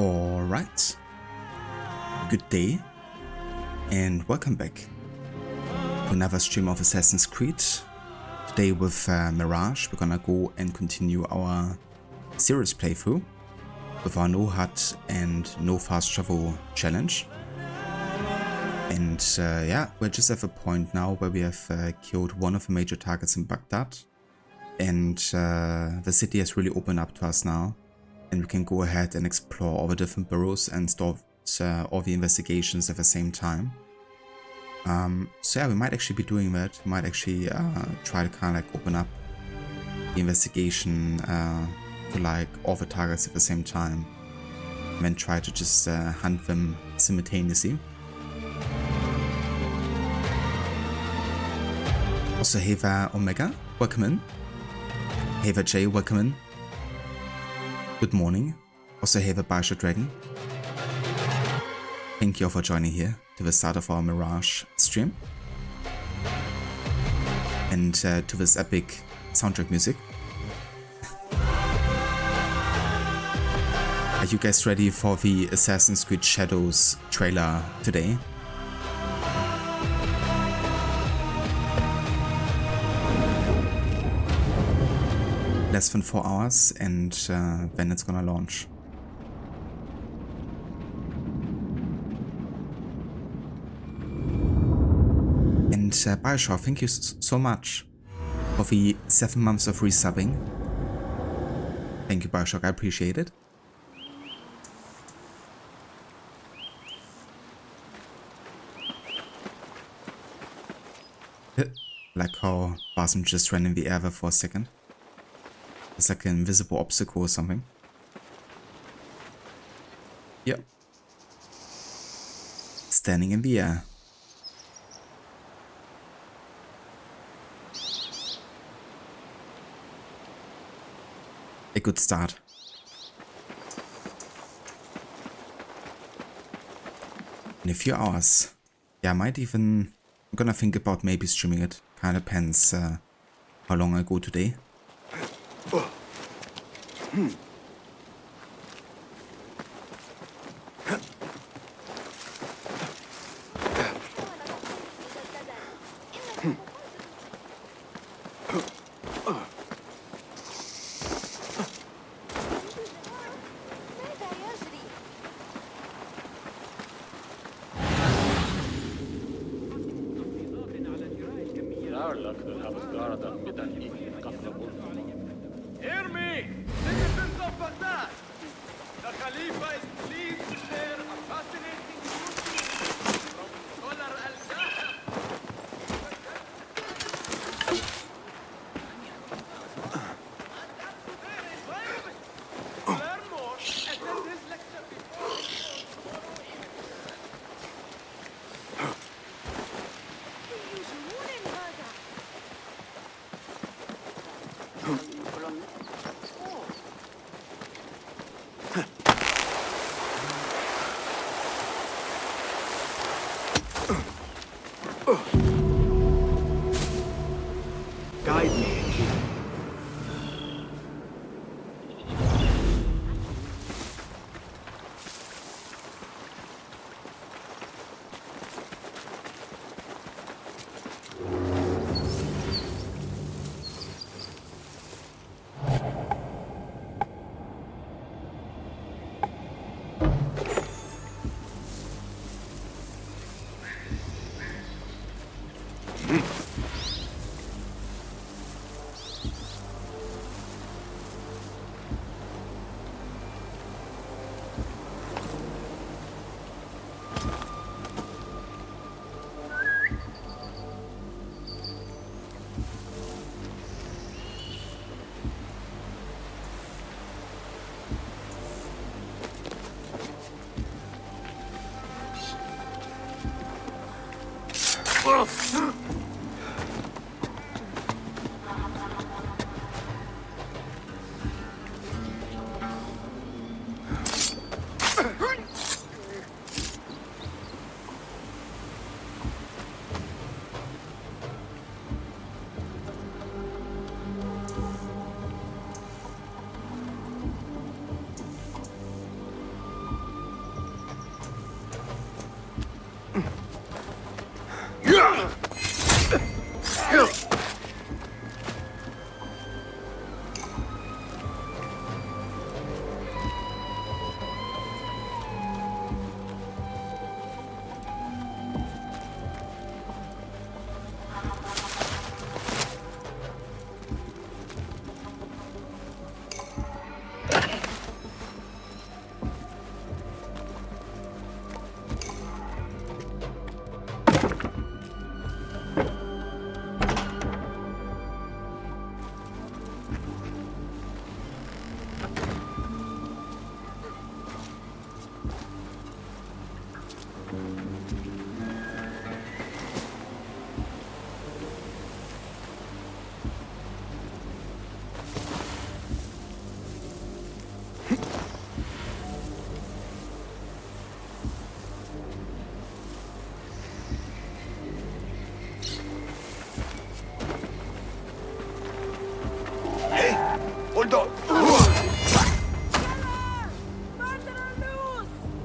Alright, good day and welcome back to another stream of Assassin's Creed. Today with Mirage, we're gonna go and continue our series playthrough with our no HUD and no fast travel challenge. And yeah, we're just at the point now where we have killed one of the major targets in Baghdad, and the city has really opened up to us now. And we can go ahead and explore all the different boroughs and start all the investigations at the same time. So yeah, we might actually be doing that. We might actually try to kind of like open up the investigation to like all the targets at the same time, and then try to just hunt them simultaneously. Also, hey there, Omega, welcome in. Hey there, Jay, welcome in. Good morning. Also, hey there, Baisha Dragon. Thank you all for joining here to the start of our Mirage stream. And to this epic soundtrack music. Are you guys ready for the Assassin's Creed Shadows trailer today? Less than 4 hours and then it's gonna launch. And Bioshock, thank you so much for the 7 months of resubbing. Thank you, Bioshock, I appreciate it. Like how Basim just ran in the air there for a second. It's like an invisible obstacle or something. Yep. Standing in the air. A good start. In a few hours. Yeah, I might even... I'm gonna think about maybe streaming it. Kinda depends how long I go today.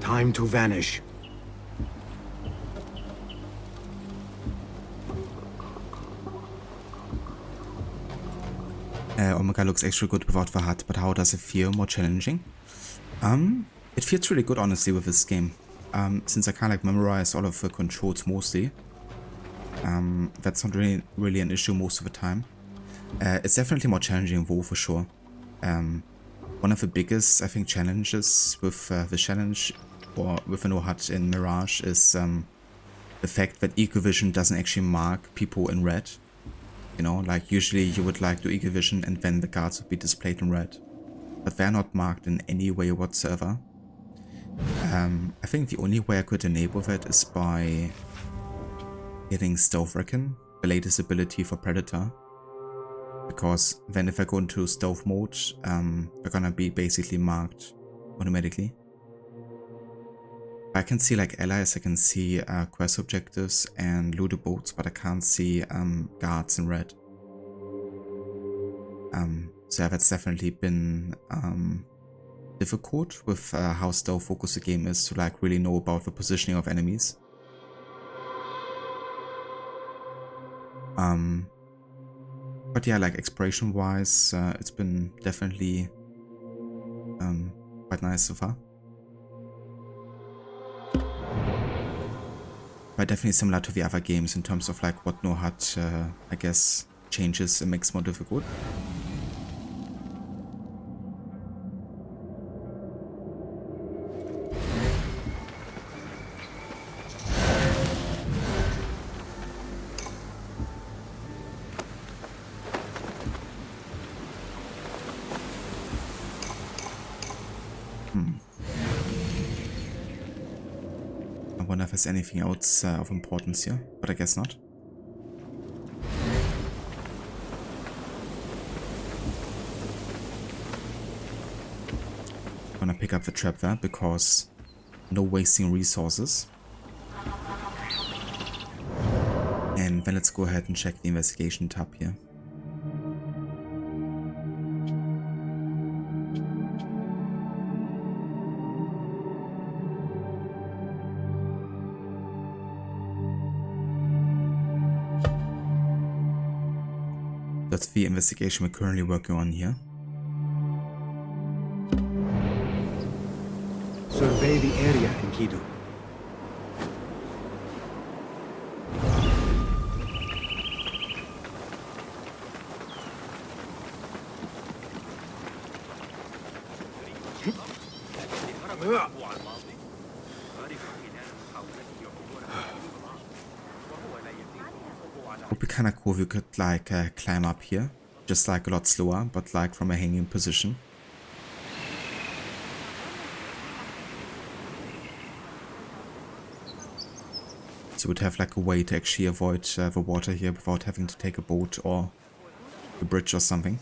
Time to vanish. Omega looks actually good without the HUD, but how does it feel? More challenging? It feels really good, honestly, with this game. Since I kind of like memorize all of the controls mostly, that's not really an issue most of the time. It's definitely more challenging in WoW for sure. One of the biggest, I think, challenges with the challenge or with a no HUD in Mirage is the fact that Ecovision doesn't actually mark people in red. You know, like usually you would like do Ecovision and then the guards would be displayed in red. But they're not marked in any way whatsoever. I think the only way I could enable that is by getting Stealth Reckon, the latest ability for Predator. Because then if I go into stealth mode, they're gonna be basically marked automatically. I can see like allies, I can see quest objectives and looter boats, but I can't see guards in red. So yeah, that's definitely been difficult with how stealth focused the game is to like really know about the positioning of enemies. But yeah, like exploration wise, it's been definitely quite nice so far. But definitely similar to the other games in terms of like what no HUD, I guess, changes and makes more difficult. I wonder if there's anything else of importance here, but I guess not. I'm gonna pick up the trap there because no wasting resources. And then let's go ahead and check the investigation tab here. That's the investigation we're currently working on here. Survey the area, Enkidu. Would be kind of cool if you could like climb up here, just like a lot slower, but like from a hanging position. So we'd have like a way to actually avoid the water here without having to take a boat or a bridge or something.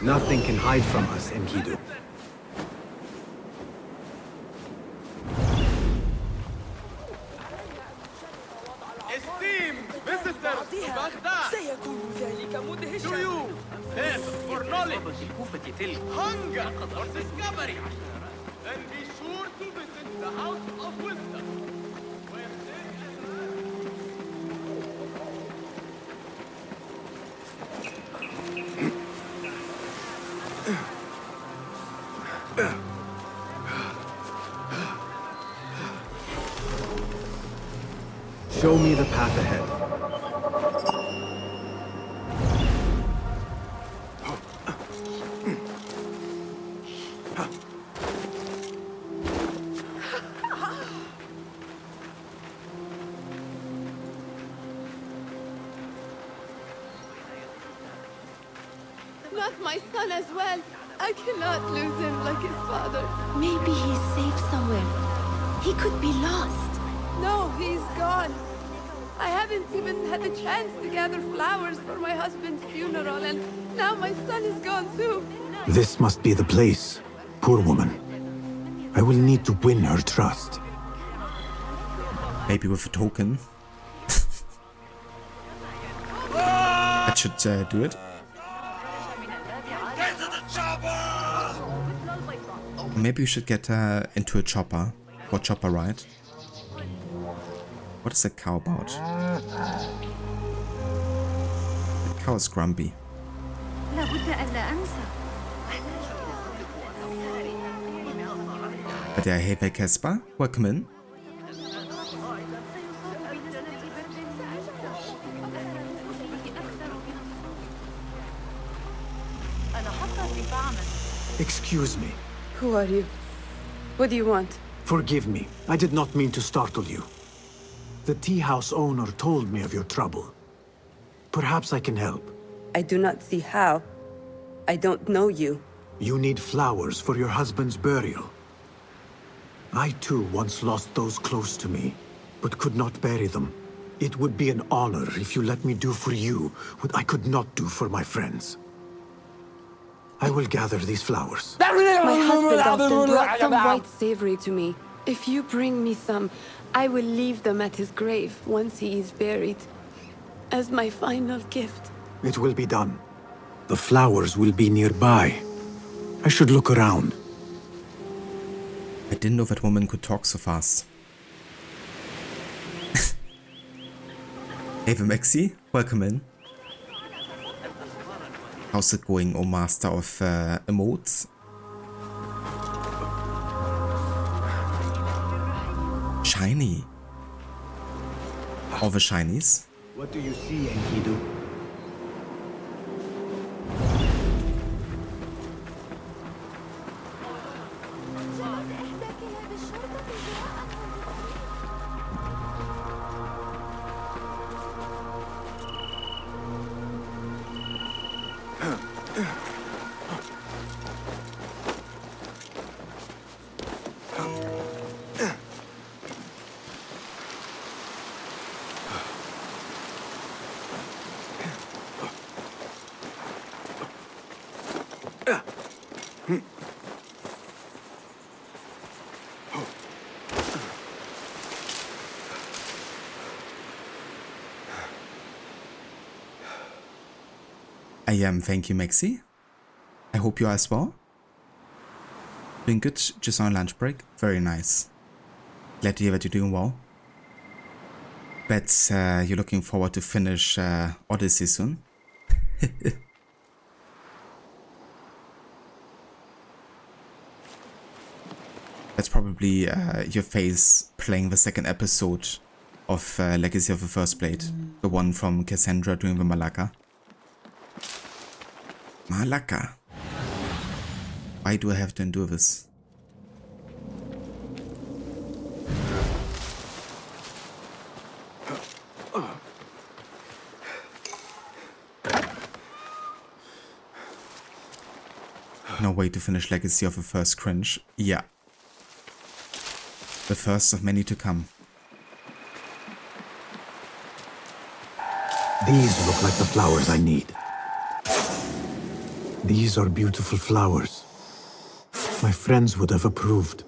Nothing can hide from us, Enkidu. Esteemed visitors to Baghdad, to you, thirst for knowledge, hunger for discovery, then be sure to visit the House of Wisdom, where they Show me the path ahead. Not my son as well. I cannot lose him like his father. Maybe he's safe somewhere. He could be lost. No, he's gone. I haven't even had the chance to gather flowers for my husband's funeral, and now my son is gone too. This must be the place. Poor woman. I will need to win her trust. Maybe with a token. That should do it. Maybe we should get into a chopper. Or chopper ride. What is that cow about? The cow is grumpy. But yeah, hey there, Casper. Welcome in. Excuse me. Who are you? What do you want? Forgive me. I did not mean to startle you. The tea house owner told me of your trouble. Perhaps I can help. I do not see how. I don't know you. You need flowers for your husband's burial. I too once lost those close to me, but could not bury them. It would be an honor if you let me do for you what I could not do for my friends. I will gather these flowers. My husband often brought some white savory to me. If you bring me some, I will leave them at his grave once he is buried. As my final gift. It will be done. The flowers will be nearby. I should look around. I didn't know that woman could talk so fast. Ava Maxi, welcome in. How's it going, oh master of emotes? Shiny. All the shinies. What do you see, Enkidu? I am, thank you, Maxi. I hope you are as well. Doing good, just on lunch break. Very nice. Glad to hear that you're doing well. Bet you're looking forward to finish Odyssey soon. That's probably your face playing the second episode of Legacy of the First Blade. The one from Cassandra doing the Malaka. Malaka. Why do I have to endure this? No way to finish Legacy of the First Cringe. Yeah. The first of many to come. These look like the flowers I need. These are beautiful flowers. My friends would have approved.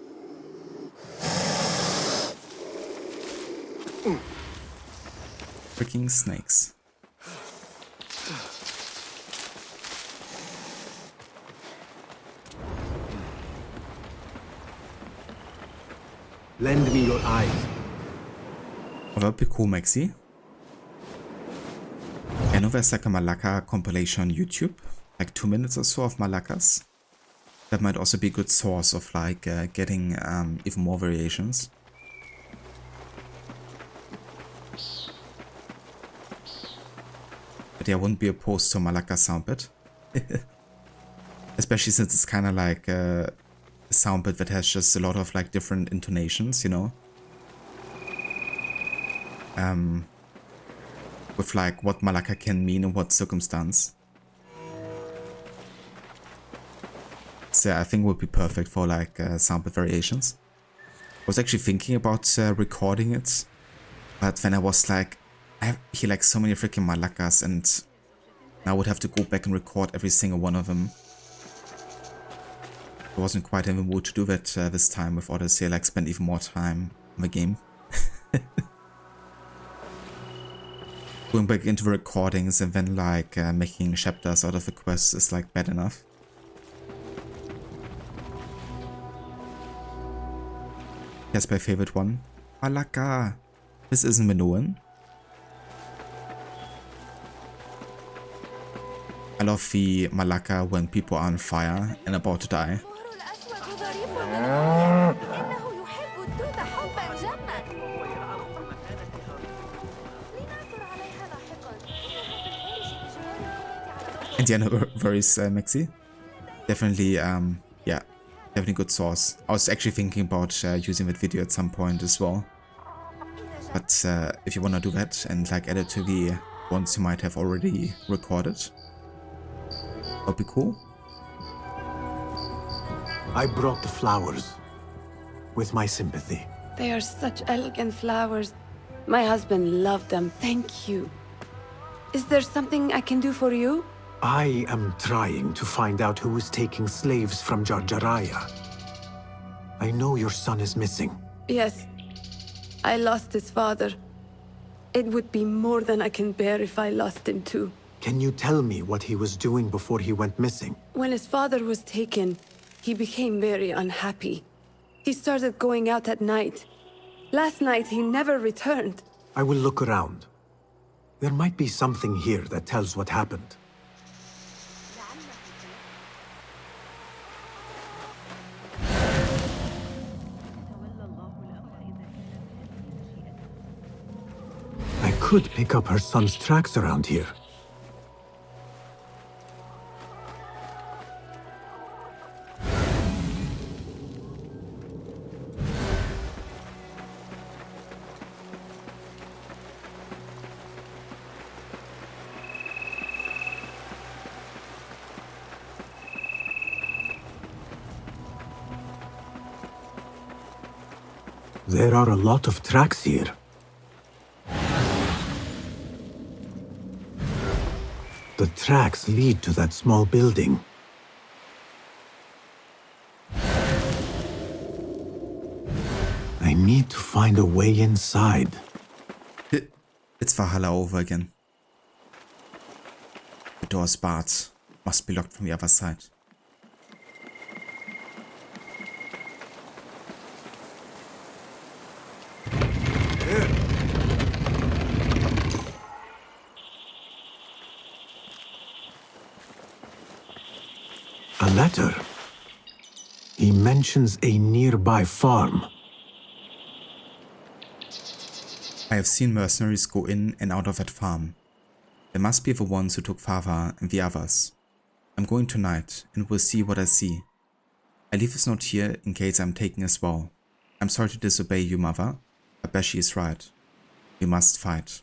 Freaking snakes. Lend me your eyes. Oh, that'd be cool, Maxi. I know there's like a Malaka compilation on YouTube. Like 2 minutes or so of Malakas. That might also be a good source of like getting even more variations. But yeah, I wouldn't be opposed to Malaka sound bit. Especially since it's kind of like a sound bit that has just a lot of like different intonations, you know? With like what Malaka can mean in what circumstance. So yeah, I think it would be perfect for like sound bit variations. I was actually thinking about recording it, but then I was like, I hear like so many freaking Malakas, and I would have to go back and record every single one of them. I wasn't quite in the mood to do that this time with Odyssey. I like spend even more time on the game. Going back into the recordings and then like making chapters out of the quests is like bad enough. Here's my favorite one. Malaka. This isn't Minoan. I love the Malaka when people are on fire and about to die. And yeah, no worries, Maxi. Definitely, yeah, definitely good source. I was actually thinking about using that video at some point as well. But if you want to do that and like add it to the ones you might have already recorded, that'd be cool. I brought the flowers with my sympathy. They are such elegant flowers. My husband loved them. Thank you. Is there something I can do for you? I am trying to find out who is taking slaves from Jarjaraya. I know your son is missing. Yes. I lost his father. It would be more than I can bear if I lost him too. Can you tell me what he was doing before he went missing? When his father was taken, he became very unhappy. He started going out at night. Last night, he never returned. I will look around. There might be something here that tells what happened. I could pick up her son's tracks around here. There are a lot of tracks here. The tracks lead to that small building. need to find a way inside. It's Valhalla over again. The door's barred. Must be locked from the other side. A letter. He mentions a nearby farm. I have seen mercenaries go in and out of that farm. They must be the ones who took Father and the others. I'm going tonight and we'll see what I see. I leave this note here in case I'm taken as well. I'm sorry to disobey you, Mother, but Beshi is right. We must fight.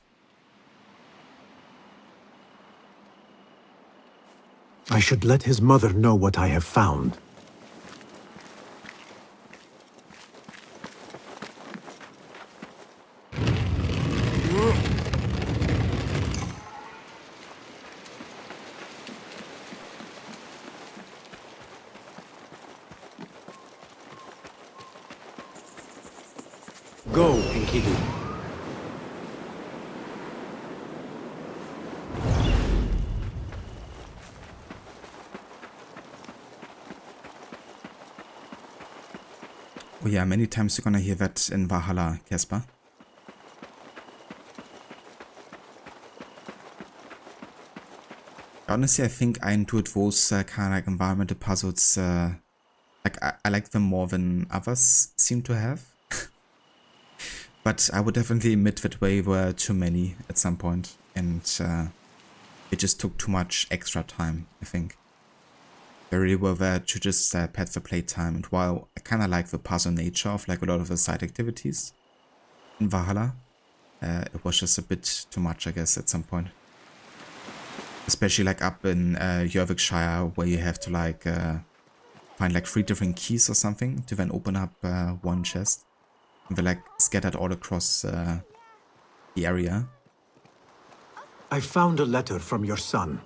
I should let his mother know what I have found. Go, Enkidu. Oh yeah, many times you're gonna hear that in Valhalla, Casper. Honestly, I think I enjoyed those kind of like environmental puzzles. I like them more than others seem to have. But I would definitely admit that they were too many at some point, and it just took too much extra time, I think. They really were there to just pad the playtime, and while I kind of like the puzzle nature of like a lot of the side activities in Valhalla, it was just a bit too much, I guess, at some point. Especially like up in Jorvikshire, where you have to like find like 3 different keys or something to then open up one chest. And they're like scattered all across the area. I found a letter from your son.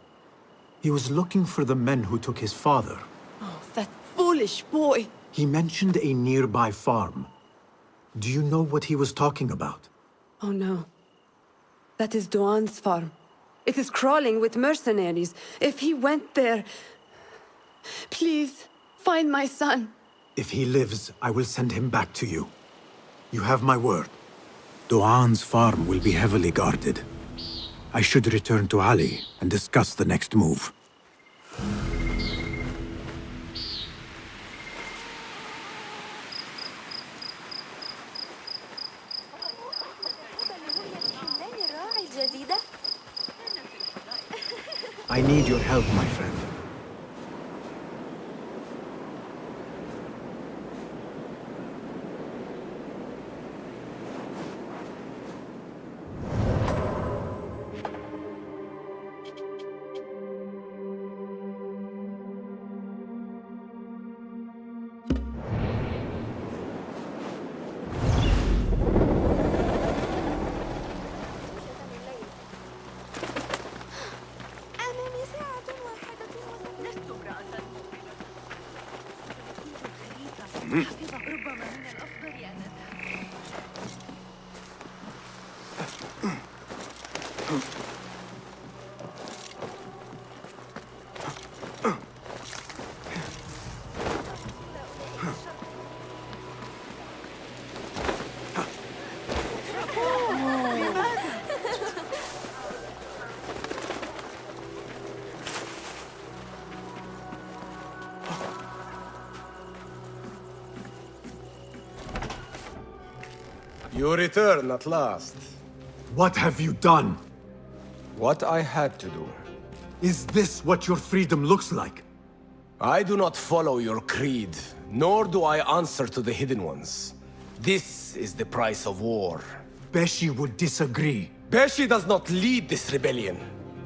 He was looking for the men who took his father. Oh, that foolish boy! He mentioned a nearby farm. Do you know what he was talking about? Oh no. That is Dogan's farm. It is crawling with mercenaries. If he went there... Please, find my son. If he lives, I will send him back to you. You have my word. Dogan's farm will be heavily guarded. I should return to Ali and discuss the next move. I need your help, my friend. You return at last. What have you done? What I had to do. Is this what your freedom looks like? I do not follow your creed, nor do I answer to the Hidden Ones. This is the price of war. Beshi would disagree. Beshi does not lead this rebellion.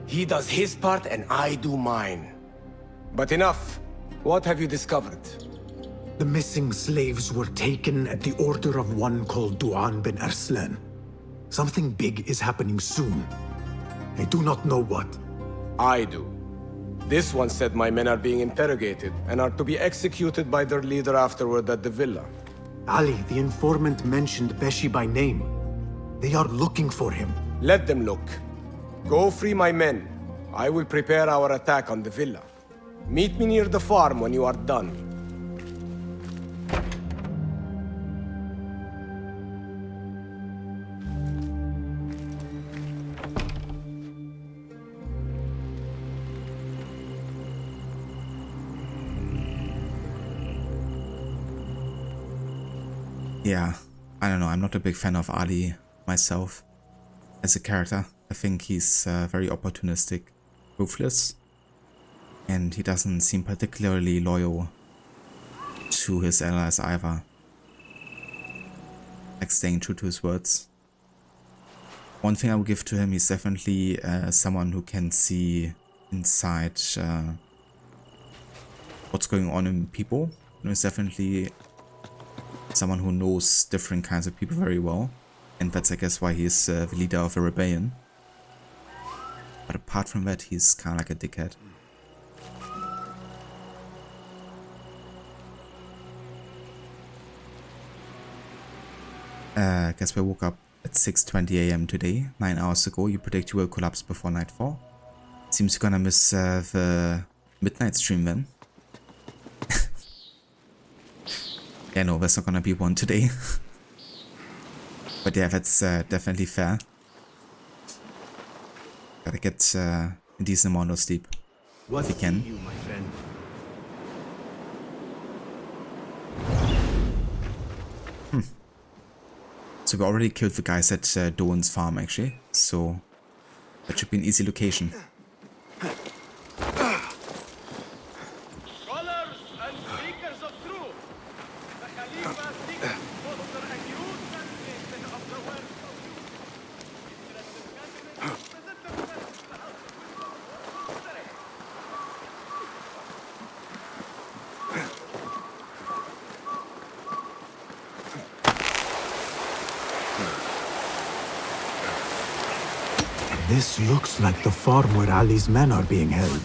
He does his part and I do mine. But enough. What have you discovered? The missing slaves were taken at the order of one called Duan bin Arslan. Something big is happening soon. I do not know what. I do. This one said my men are being interrogated and are to be executed by their leader afterward at the villa. Ali, the informant mentioned Beshi by name. They are looking for him. Let them look. Go free my men. I will prepare our attack on the villa. Meet me near the farm when you are done. Yeah, I don't know, I'm not a big fan of Ali myself as a character. I think he's very opportunistic, ruthless, and he doesn't seem particularly loyal to his allies either. Like staying true to his words. One thing I will give to him, he's definitely someone who can see inside what's going on in people. He's definitely someone who knows different kinds of people very well, and that's I guess why he's the leader of a rebellion. But apart from that, he's kind of like a dickhead. Guess we woke up at 6:20 AM today, 9 hours ago. You predict you will collapse before nightfall. Seems you're gonna miss the midnight stream then. Yeah, no, there's not gonna be one today. But yeah, that's definitely fair. Gotta get a decent amount of sleep if you can. You, my friend. So we already killed the guys at DOGAN'S farm actually, so that should be an easy location. Scholars and speakers of truth. The Khalifa seeks foster a new translation of the words of This looks like the farm where Ali's men are being held.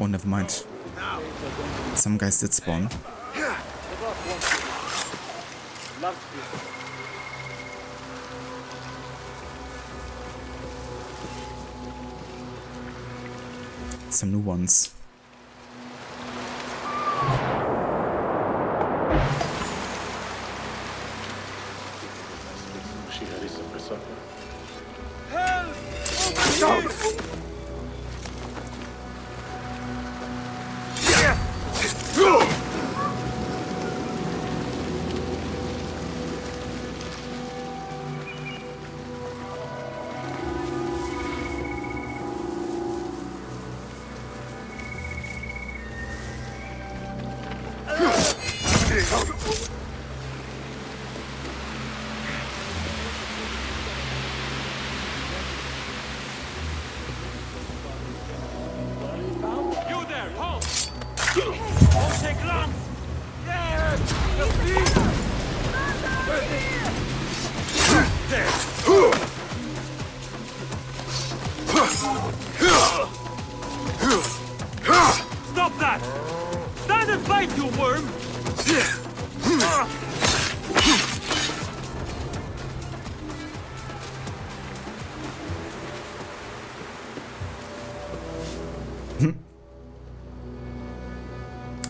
Oh, never mind. Some guys did spawn. Some new ones. You there, halt! Don't take lumps! Yes! The thief! Stop that! Stand and fight, you worm!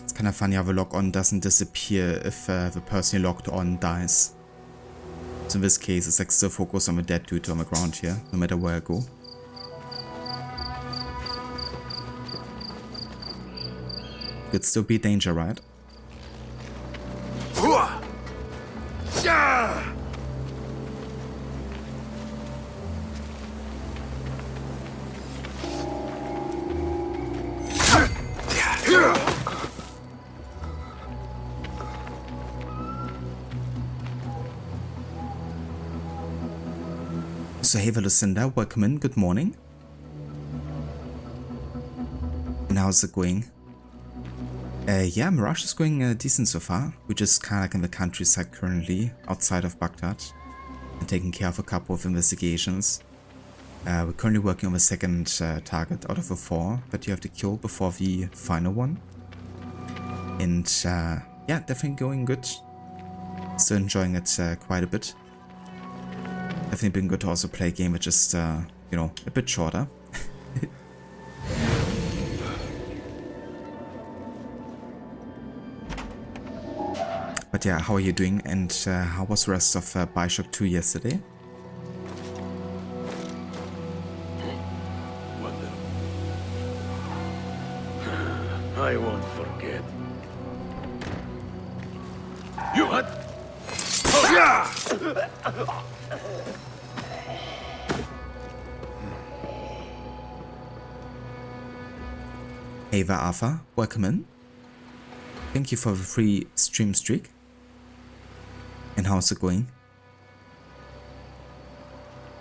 It's kind of funny how the lock-on doesn't disappear if the person you locked on dies. So in this case, it's like still focused on the dead dude on the ground here, no matter where I go. Could still be danger, right? So hey Lucinda, welcome in, good morning. And how's it going? Yeah, Mirage is going decent so far. We're just kind of like in the countryside currently, outside of Baghdad, and taking care of a couple of investigations. We're currently working on the second target out of the 4 that you have to kill before the final one. And yeah, yeah, definitely going good. Still enjoying it quite a bit. Definitely been good to also play a game which is, you know, a bit shorter. But yeah, how are you doing? And how was the rest of Bioshock 2 yesterday? I won't forget. You what? Ava Alpha, welcome in. Thank you for the free stream streak. And how's it going?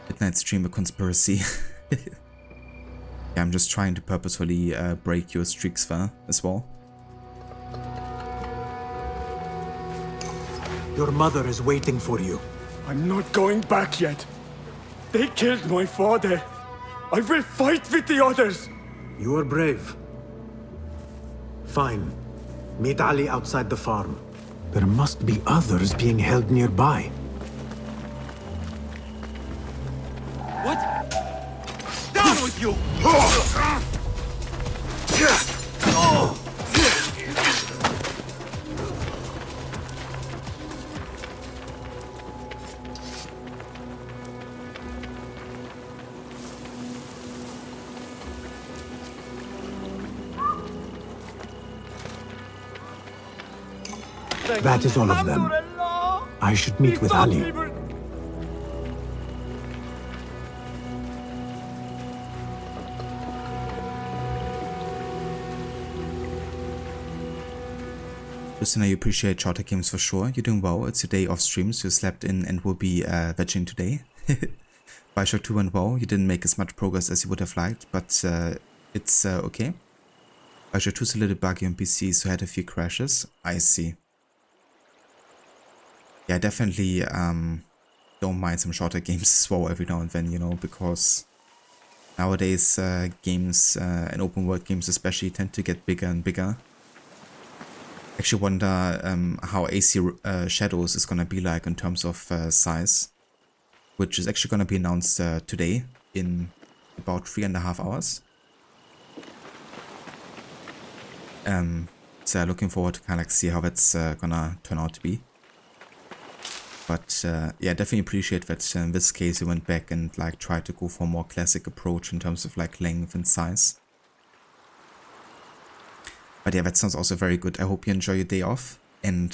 Midnight streamer conspiracy. Yeah, I'm just trying to purposefully break your streaks there as well. Your mother is waiting for you. I'm not going back yet. They killed my father. I will fight with the others. You are brave. Fine. Meet Ali outside the farm. There must be others being held nearby. What? Down with you! That is all of them. I should meet with Ali. Listen, I appreciate shorter games for sure. You're doing well. It's your day off streams. You slept in and will be vegging today. Bioshock 2 went well. You didn't make as much progress as you would have liked, but it's okay. Bioshock 2 is a little buggy on PC, so I had a few crashes. I see. Yeah, definitely don't mind some shorter games as well every now and then, you know, because nowadays games and open world games especially tend to get bigger and bigger. Actually wonder how AC Shadows is gonna be like in terms of size, which is actually gonna be announced today in about 3.5 hours. So looking forward to kind of like see how that's gonna turn out to be. But yeah, definitely appreciate that in this case you went back and like tried to go for a more classic approach in terms of like length and size. But yeah, that sounds also very good. I hope you enjoy your day off and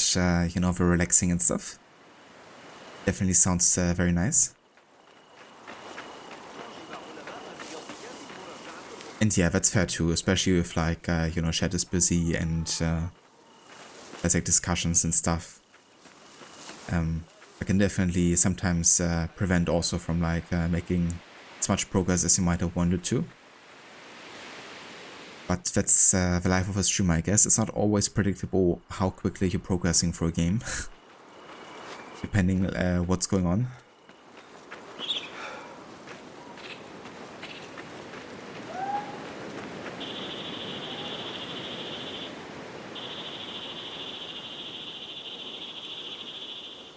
you know, very relaxing and stuff. Definitely sounds very nice. And yeah, that's fair too, especially if like you know, chat is busy and there's like discussions and stuff. I can definitely sometimes prevent also from like making as much progress as you might have wanted to. But that's the life of a streamer, I guess. It's not always predictable how quickly you're progressing for a game, depending what's going on.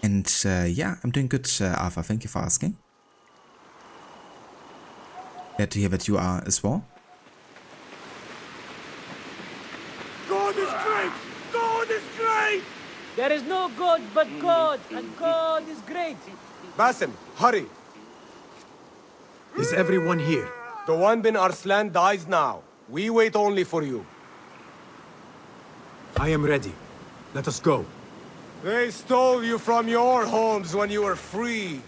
And yeah, I'm doing good, Alpha. Thank you for asking. Glad to hear that you are as well. God is great! God is great! There is no God but God, and God is great. Basim, hurry! Is everyone here? The one bin Arslan dies now. We wait only for you. I am ready. Let us go. They stole you from your homes when you were free,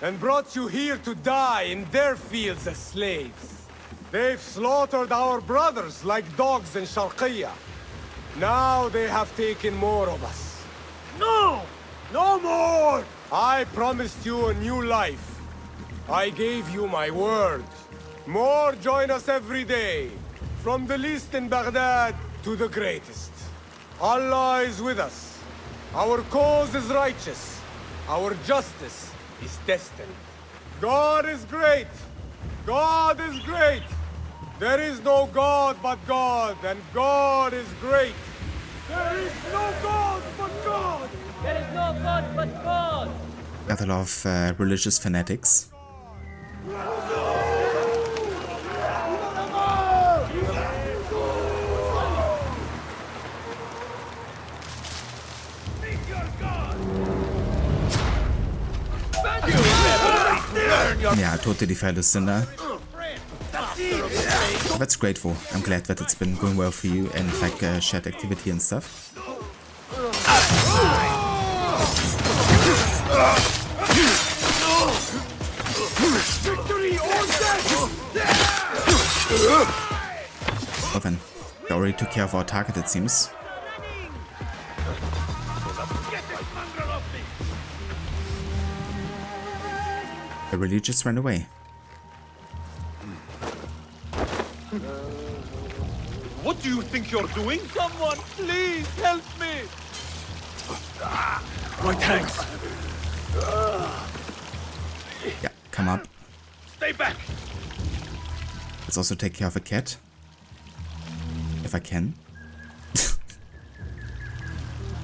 and brought you here to die in their fields as slaves. They've slaughtered our brothers like dogs in Sharqiyya. Now they have taken more of us. No! No more! I promised you a new life. I gave you my word. More join us every day, from the least in Baghdad to the greatest. Allah is with us. Our cause is righteous. Our justice is destined. God is great. God is great. There is no God but God, and God is great. There is no God but God! There is no God but God! Got a lot of religious fanatics. Yeah, totally fair listener. That's grateful. I'm glad that it's been going well for you and like shared activity and stuff. Well then, we already took care of our target, it seems. The really just ran away. What do you think you're doing? Someone, please help me! My tanks. Yeah, come up. Stay back! Let's also take care of a cat. If I can.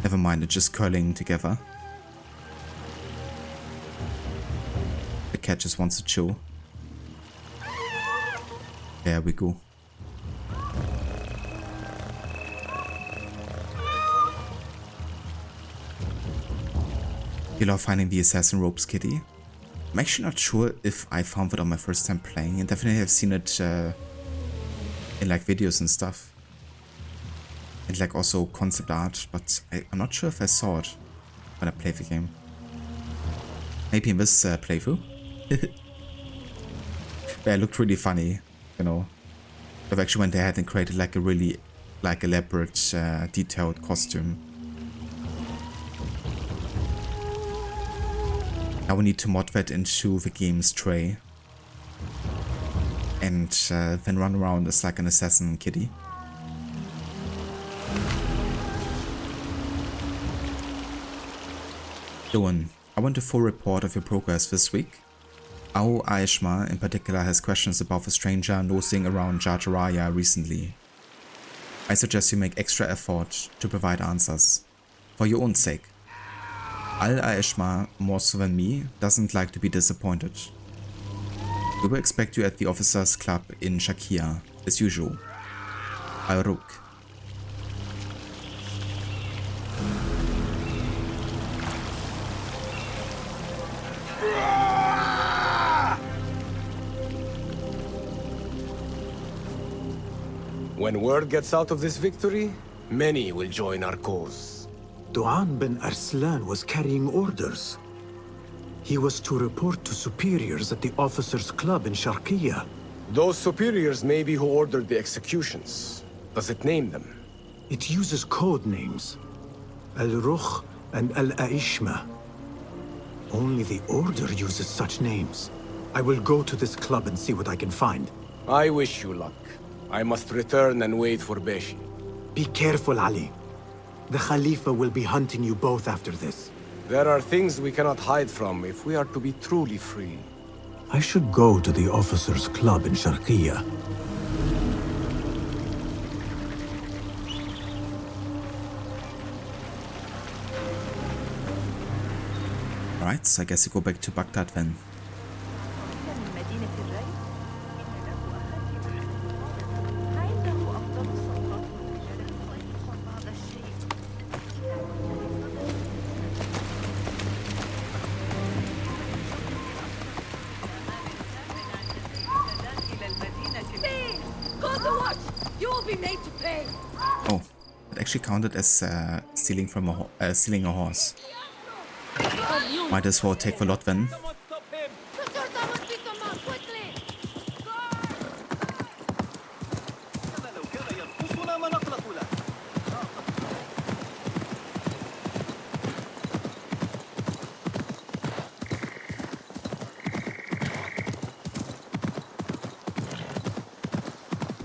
Never mind, it's just curling together. The cat just wants to chill. There we go. You love finding the assassin ropes, kitty? I'm actually not sure if I found it on my first time playing, and definitely have seen it in like videos and stuff. And like also concept art, but I'm not sure if I saw it when I played the game. Maybe in this playthrough? Yeah, it looked really funny, you know. I've actually went ahead and created like a really like elaborate, detailed costume. Now we need to mod that into the game's tray. And then run around as like an assassin kitty. Doan, I want a full report of your progress this week. Ao Aishma in particular has questions about the stranger nosing around Jarjaraya recently. I suggest you make extra effort to provide answers. For your own sake. Al Aishma, more so than me, doesn't like to be disappointed. We will expect you at the officers' club in Shakia, as usual. Al-Ruk. When word gets out of this victory, many will join our cause. Duan bin Arslan was carrying orders. He was to report to superiors at the officers' club in Sharqiya. Those superiors may be who ordered the executions. Does it name them? It uses code names. Al-Rukh and Al-Aishma. Only the order uses such names. I will go to this club and see what I can find. I wish you luck. I must return and wait for Beshi. Be careful, Ali. The Khalifa will be hunting you both after this. There are things we cannot hide from if we are to be truly free. I should go to the officers' club in Sharqiya. Alright, so I guess you go back to Baghdad then. Oh, it actually counted as stealing from stealing a horse. Might as well take the lot then.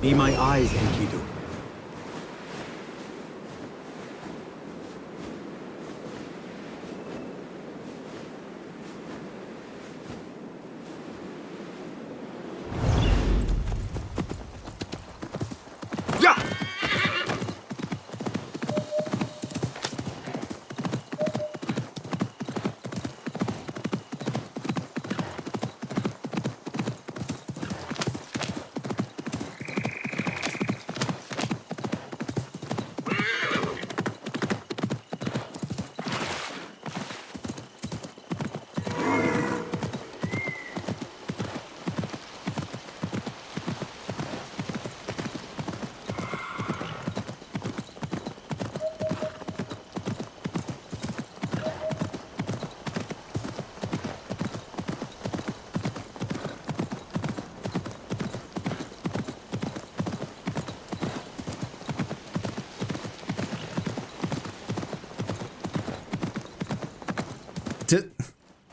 Be my eyes, Enkidu.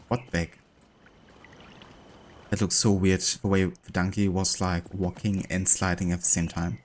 What the heck? That looks so weird, the way the donkey was like walking and sliding at the same time.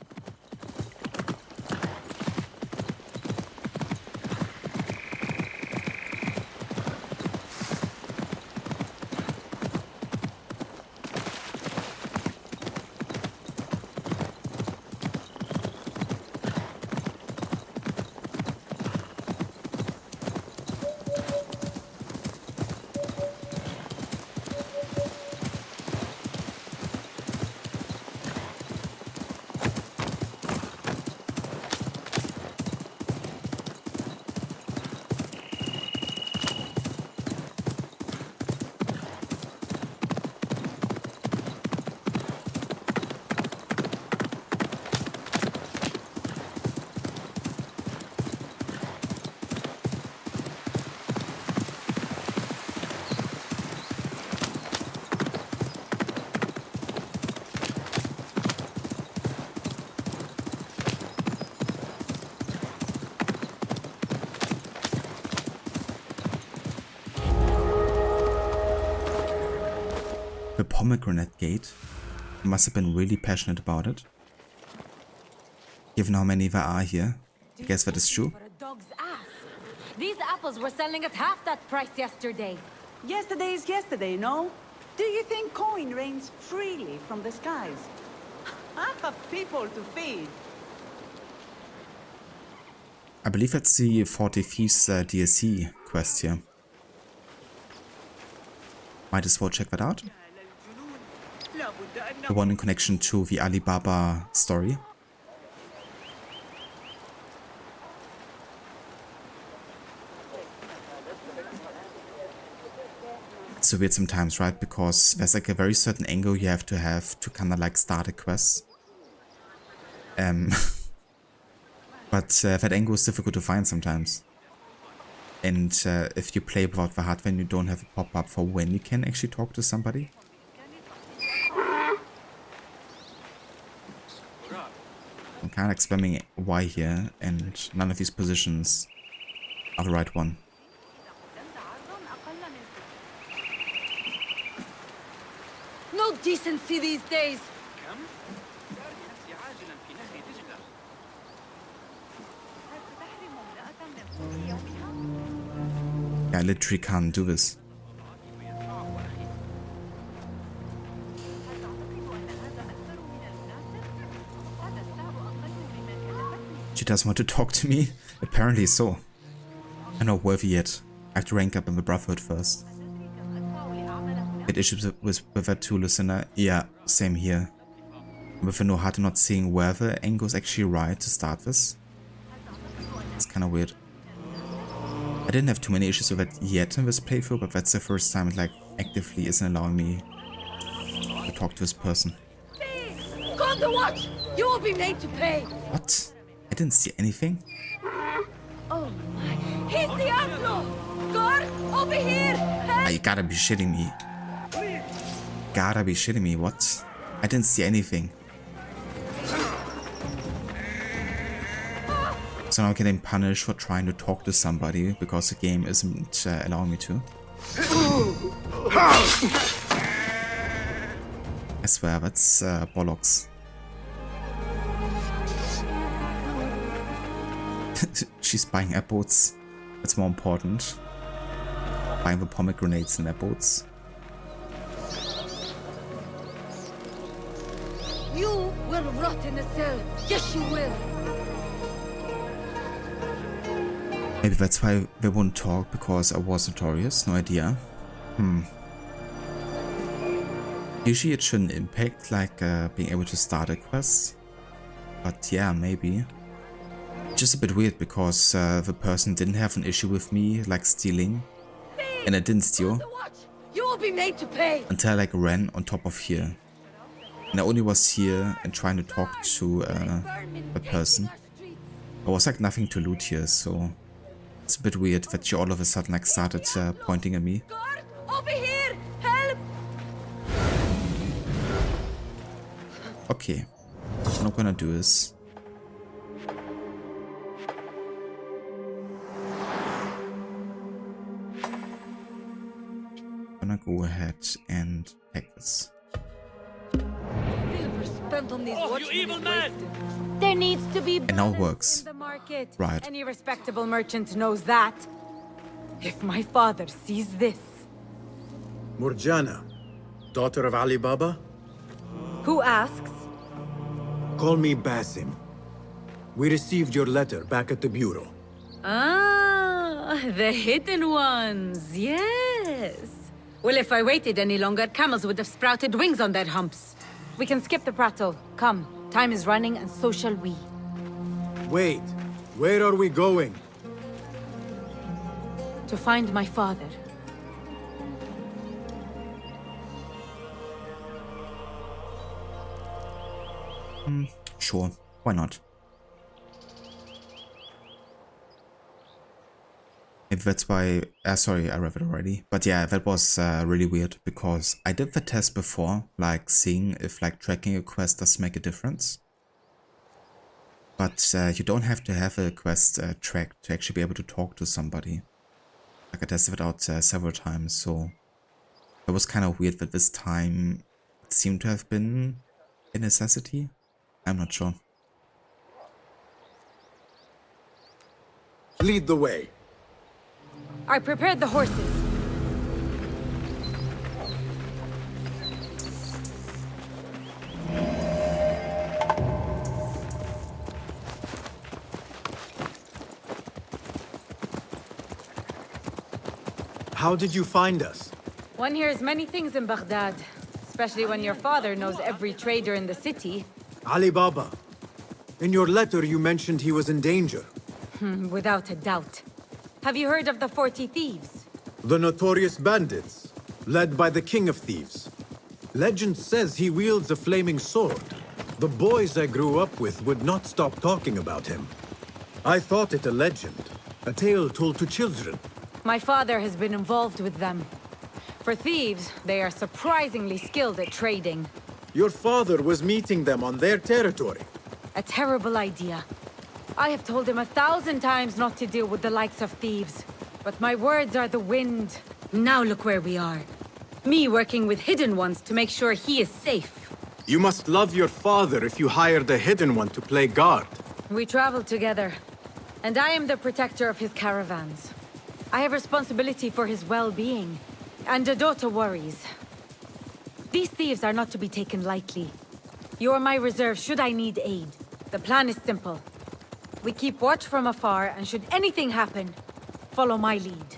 The pomegranate gate. I must have been really passionate about it. Given how many there are here. I guess that is true. For a dog's ass. These apples were selling at half that price yesterday. Yesterday is yesterday, no? Do you think coin rains freely from the skies? I have people to feed. I believe that's the 40 Thieves DLC quest here. Might as well check that out. The one in connection to the Alibaba story. It's so weird sometimes, right? Because there's like a very certain angle you have to kind of like start a quest. But that angle is difficult to find sometimes. And if you play without the HUD, then you don't have a pop-up for when you can actually talk to somebody. I'm kind of like spamming Y here, and none of these positions are the right one. No decency these days. I literally can't do this. She doesn't want to talk to me? Apparently so. I'm not worthy yet. I have to rank up in the Brotherhood first. Get issues with that too, listener? Yeah, same here. With the no HUD not seeing where the angle is actually right to start this. It's kind of weird. I didn't have too many issues with it yet in this playthrough, but that's the first time it like actively isn't allowing me to talk to this person. Call the watch! You will be made to pay! What? I didn't see anything. Oh my... He's Diablo! Guard, over here! Ah, you gotta be shitting me. Gotta be shitting me, what? I didn't see anything. So now I'm getting punished for trying to talk to somebody because the game isn't allowing me to. I swear, that's bollocks. She's buying airboats. That's more important. Buying the pomegranates and airboats. You will rot in a cell. Yes, you will. Maybe that's why they won't talk, because I was notorious. No idea. Usually it shouldn't impact, like being able to start a quest. But yeah, maybe. Just a bit weird, because the person didn't have an issue with me, like stealing. And I didn't steal. You will be made to pay. Until I like ran on top of here. And I only was here and trying to talk to the person. There was like nothing to loot here, so... It's a bit weird that she all of a sudden like started pointing at me. Guard, over here! Help! Okay, what I'm gonna do is... gonna go ahead and take this. Silver spent on these watchmen is wasted. There needs to be It now balance works. in the market. Right. Any respectable merchant knows that. If my father sees this, Murjana, daughter of Ali Baba? who asks? Call me Basim. We received your letter back at the bureau. Ah, the hidden ones, yes. Well, if I waited any longer, camels would have sprouted wings on their humps. We can skip the prattle. Come, time is running and so shall we. Wait, where are we going? To find my father. Sure, why not? Maybe that's why, sorry, I read it already. But yeah, that was really weird because I did the test before, like seeing if like tracking a quest does make a difference. But you don't have to have a quest tracked to actually be able to talk to somebody. Like I tested it out several times, so it was kind of weird that this time it seemed to have been a necessity. I'm not sure. Lead the way. I prepared the horses. How did you find us? One hears many things in Baghdad, especially when your father knows every trader in the city. Ali Baba. In your letter, you mentioned he was in danger. Without a doubt. Have you heard of the 40 Thieves? The notorious bandits, led by the King of Thieves. Legend says he wields a flaming sword. The boys I grew up with would not stop talking about him. I thought it a legend, a tale told to children. My father has been involved with them. For thieves, they are surprisingly skilled at trading. Your father was meeting them on their territory. A terrible idea. I have told him 1,000 times not to deal with the likes of thieves. But my words are the wind. Now look where we are. Me working with hidden ones to make sure he is safe. You must love your father if you hired a hidden one to play guard. We travel together, and I am the protector of his caravans. I have responsibility for his well-being, and a daughter worries. These thieves are not to be taken lightly. You are my reserve should I need aid. The plan is simple. We keep watch from afar, and should anything happen, follow my lead.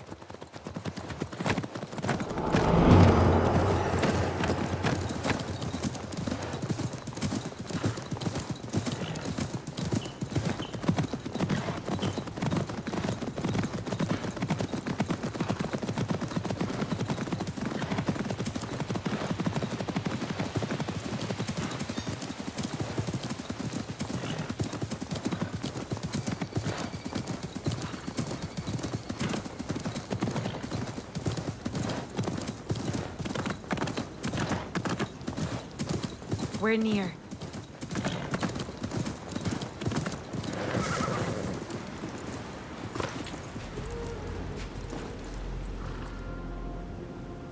We're near.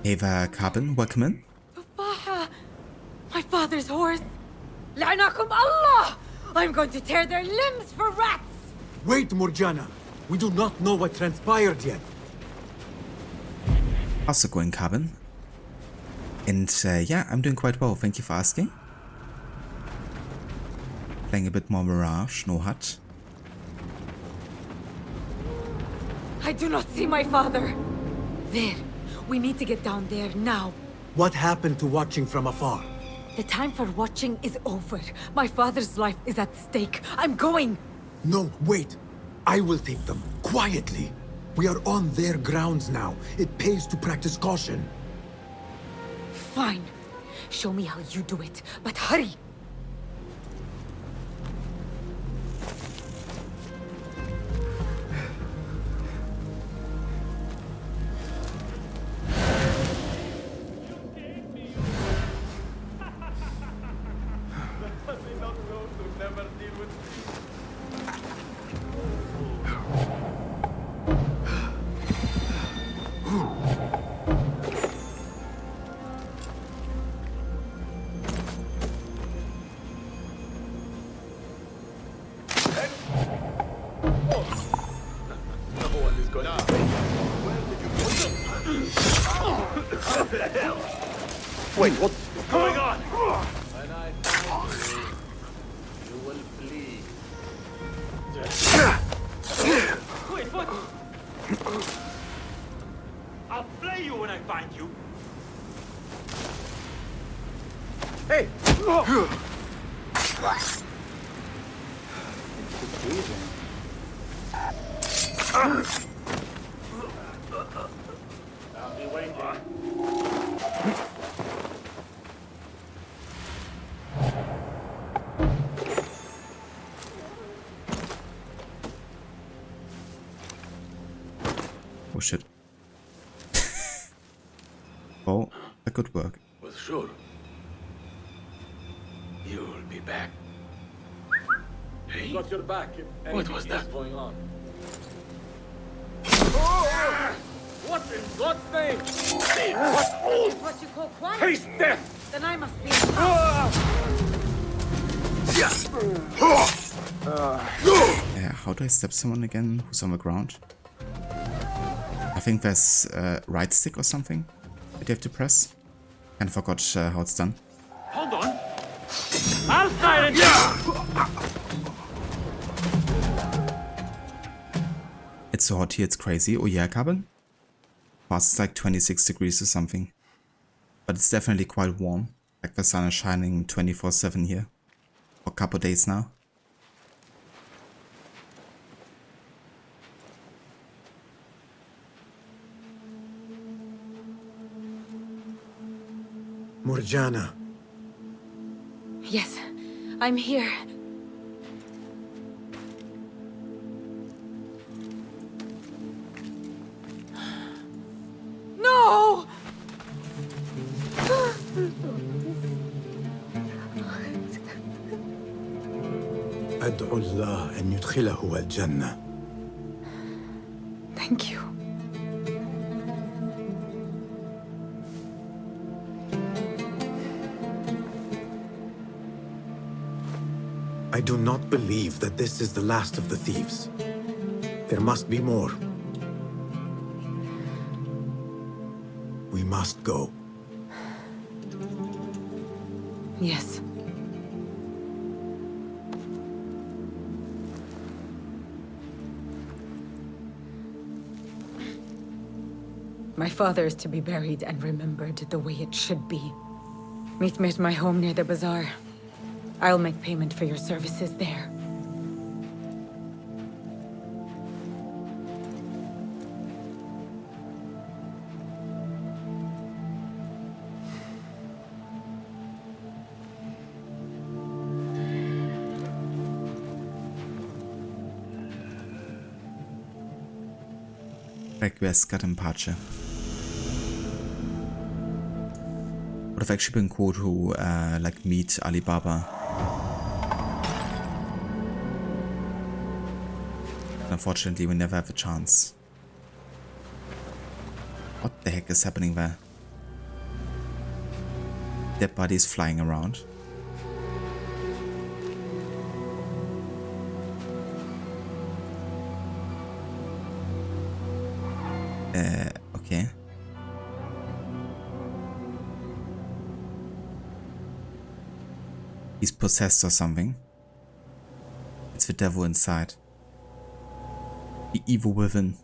Ava Carbon, welcome in. My father's horse! La'anakum Allah! I'm going to tear their limbs for rats! Wait, Murjana. We do not know what transpired yet. How's it going, Carbon? And yeah, I'm doing quite well, thank you for asking. Playing a bit more Mirage, no HUD. I do not see my father. There. We need to get down there now. What happened to watching from afar? The time for watching is over. My father's life is at stake. I'm going! No, wait. I will take them, quietly. We are on their grounds now. It pays to practice caution. Fine. Show me how you do it, but hurry! good. Wait, what's going on? When I find you, you will flee. Wait, what? I'll play you when I find you. Hey! I'll be waiting. Oh shit. Oh, that could work. Well, sure. You'll be back. Hey, Got your back if what anything was is that? going on. What in God's name? Is what you call quiet? Taste death! Then I must be. How do I step someone again who's on the ground? I think there's right stick or something that you have to press. And forgot how it's done. Hold on. I'll silence It's so hot here, it's crazy. Oh yeah, Carbon? Past it's like 26 degrees or something. But it's definitely quite warm. Like the sun is shining 24/7 here. For a couple days now. Morjana, Yes, I'm here. No! أدعو الله أن يدخله الجنة. Thank you. I do not believe that this is the last of the thieves. There must be more. We must go. Yes. My father is to be buried and remembered the way it should be. Meet me at my home near the bazaar. I'll make payment for your services there. Request in pace. Would have actually been cool to like meet Alibaba. Unfortunately, we never have a chance. What the heck is happening there? Dead bodies flying around. Okay. He's possessed or something. It's the devil inside. The evil within.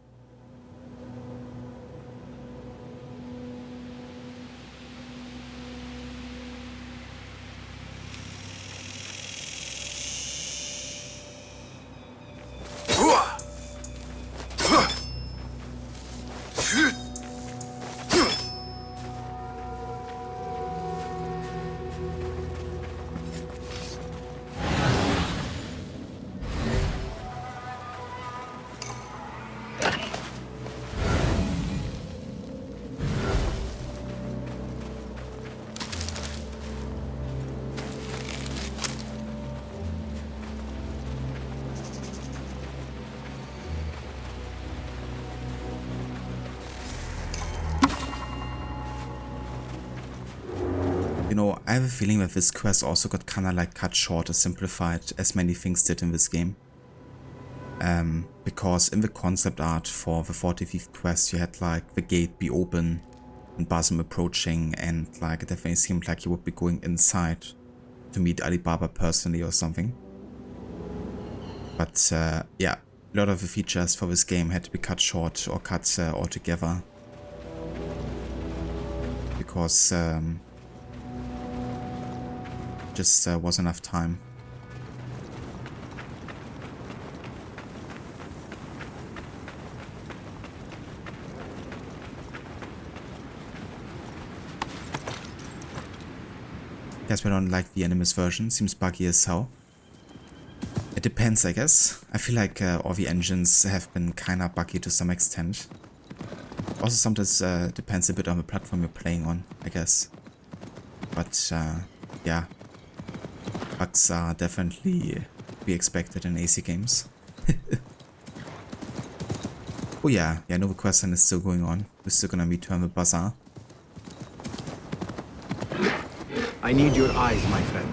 You know, I have a feeling that this quest also got kinda like cut short or simplified, as many things did in this game. because in the concept art for the 45th quest you had like the gate be open and BAZAAR approaching, and like it definitely seemed like you would be going inside to meet Alibaba personally or something. But yeah, a lot of the features for this game had to be cut short or cut altogether because just wasn't enough time. Guess we don't like the Animus version, seems buggy as hell. It depends, I guess. I feel like all the engines have been kinda buggy to some extent. Also sometimes depends a bit on the platform you're playing on, I guess. But yeah, bugs are definitely to be expected in AC games. Oh yeah, no, the quest line is still going on. We're still gonna meet her on the BAZAAR. I need your eyes, my friend.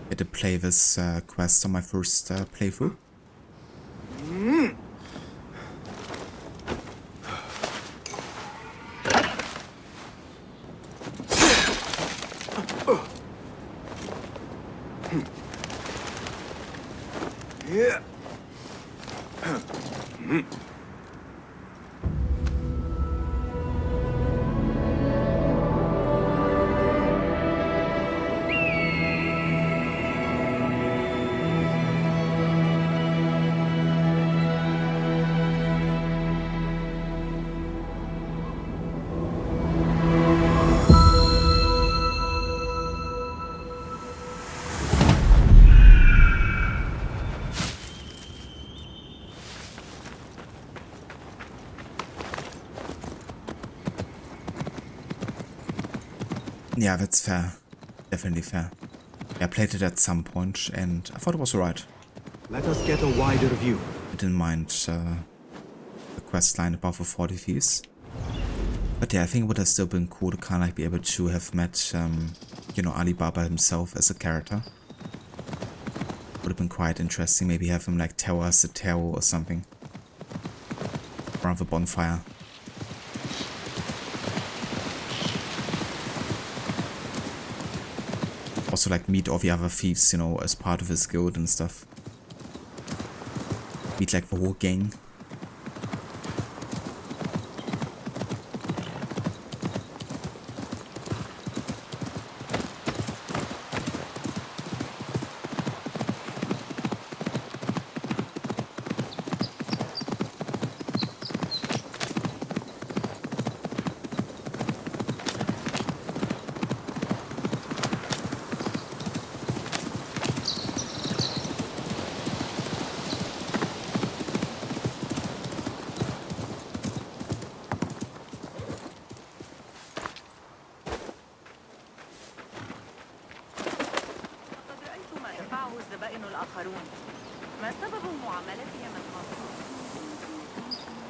Get to play this quest on my first playthrough. Yeah, that's fair. Definitely fair. I played it at some point and I thought it was alright. Let us get a wider view. I didn't mind the quest line above the 40 Thieves. But yeah, I think it would have still been cool to kind of like be able to have met, you know, Alibaba himself as a character. Would have been quite interesting. Maybe have him like tell us a tale or something. Around the bonfire. Also like meet all the other thieves, you know, as part of his guild and stuff. Meet like the whole gang.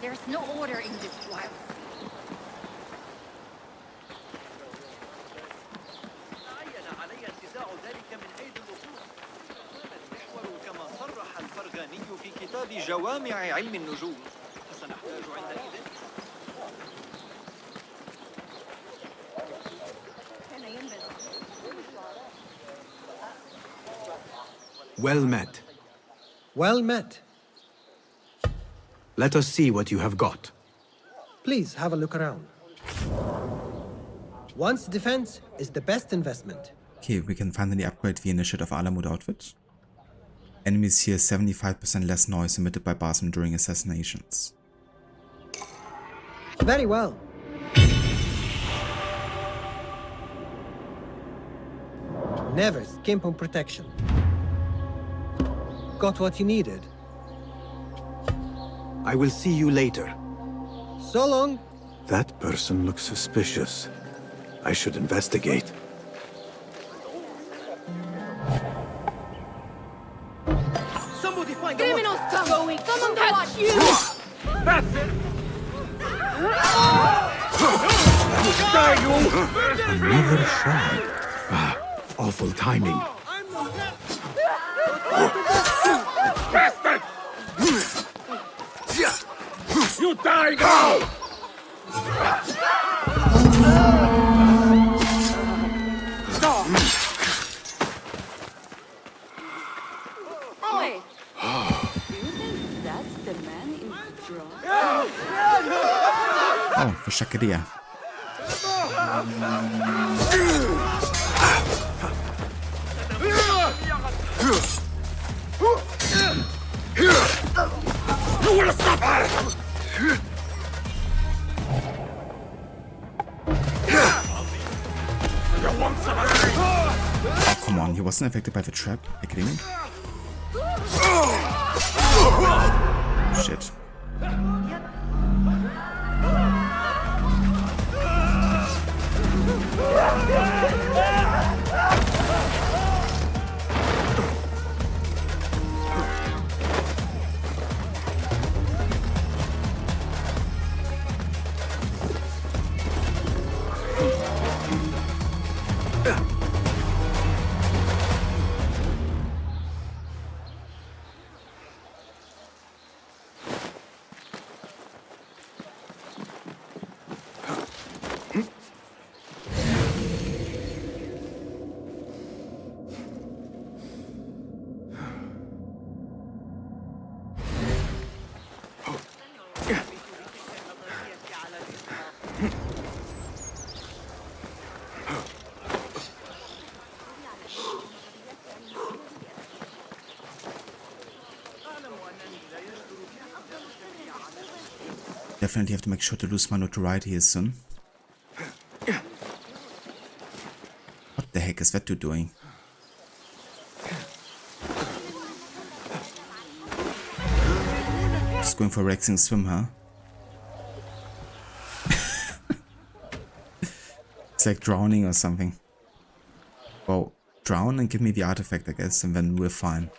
There's no order in this wild. علي انتزاع ذلك من أيدي اللصوص. المحور كما صرح الفرغاني في كتاب جوامع علم النجوم. فسنحتاج عندئذ. Well met. Well met. Let us see what you have got. Please have a look around. One's defense is the best investment. Okay, we can finally upgrade the Initiative Alamut outfit. Enemies hear 75% less noise emitted by BAZAAR during assassinations. Very well. Never skimp on protection. Got what you needed? I will see you later. So long. That person looks suspicious. I should investigate. Somebody find Criminals come! Someone catch you! That's it! Another shard. Ah, awful timing. You die now! Wait. Do you think that's the man in front? Oh, Versaceria. You will stop! Oh, come on, he wasn't affected by the trap. Are you kidding me? Shit. Definitely have to make sure to lose my notoriety here soon. What the heck is that dude doing? Just going for a relaxing swim, huh? It's like drowning or something. Well, drown and give me the artifact, I guess, and then we're fine.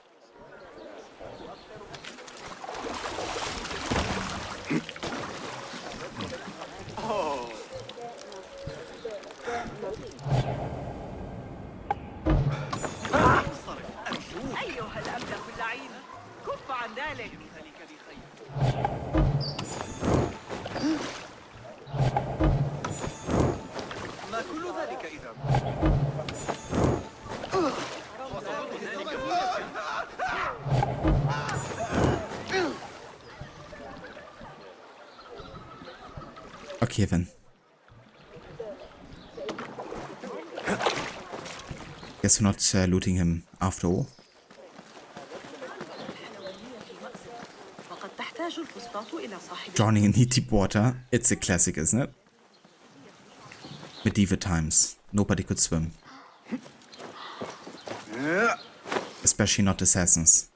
Okay then. Guess we're not looting him after all. Drowning in knee deep water. It's a classic, isn't it? Medieval times. Nobody could swim. Especially not assassins.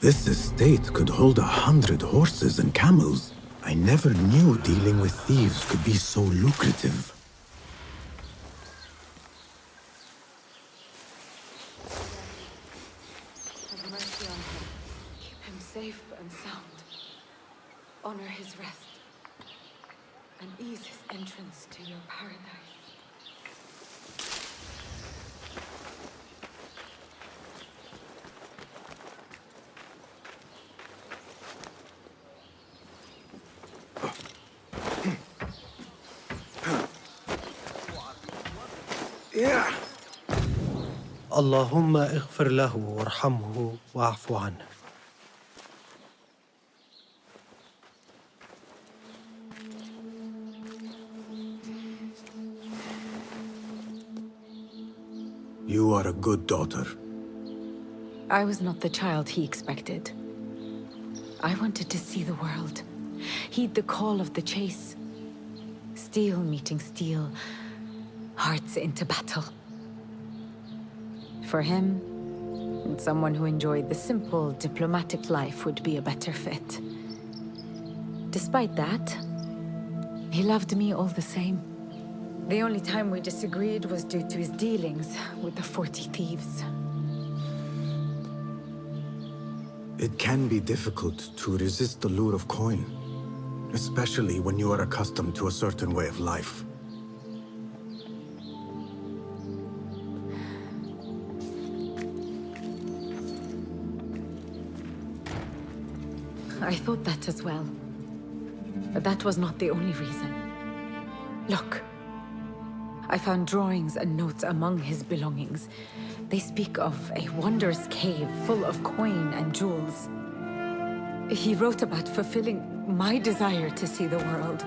This estate could hold 100 horses and camels. I never knew dealing with thieves could be so lucrative. Have mercy on him. Keep him safe and sound. Honor his rest. And ease his entrance to your paradise. اللهم اغفر له وارحمه واعف عنه. You are a good daughter. I was not the child he expected. I wanted to see the world, heed the call of the chase. Steel meeting steel, hearts into battle. For him, someone who enjoyed the simple, diplomatic life would be a better fit. Despite that, he loved me all the same. The only time we disagreed was due to his dealings with the 40 thieves. It can be difficult to resist the lure of coin, especially when you are accustomed to a certain way of life. I thought that as well. But that was not the only reason. Look. I found drawings and notes among his belongings. They speak of a wondrous cave full of coin and jewels. He wrote about fulfilling my desire to see the world.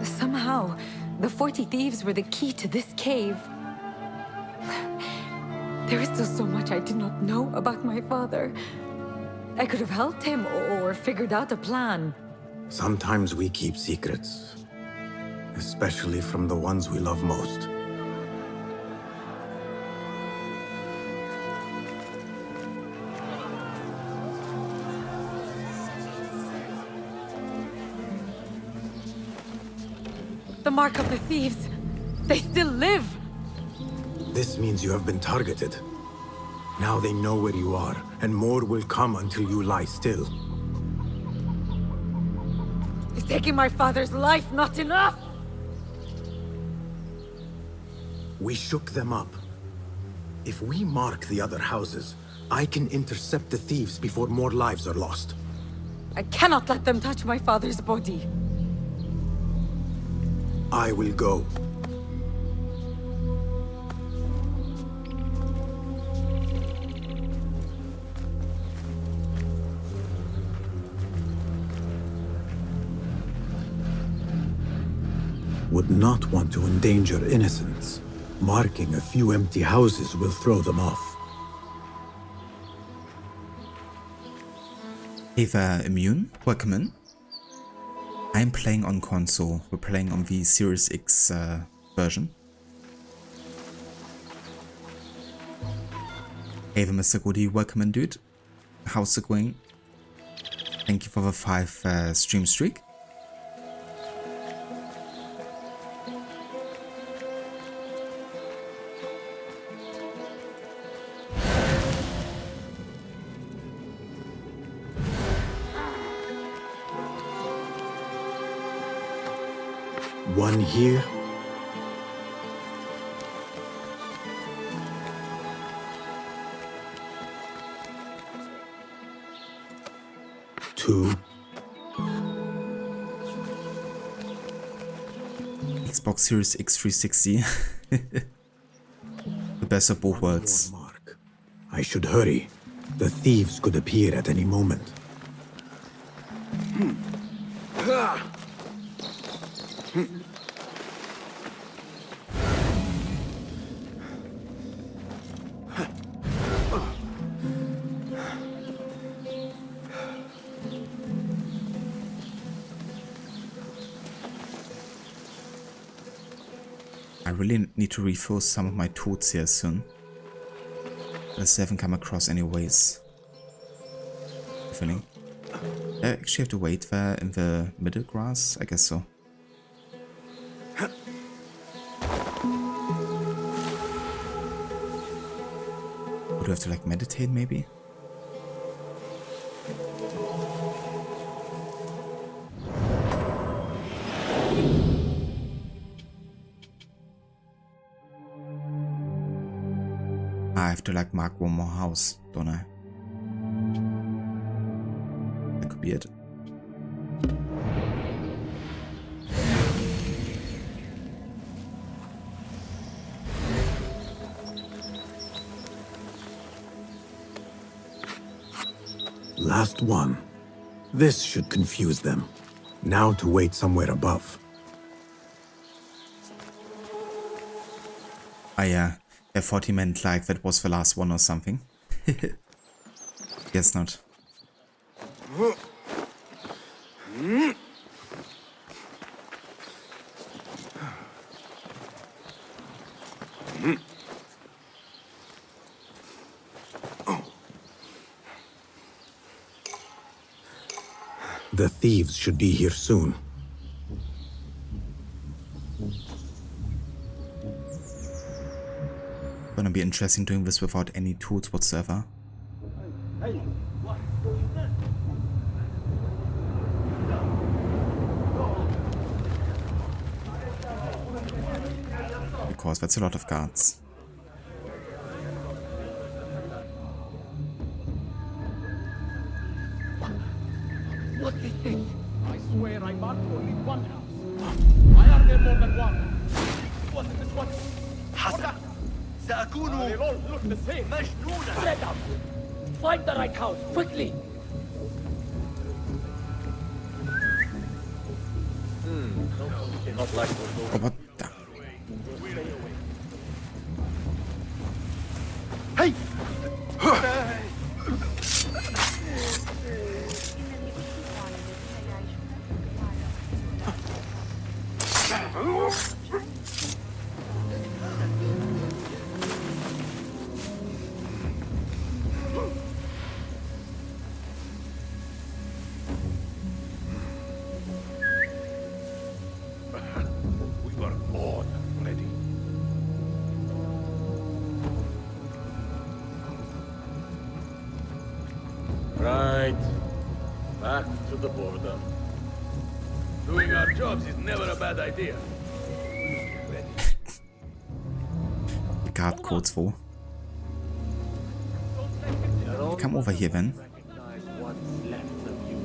Somehow, the 40 thieves were the key to this cave. There is still so much I did not know about my father. I could have helped him or figured out a plan. Sometimes we keep secrets, especially from the ones we love most. The mark of the thieves. They still live. This means you have been targeted. Now they know where you are, and more will come until you lie still. Is taking my father's life not enough? We shook them up. If we mark the other houses, I can intercept the thieves before more lives are lost. I cannot let them touch my father's body. I will go. Would not want to endanger innocents. Marking a few empty houses will throw them off. Ava Immune, welcome in. I'm playing on console. We're playing on the Series X version. Ava Mr. Goody, welcome in, dude. How's it going? Thank you for the 5 stream streak. One here. Two. Xbox Series X 360. The best of both worlds. Mark. I should hurry. The thieves could appear at any moment. I really need to refill some of my tools here soon. I haven't come across any ways. Feeling. I actually have to wait there in the middle grass? I guess so. Would I have to like meditate maybe? I have to like mark one more house, don't I? That could be it. Last one. This should confuse them. Now to wait somewhere above. Ah yeah, I thought he meant like that was the last one or something. Guess not. The thieves should be here soon. Gonna be interesting doing this without any tools whatsoever. Because that's a lot of guards. What is this? I swear I marked only one house. Why are there more than one? Was it this one? حسن سأكون They all look the same. مجنونا. Spread out. Find the right house, quickly. Not like those. Oh, what the? Hey! We were all ready. Right. Back to the border. Doing our jobs is never a bad idea. Die guard codes wo? Come over here then. Recognize what's left of you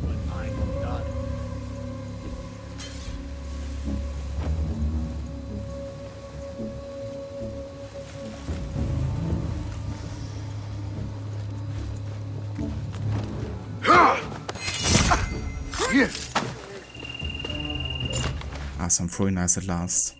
when I'm done. Ah, some throwing knives at last.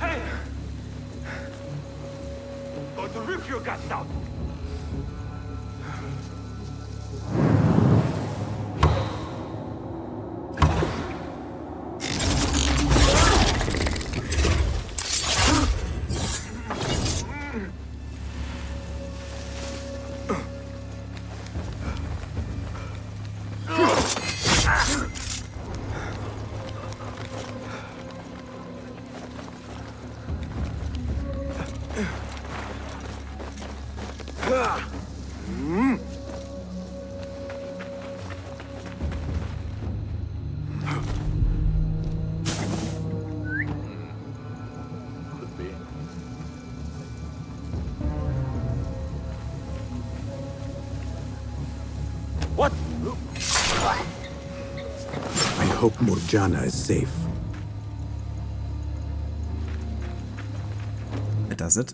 Hey! Go to rip your guts out! What? I hope Morjana is safe. Does it?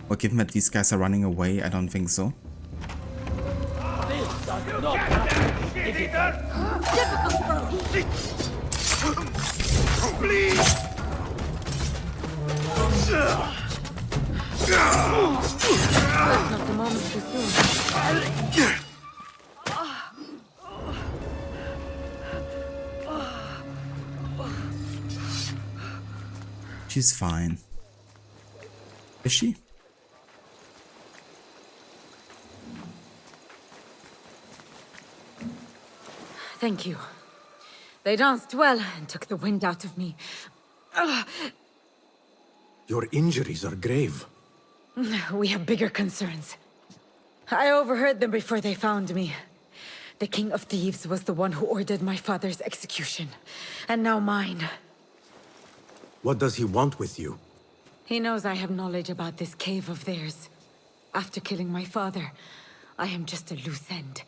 Well, given that these guys are running away, I don't think so. This does not happen, idiot! Please! Not a moment too soon. She's fine. Is she? Thank you. They danced well and took the wind out of me. Your injuries are grave. We have bigger concerns. I overheard them before they found me. The King of Thieves was the one who ordered my father's execution. And now mine. What does he want with you? He knows I have knowledge about this cave of theirs. After killing my father, I am just a loose end.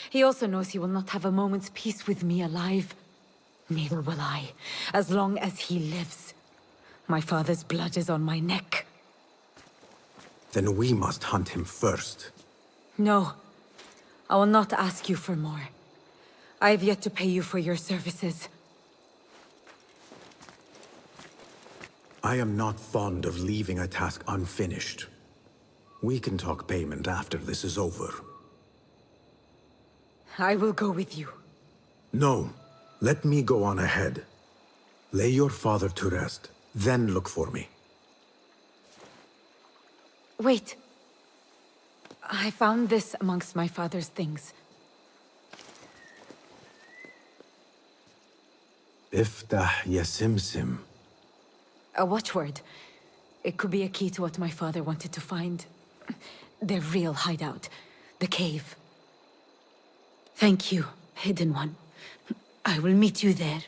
He also knows he will not have a moment's peace with me alive. Neither will I, as long as he lives. My father's blood is on my neck. Then we must hunt him first. No. I will not ask you for more. I have yet to pay you for your services. I am not fond of leaving a task unfinished. We can talk payment after this is over. I will go with you. No. Let me go on ahead. Lay your father to rest, then look for me. Wait. I found this amongst my father's things. Iftah Yasimsim. A watchword. It could be a key to what my father wanted to find. Their real hideout. The cave. Thank you, Hidden One. I will meet you there.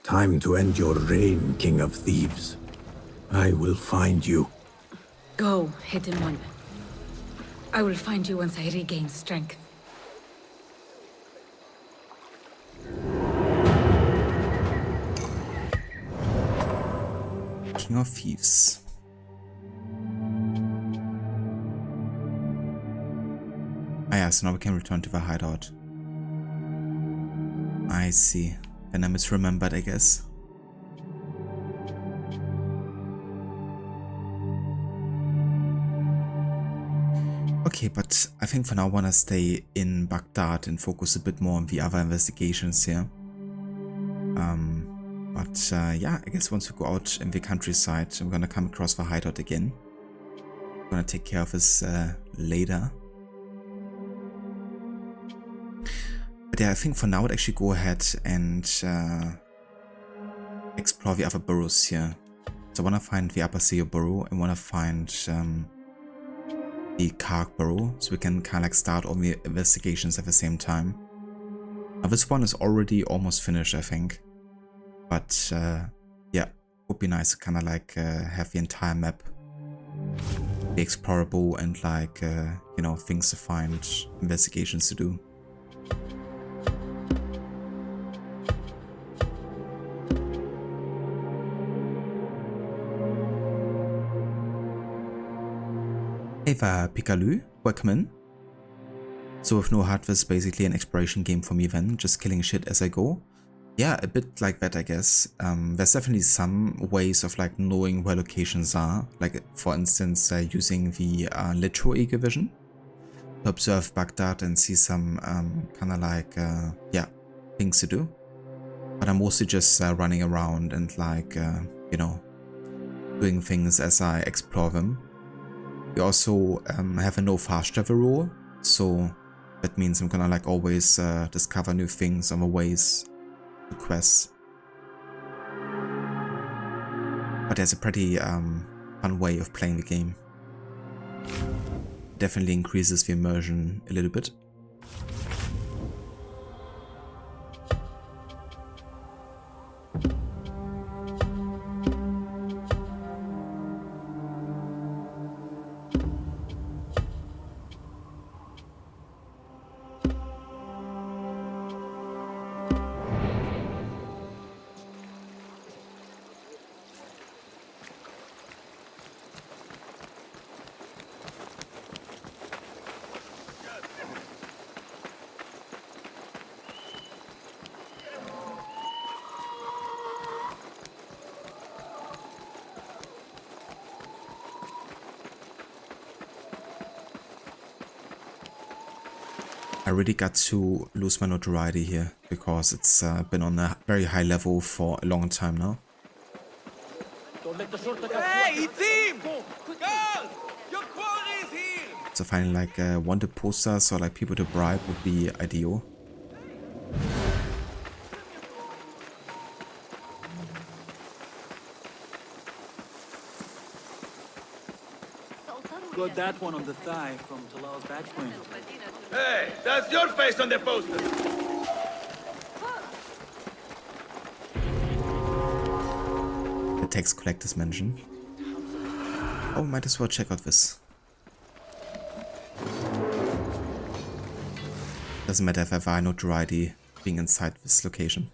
Time to end your reign, King of Thieves. I will find you. Go, Hidden One. I will find you once I regain strength. King of Thieves. Ah yeah, so now we can return to the hideout. I see. Then I misremembered, I guess. Okay, but I think for now I want to stay in Baghdad and focus a bit more on the other investigations here. Yeah, I guess once we go out in the countryside, I'm gonna come across the hideout again. I'm gonna take care of this later. But yeah, I think for now I'd actually go ahead and explore the other burrows here. So I want to find the Upper Seo burrow and want to find the Kark burrow, so we can kind of like start all the investigations at the same time. Now this one is already almost finished, I think. But yeah, would be nice to kind of like have the entire map be explorable and like, you know, things to find, investigations to do. Hey there, Pikalu, welcome in. So with no HUD, this is basically an exploration game for me then, just killing shit as I go. Yeah, a bit like that, I guess. There's definitely some ways of like knowing where locations are, like for instance using the literal eagle vision to observe Baghdad and see some kind of like, yeah, things to do. But I'm mostly just running around and like, you know, doing things as I explore them. We also have a no fast travel rule, so that means I'm gonna like always discover new things on the ways to quests. But there's a pretty fun way of playing the game. Definitely increases the immersion a little bit. I really got to lose my notoriety here because it's been on a very high level for a long time now. Hey, it's him! Girl! Your quarry is here! So finding like wanted posters or like people to bribe would be ideal. Got that one on the thigh from Talal's badge point. Hey, that's your face on the poster! The tax collector's mansion. Oh, might as well check out this. Doesn't matter if I have notoriety being inside this location.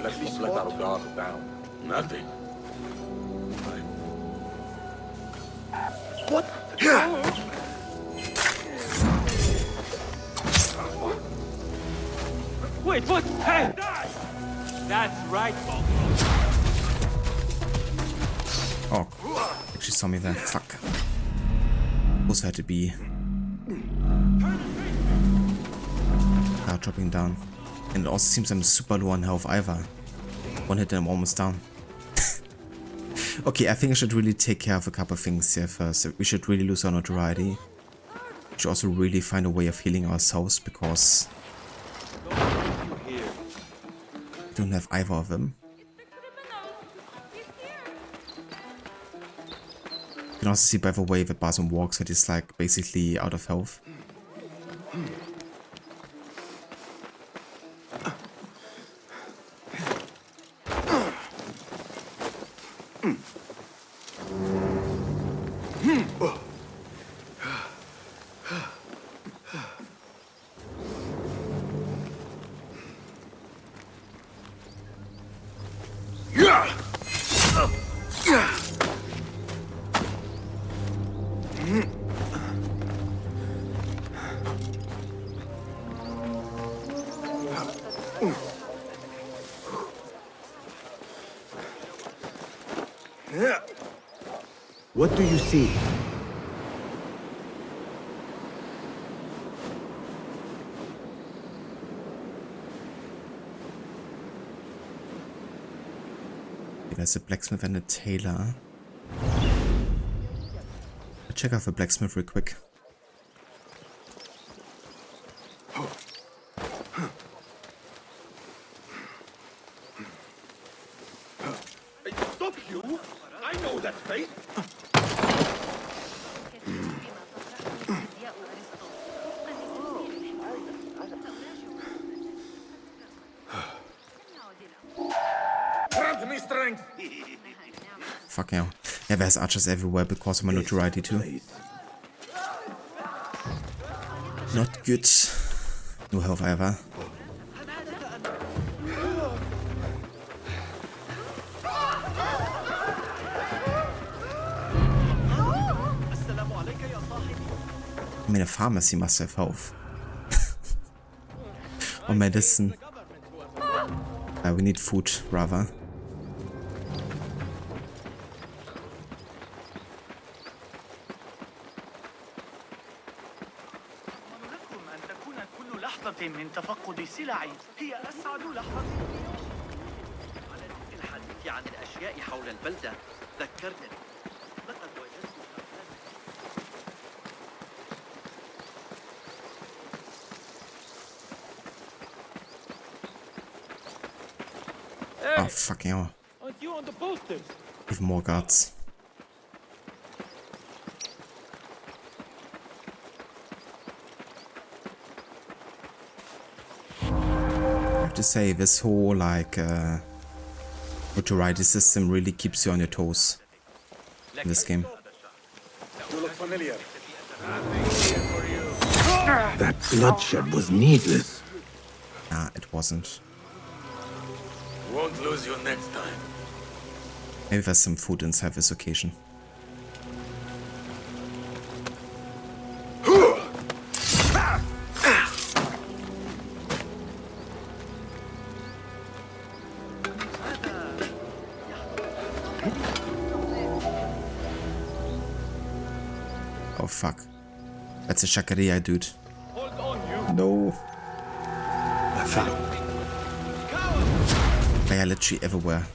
Let's just let our guard down. Nothing. What? Wait, what? Hey! That's right, folks. Oh, actually saw me there. Fuck. Also had to be dropping down. And it also seems I'm super low on health either. One hit and I'm almost down. Okay, I think I should really take care of a couple of things here first. We should really lose our notoriety. We should also really find a way of healing ourselves because we don't have either of them. You can also see by the way that BAZAAR walks that he's like basically out of health. What do you see? There's a blacksmith and a tailor. I'll check out the blacksmith real quick. Stop you! I know that face! Grant me strength! Fuck yeah. Yeah, there's archers everywhere because of my notoriety too. Not good. No health either. I mean, a pharmacy must have health. Or medicine. We need food, rather. من تفقد السلع هي أسعد لحظة. على الحديث عن الأشياء حول البلدة ذكرتني لقد وجدت Oh, fucking hell. Even more guards. I have to say, this whole, like, notoriety system really keeps you on your toes in this game. You look familiar. That bloodshed was needless. Nah, it wasn't. Won't lose you next time. Maybe there's some food inside this occasion. Oh fuck. That's a Shakaria dude. No. I found. They are literally everywhere.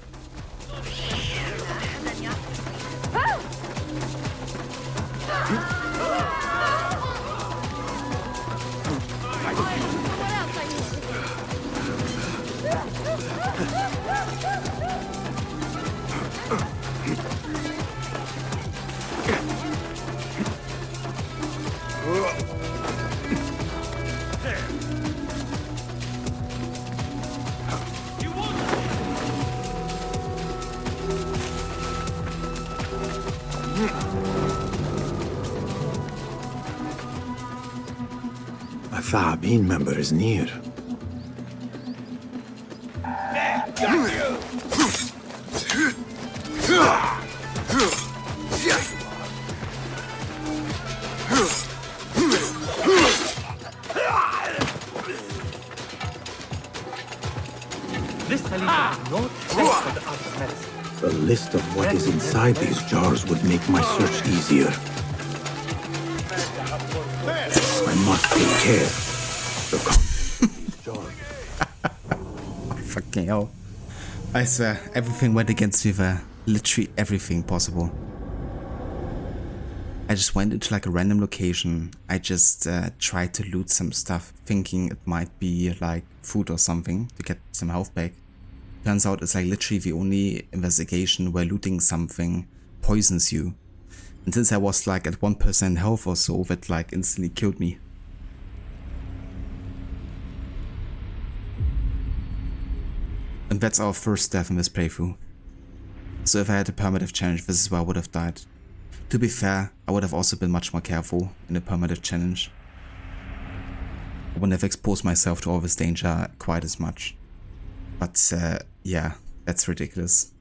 A Tha'abin member is near. This Khalifa is not safe for the art of medicine. The list of what is inside these jars would make my search easier. I must take care. The contents of these jars. Fucking hell. I swear, everything went against me there. Literally everything possible. I just went into like a random location. I just tried to loot some stuff, thinking it might be like food or something to get some health back. Turns out it's like literally the only investigation where looting something poisons you. And since I was like at 1% health or so, that like instantly killed me. And that's our first death in this playthrough. So if I had a permadeath challenge, this is where I would have died. To be fair, I would have also been much more careful in a permadeath challenge. I wouldn't have exposed myself to all this danger quite as much. But yeah, that's ridiculous.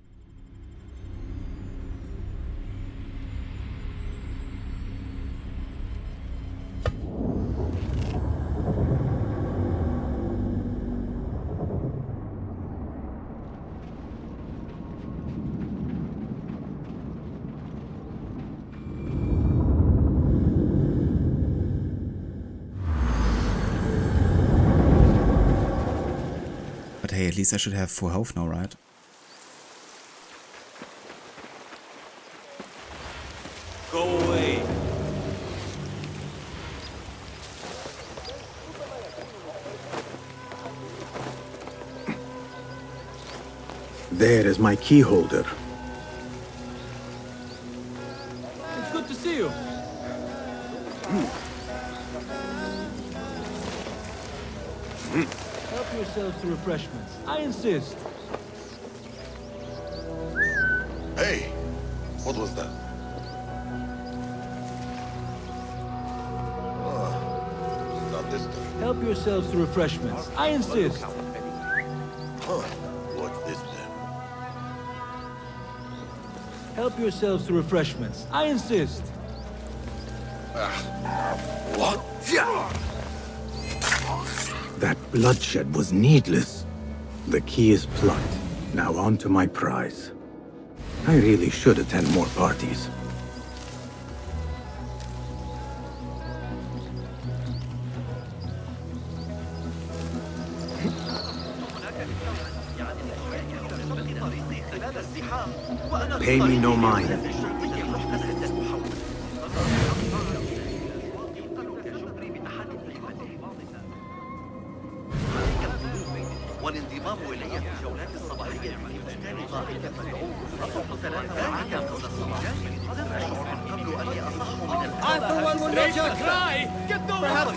But hey, at least I should have full health now, right? Go away. There is my key holder. It's good to see you. Help yourselves to refreshments. I insist. Hey, what was that? Not this time. Help yourselves to refreshments. I insist. Huh? What's this then? Help yourselves to refreshments. I insist. What? That bloodshed was needless. The key is plucked. Now on to my prize. I really should attend more parties. Pay me no mind. والانضمام إلي في الجولات الصباحية في بستان ضاحك المدعو أصبح 3 ساعات قبل الصباح لم أشعر من قبل أني أصح من الآن. I for one will not just cry. Get the water.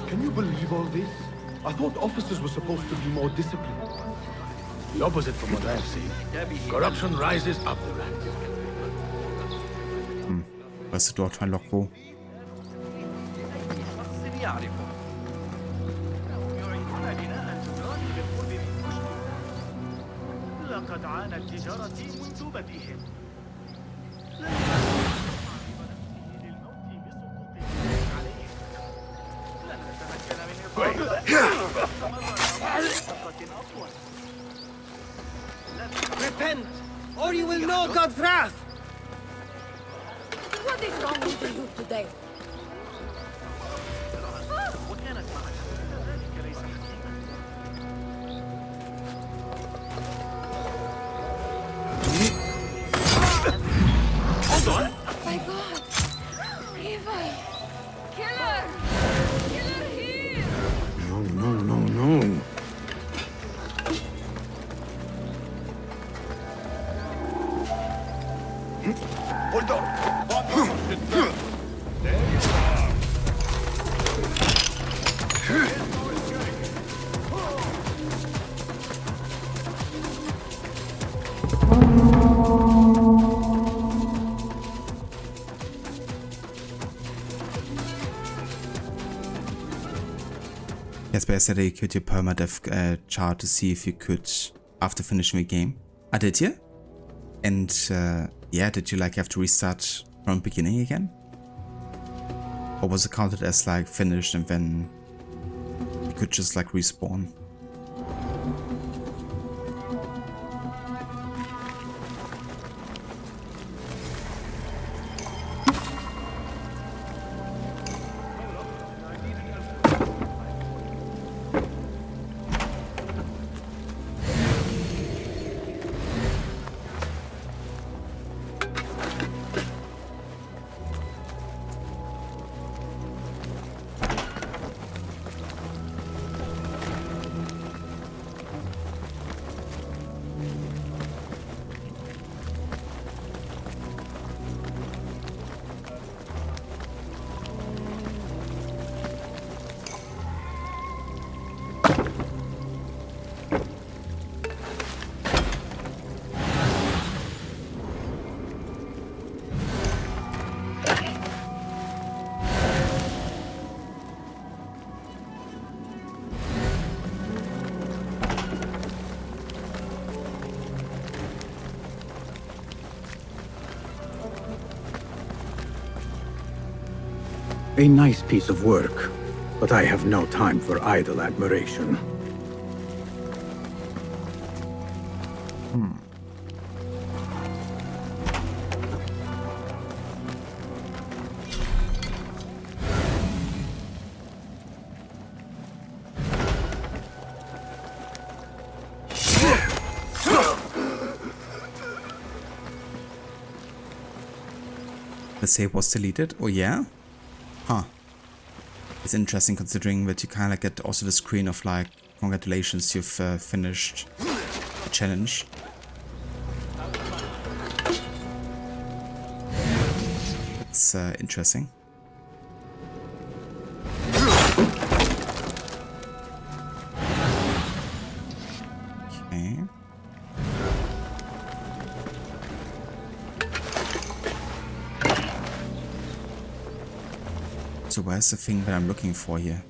Can you believe all this? I thought officers were supposed to be more disciplined. The opposite from what I've seen. Corruption rises up the ranks. Was ist dort ein Lockwo? لقد عانت تجارتي منذ بدئهم. Repent, or you will know God's wrath! What is wrong with you today? My God! Levi! Killer! Killer here! No, no, no, no. Hold on. Yes, but I said you could your permadeath chart to see if you could, after finishing the game. Ah, did you? And yeah, did you like have to restart from the beginning again? Or was it counted as like finished and then you could just like respawn? A nice piece of work, but I have no time for idle admiration. The save was deleted? Oh yeah? Huh. It's interesting considering that you kind of get also the screen of like, congratulations, you've finished the challenge. It's interesting. Okay. So where's the thing that I'm looking for here?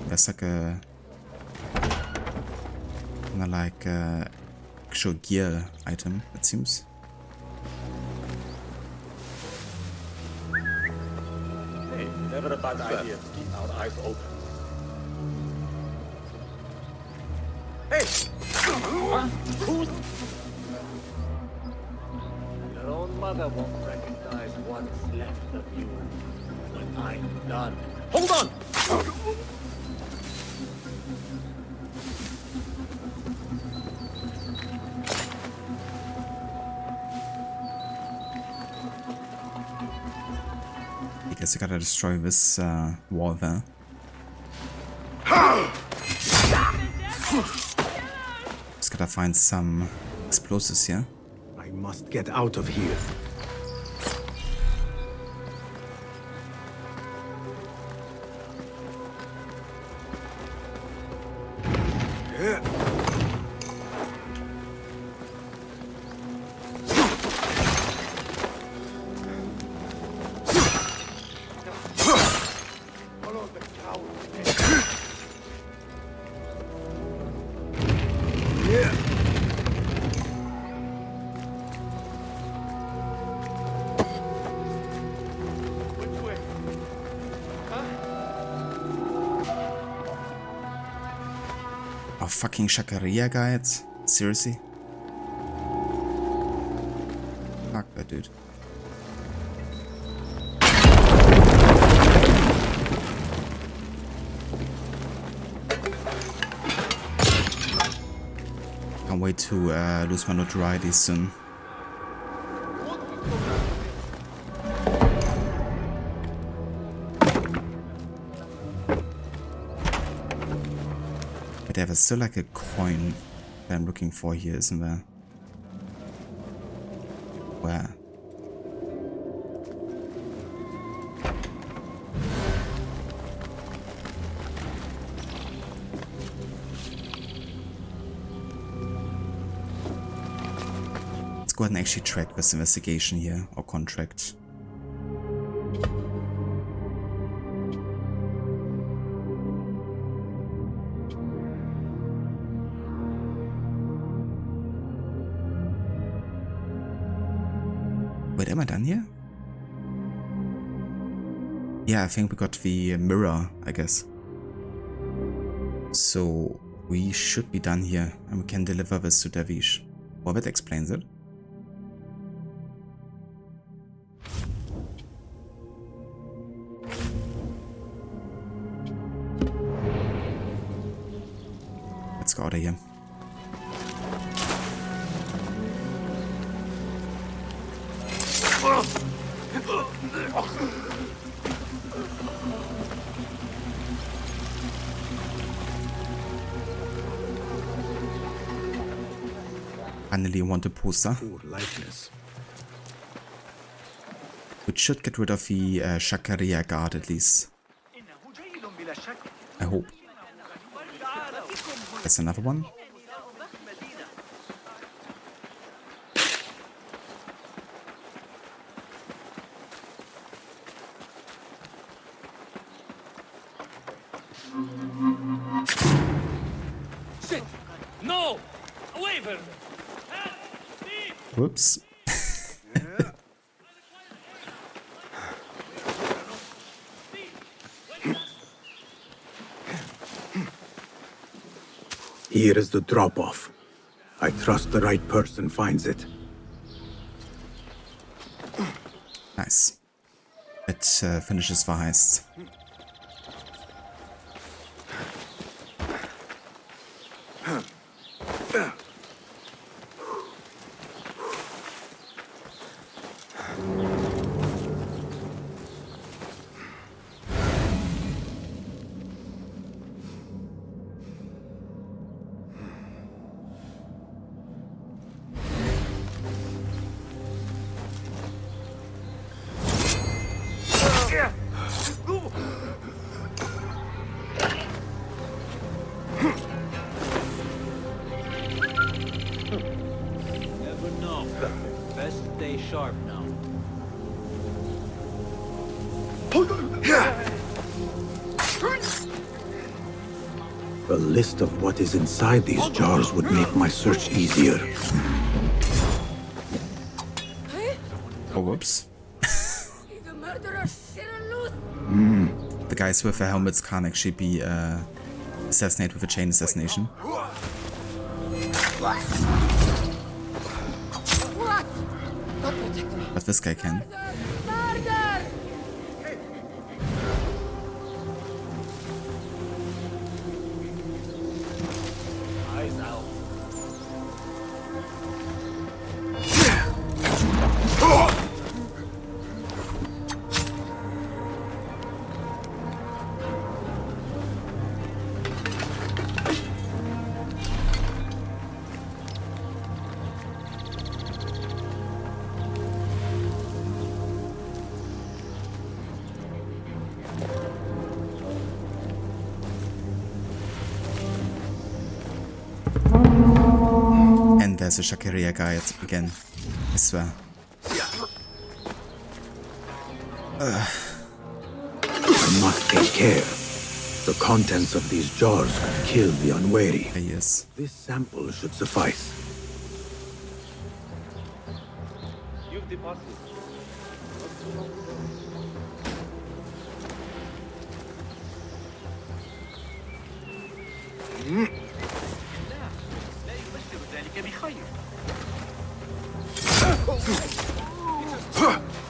There's like a... kinda like a actual gear item, it seems. Hey, never a bad idea to keep our eyes open. Hey! Your own mother won't recognize what's left of you when I'm done. Hold on! I guess I gotta destroy this wall there. Just gotta find some explosives here. I must get out of here. Oh, fucking Shakaria guides? Seriously? Fuck that dude. Can't wait to lose my notoriety soon. But there's still like a coin that I'm looking for here, isn't there? Where? go ahead and actually track this investigation here, or contract. Wait, am I done here? Yeah, I think we got the mirror, I guess. So we should be done here, and we can deliver this to Dervish. Well, that explains it. Let's go out of here. Finally want a poster. Which should get rid of the Shakaria guard at least. I hope. That's another one. Shit! No! Away from me! Whoops. Here is the drop-off. I trust the right person finds it. Nice. It finishes the heist. Never know. Best stay sharp now. A list of what is inside these jars would make my search easier. Oh, whoops. The murderer, The guys with the helmets can't actually be assassinated with a chain assassination. What? Not protect me. But this guy can. Murder! Eyes out. And there's a Shakaria guy again, I swear. I must take care. The contents of these jars could kill the unwary. Yes. This sample should suffice. You've deposited.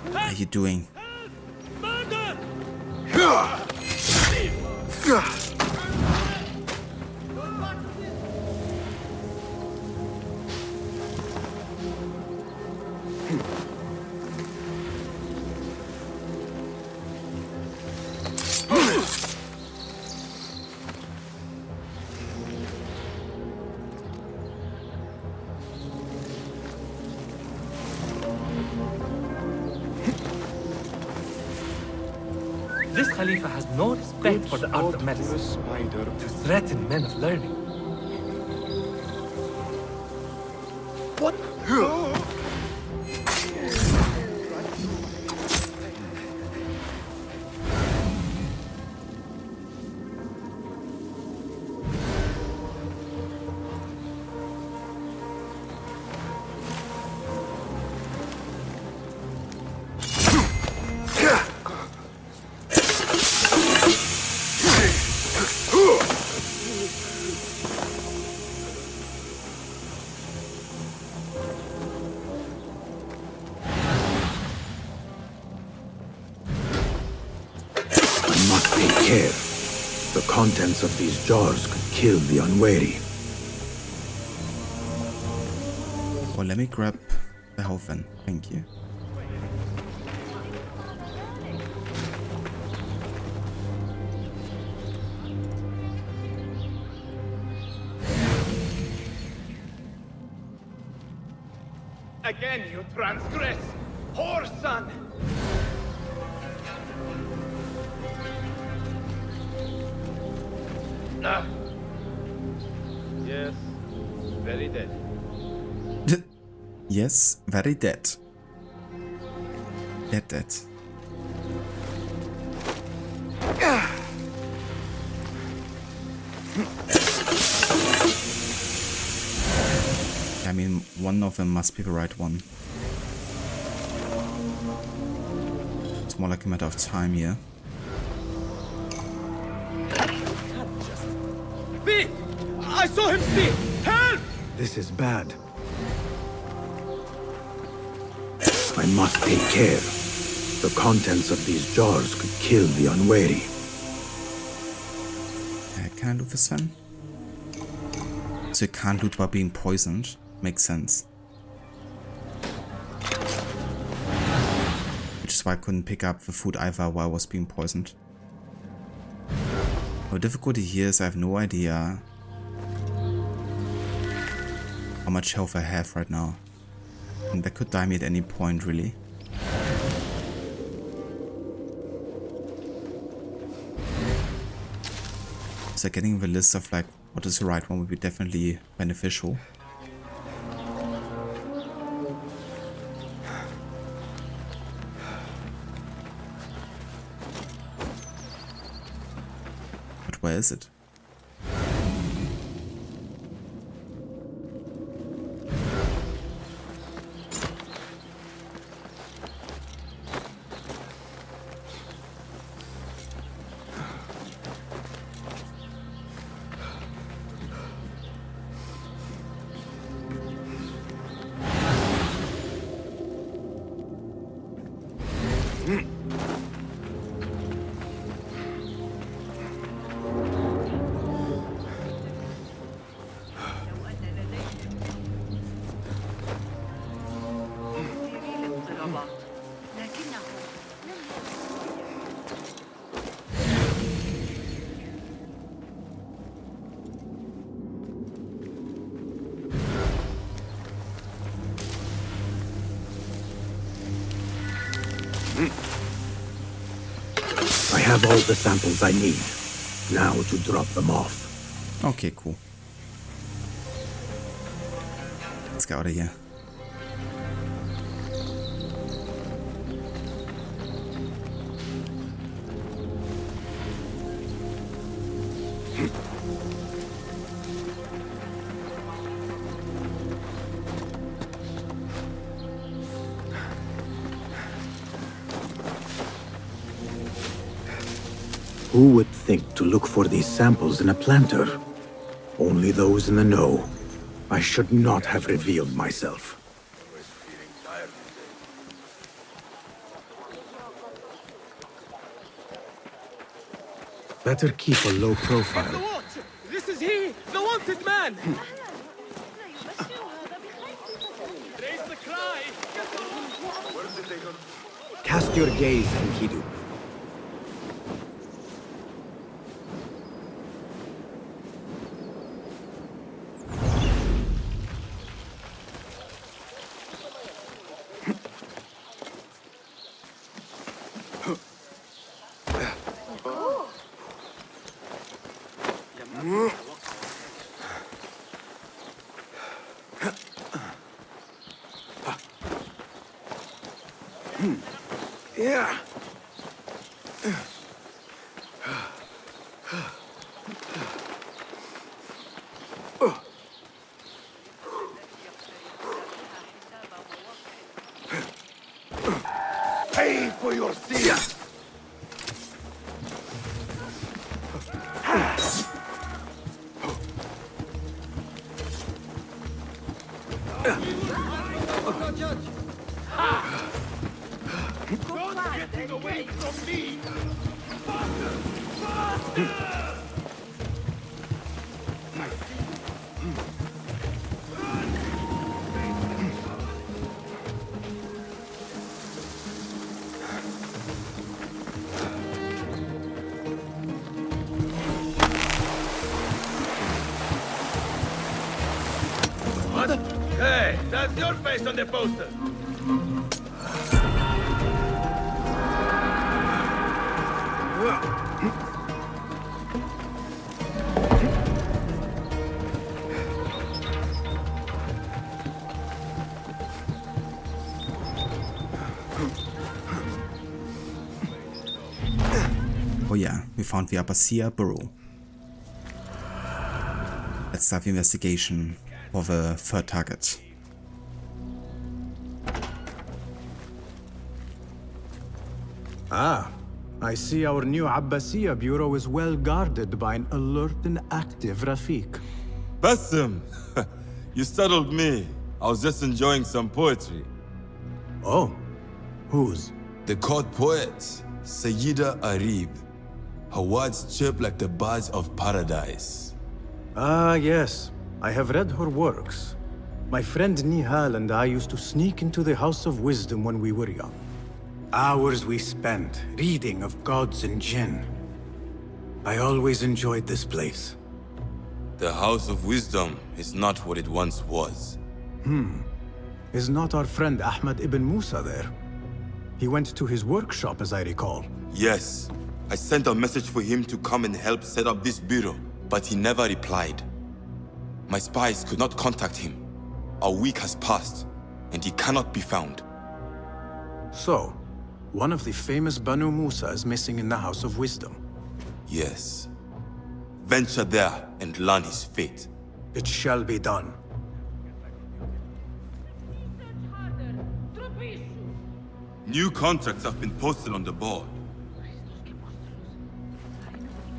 What are you doing? This Khalifa has no respect for the art of medicine. To threaten men of learning. What? contents of these jars could kill the unwary. Well, let me grab the health then. Thank you. Again you transgress, whore son! Ah. Yes, very dead. Yes, very dead. Dead. I mean, one of them must be the right one. It's more like a matter of time here. V! I saw him steal! Help! This is bad. I must take care. The contents of these jars could kill the unwary. Can I loot this then? So you can't loot by being poisoned. Makes sense. Which is why I couldn't pick up the food either while I was being poisoned. The difficulty here is I have no idea how much health I have right now. And that could die me at any point, really. So getting the list of like what is the right one would be definitely beneficial. But where is it? I have all the samples I need. Now to drop them off. Okay, cool. Let's get out of here. Who would think to look for these samples in a planter? Only those in the know. I should not have revealed myself. Better keep a low profile. This is he, the wanted man! Raise the cry! Cast your gaze, Enkidu. Yeah. Pay for your sins! Don't get away from me! Faster! Faster! Hey, that's your face on the poster. Oh yeah, we found the BAZAAR burrow. Let's start the investigation for the third target. Ah, I see our new Abbasiyah bureau is well guarded by an alert and active Rafiq. Basim! You startled me. I was just enjoying some poetry. Oh, whose? The court poet, Sayyida Arib. Her words chirp like the birds of paradise. Ah, yes. I have read her works. My friend Nihal and I used to sneak into the House of Wisdom when we were young. Hours we spent reading of gods and jinn. I always enjoyed this place. The House of Wisdom is not what it once was. Is not our friend Ahmad ibn Musa there? He went to his workshop, as I recall. Yes. I sent a message for him to come and help set up this bureau, but he never replied. My spies could not contact him. A week has passed, and he cannot be found. So, one of the famous Banu Musa is missing in the House of Wisdom. Yes. Venture there and learn his fate. It shall be done. New contracts have been posted on the board.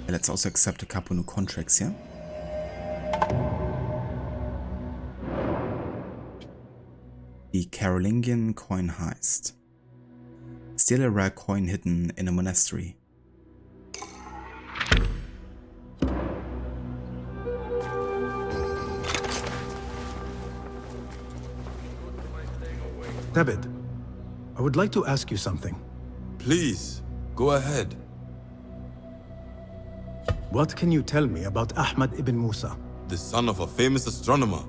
Let's also accept a couple new contracts, yeah? The Carolingian coin heist. Steal a rare coin hidden in a monastery. David, I would like to ask you something. Please, go ahead. What can you tell me about Ahmad ibn Musa? The son of a famous astronomer.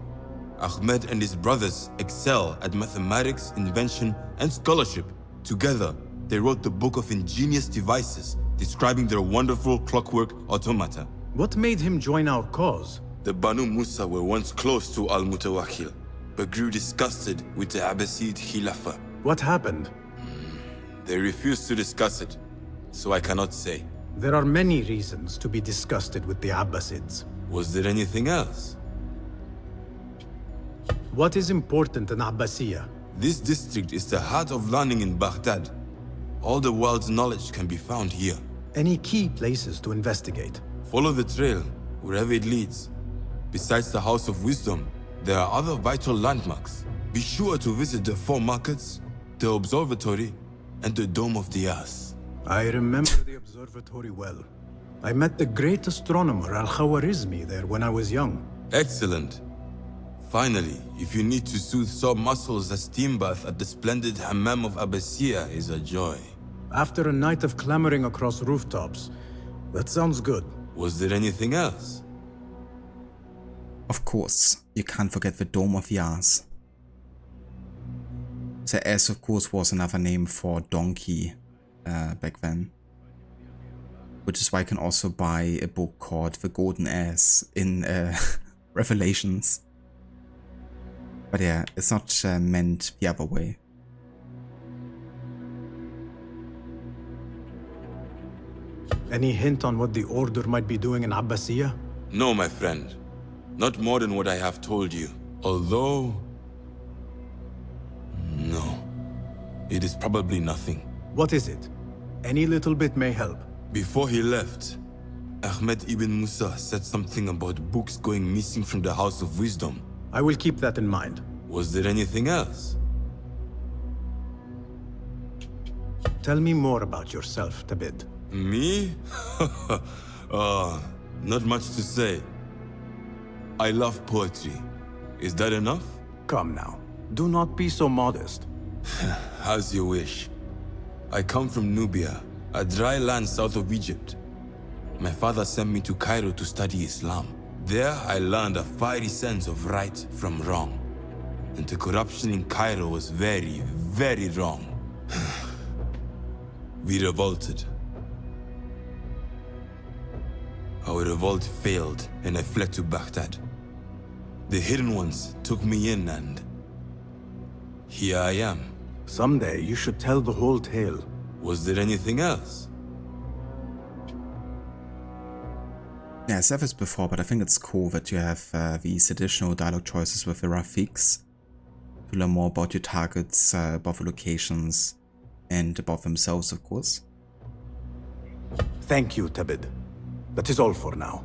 Ahmed and his brothers excel at mathematics, invention, and scholarship. Together, they wrote the book of ingenious devices describing their wonderful clockwork automata. What made him join our cause? The Banu Musa were once close to Al-Mutawakkil, but grew disgusted with the Abbasid Khilafah. What happened? They refused to discuss it, so I cannot say. There are many reasons to be disgusted with the Abbasids. Was there anything else? What is important in Abbasiyah? This district is the heart of learning in Baghdad. All the world's knowledge can be found here. Any key places to investigate? Follow the trail, wherever it leads. Besides the House of Wisdom, there are other vital landmarks. Be sure to visit the 4 markets, the observatory, and the Dome of the Ass. I remember the observatory well. I met the great astronomer Al-Khwarizmi there when I was young. Excellent. Finally, if you need to soothe sore muscles, a steam bath at the splendid Hammam of Abbasiyah is a joy. After a night of clambering across rooftops, that sounds good. Was there anything else? Of course, you can't forget the Dome of the Ass. The ass, of course, was another name for donkey back then. Which is why you can also buy a book called The Golden Ass in Revelations. But yeah, it's not meant the other way. Any hint on what the Order might be doing in Abbasiyah? No, my friend. Not more than what I have told you. Although... no. It is probably nothing. What is it? Any little bit may help. Before he left, Ahmed ibn Musa said something about books going missing from the House of Wisdom. I will keep that in mind. Was there anything else? Tell me more about yourself, Tabid. Me? Not much to say. I love poetry. Is that enough? Come now. Do not be so modest. As you wish. I come from Nubia, a dry land south of Egypt. My father sent me to Cairo to study Islam. There I learned a fiery sense of right from wrong. And the corruption in Cairo was very, very wrong. We revolted. Our revolt failed, and I fled to Baghdad. The Hidden Ones took me in, and here I am. Someday you should tell the whole tale. Was there anything else? Yeah, I said this before, but I think it's cool that you have these additional dialogue choices with the Rafiqs to learn more about your targets, about the locations, and about themselves, of course. Thank you, Tabid. That is all for now.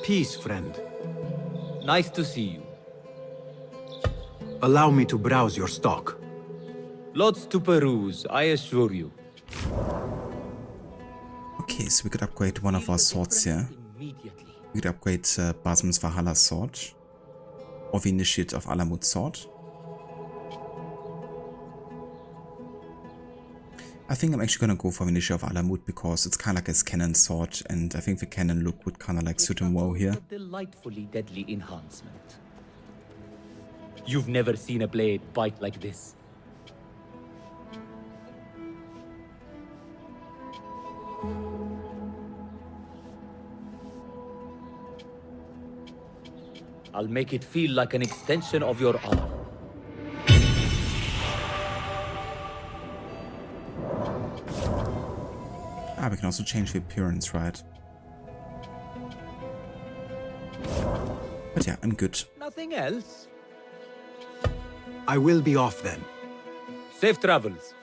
Peace, friend. Nice to see you. Allow me to browse your stock. Lots to peruse, I assure you. Okay, so we could upgrade one of our swords here. We could upgrade Basm's Valhalla sword, or the Initiate of Alamut sword. I think I'm actually gonna go for the Initiate of Alamut because it's kind of like his cannon sword, and I think the cannon look would kind of like suit him well here. Delightfully deadly enhancement. You've never seen a blade bite like this. I'll make it feel like an extension of your arm. Ah, we can also change the appearance, right? But yeah, I'm good. Nothing else? I will be off then. Safe travels.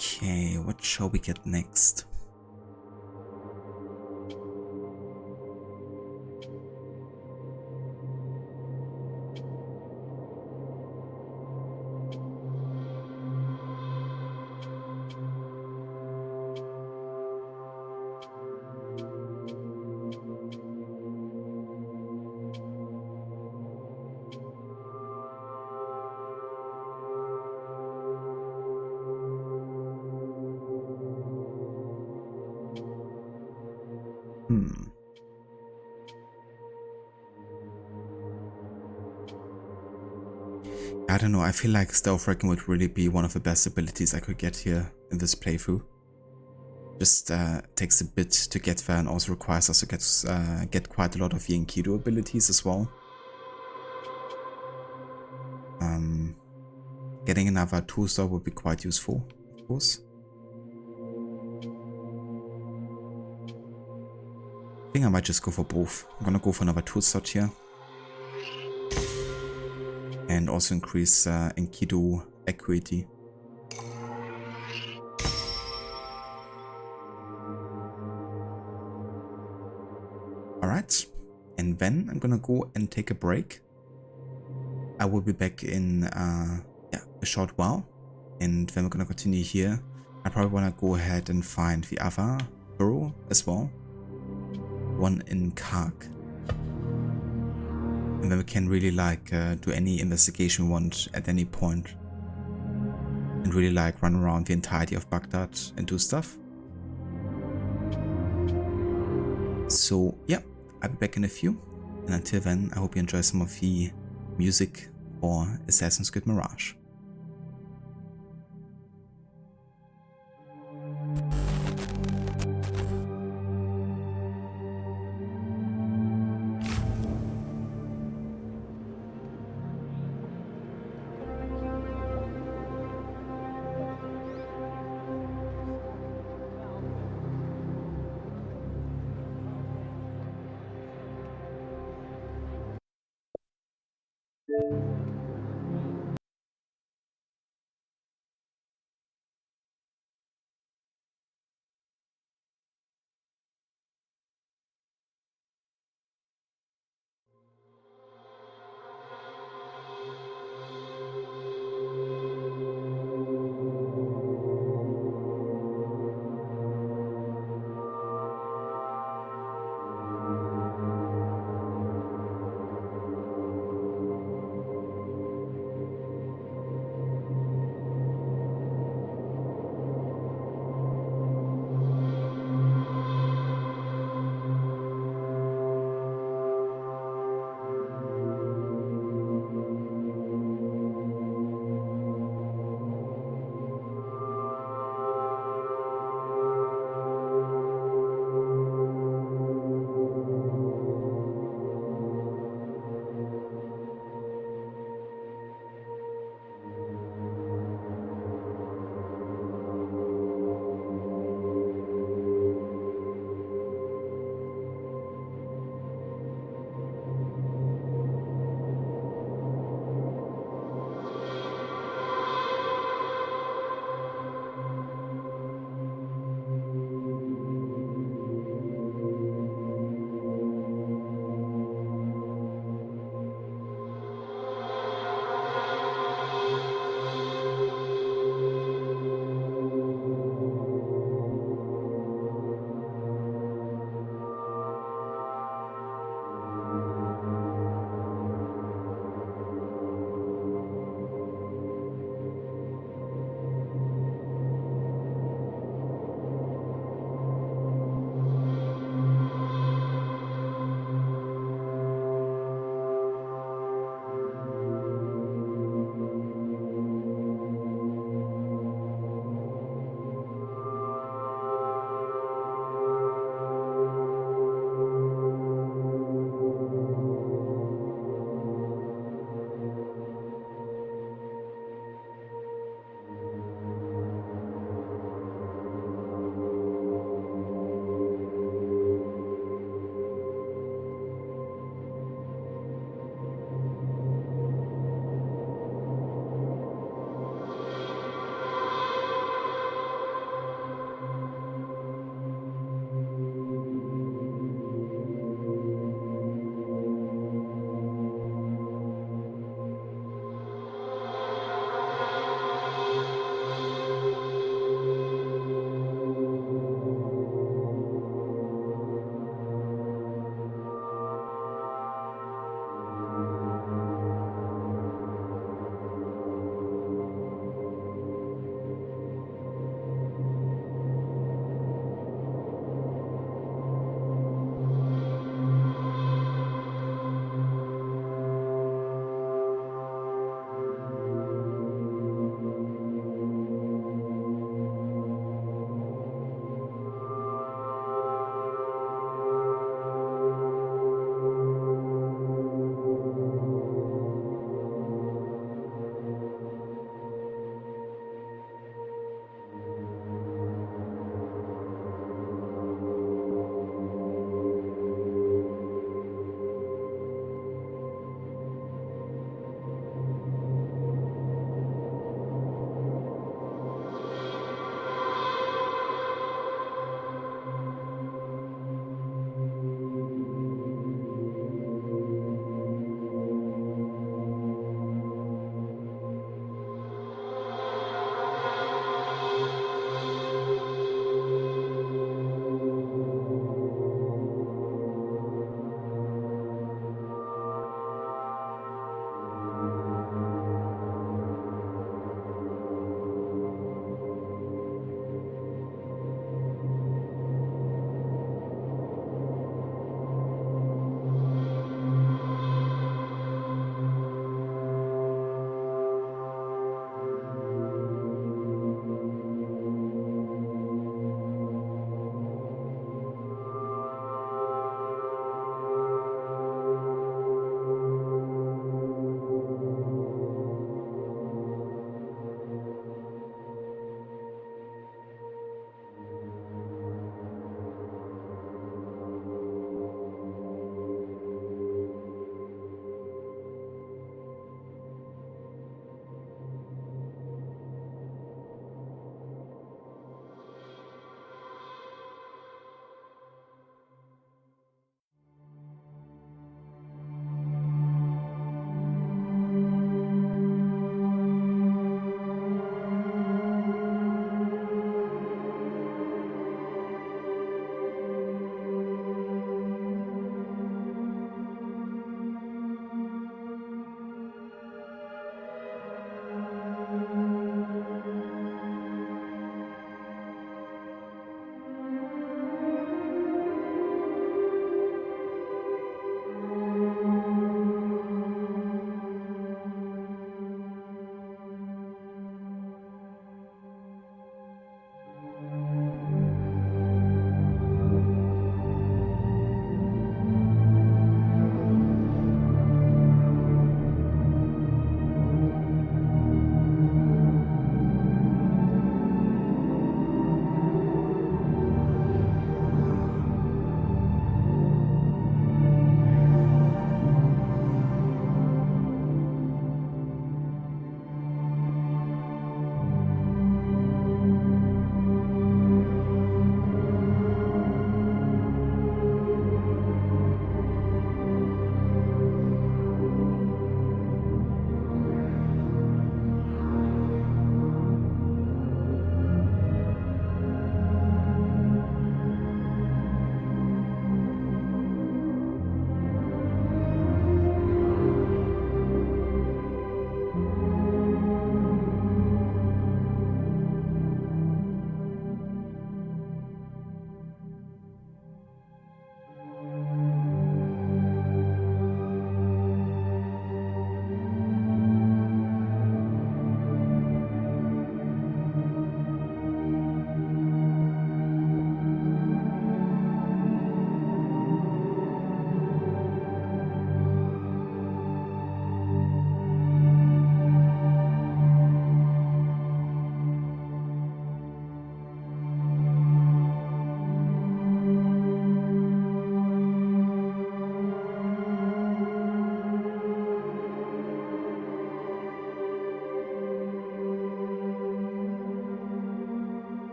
Okay, what shall we get next? I don't know, I feel like Stealth Wrecking would really be one of the best abilities I could get here in this playthrough. Just takes a bit to get there and also requires us to get quite a lot of the Enkidu abilities as well. Getting another 2-star would be quite useful, of course. I think I might just go for both. I'm gonna go for another 2-star here. And also increase Enkidu accuracy. Alright, and then I'm gonna go and take a break. I will be back in a short while, and then we're gonna continue here. I probably wanna go ahead and find the other burrow as well. One in Kark. And then we can really like do any investigation we want at any point. And really like run around the entirety of Baghdad and do stuff. So yeah, I'll be back in a few. And until then, I hope you enjoy some of the music for Assassin's Creed Mirage.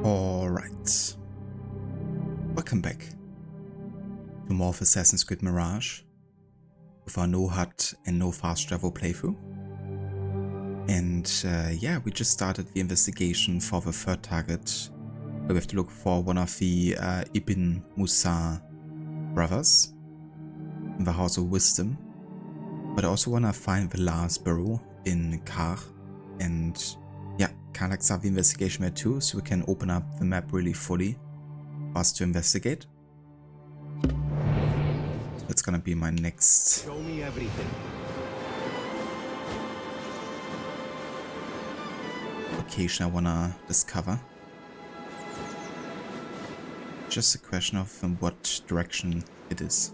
Alright. Welcome back to more of Assassin's Creed Mirage with our no HUD and no fast travel playthrough. And yeah, we just started the investigation for the third target, where we have to look for one of the Ibn Musa brothers in the House of Wisdom. But I also want to find the last barrow in Kar, and yeah, kind of like start the investigation there too, so we can open up the map really fully for us to investigate. That's gonna be my next. Show me everything. Location I wanna discover. Just a question of in what direction it is.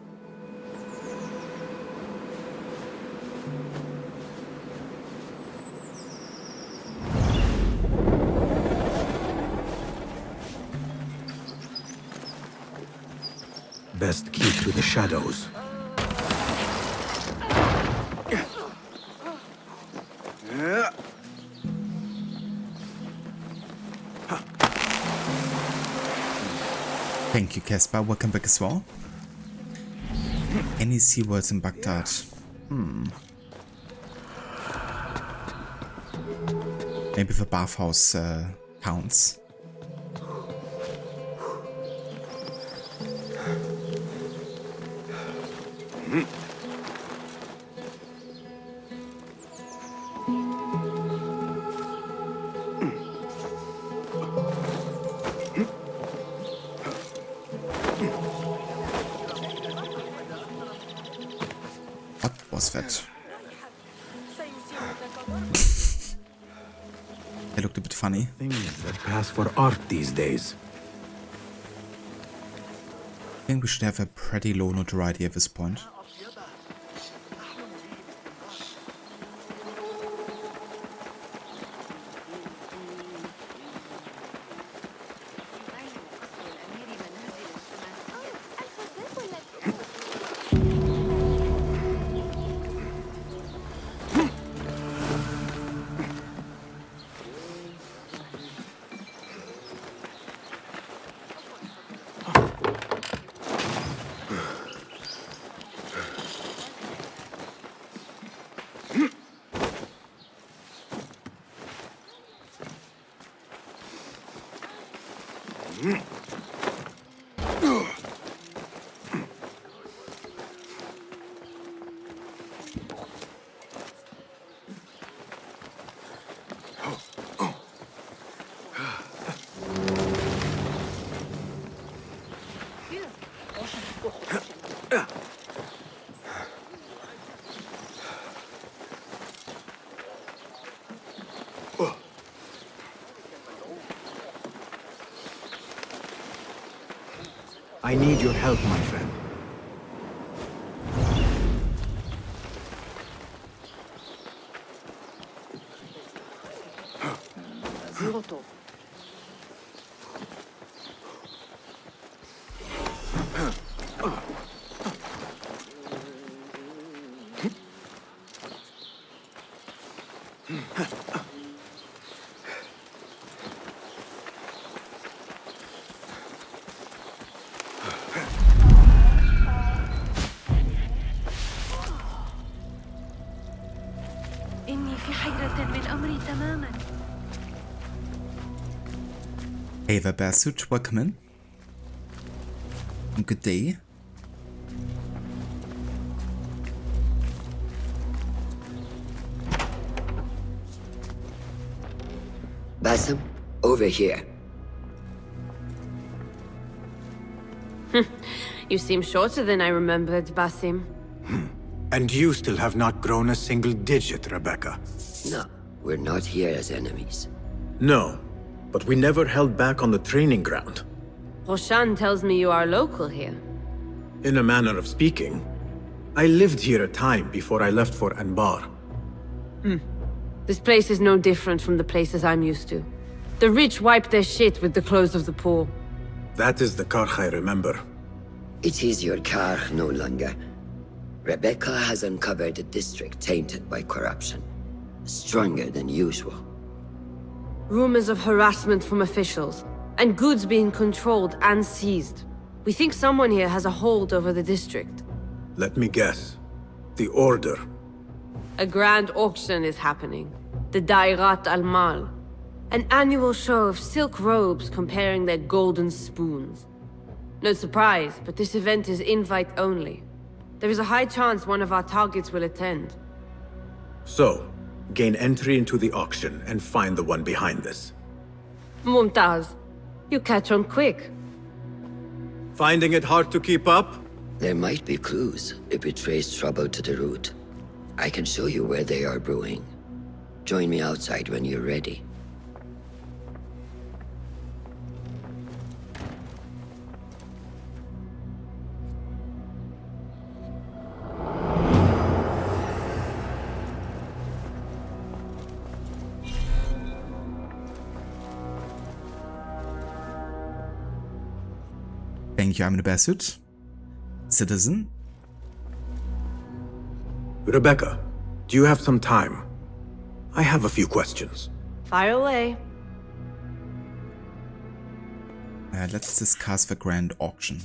Best keep to the shadows. Thank you, Caspar. Welcome back as well. Any sea words in Baghdad? Maybe the bathhouse counts. What was that? It looked a bit funny. Things that pass for art these days. I think we should have a pretty low notoriety at this point. I need your help, my friend. Hey there, Bearsuit, welcome in. Good day. Basim, over here. You seem shorter than I remembered, Basim. And you still have not grown a single digit, Rebecca. No, we're not here as enemies. No, but we never held back on the training ground. Roshan tells me you are local here. In a manner of speaking. I lived here a time before I left for Anbar. This place is no different from the places I'm used to. The rich wipe their shit with the clothes of the poor. That is the Karch I remember. It is your car no longer. Rebecca has uncovered a district tainted by corruption. Stronger than usual. Rumors of harassment from officials, and goods being controlled and seized. We think someone here has a hold over the district. Let me guess. The Order. A grand auction is happening. The Dairat al-Mal. An annual show of silk robes comparing their golden spoons. No surprise, but this event is invite only. There is a high chance one of our targets will attend. So, gain entry into the auction and find the one behind this. Mumtaz, you catch on quick. Finding it hard to keep up? There might be clues if we trace trouble to the root. I can show you where they are brewing. Join me outside when you're ready. Thank you, I'm the Bassut. Citizen. Rebecca, do you have some time? I have a few questions. Fire away. Let's discuss the grand auction.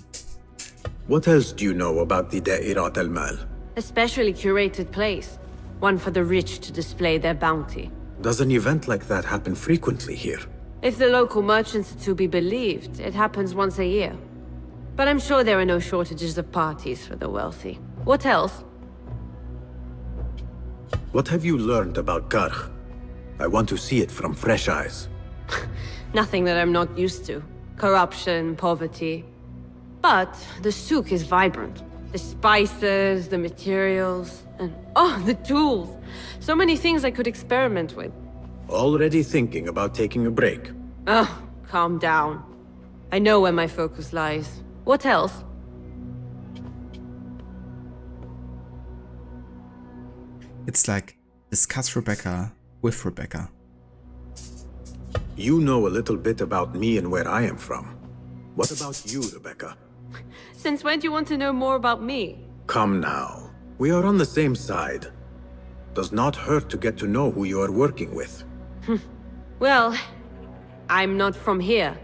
What else do you know about the Da'irat al-Mal? A specially curated place. One for the rich to display their bounty. Does an event like that happen frequently here? If the local merchants are to be believed, it happens once a year. But I'm sure there are no shortages of parties for the wealthy. What else? What have you learned about Karkh? I want to see it from fresh eyes. Nothing that I'm not used to. Corruption, poverty. But the souk is vibrant. The spices, the materials, and the tools. So many things I could experiment with. Already thinking about taking a break? Oh, calm down. I know where my focus lies. What else? It's like, discuss Rebecca with Rebecca. You know a little bit about me and where I am from. What about you, Rebecca? Since when do you want to know more about me? Come now. We are on the same side. Does not hurt to get to know who you are working with. Well, I'm not from here.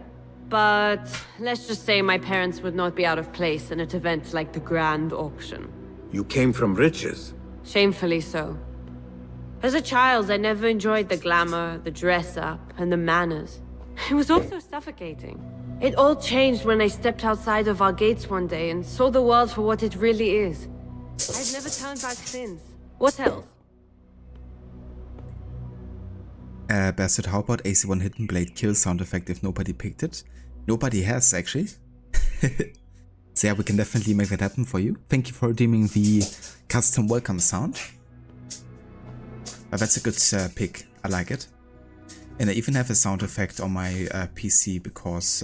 But let's just say my parents would not be out of place in an event like the grand auction. You came from riches. Shamefully so. As a child, I never enjoyed the glamour, the dress-up, and the manners. It was also suffocating. It all changed when I stepped outside of our gates one day and saw the world for what it really is. I've never turned back since. What else? Bassett, how about AC1 Hidden Blade kill sound effect if nobody picked it? Nobody has, actually. So yeah, we can definitely make that happen for you. Thank you for redeeming the custom welcome sound. But that's a good pick. I like it. And I even have a sound effect on my PC because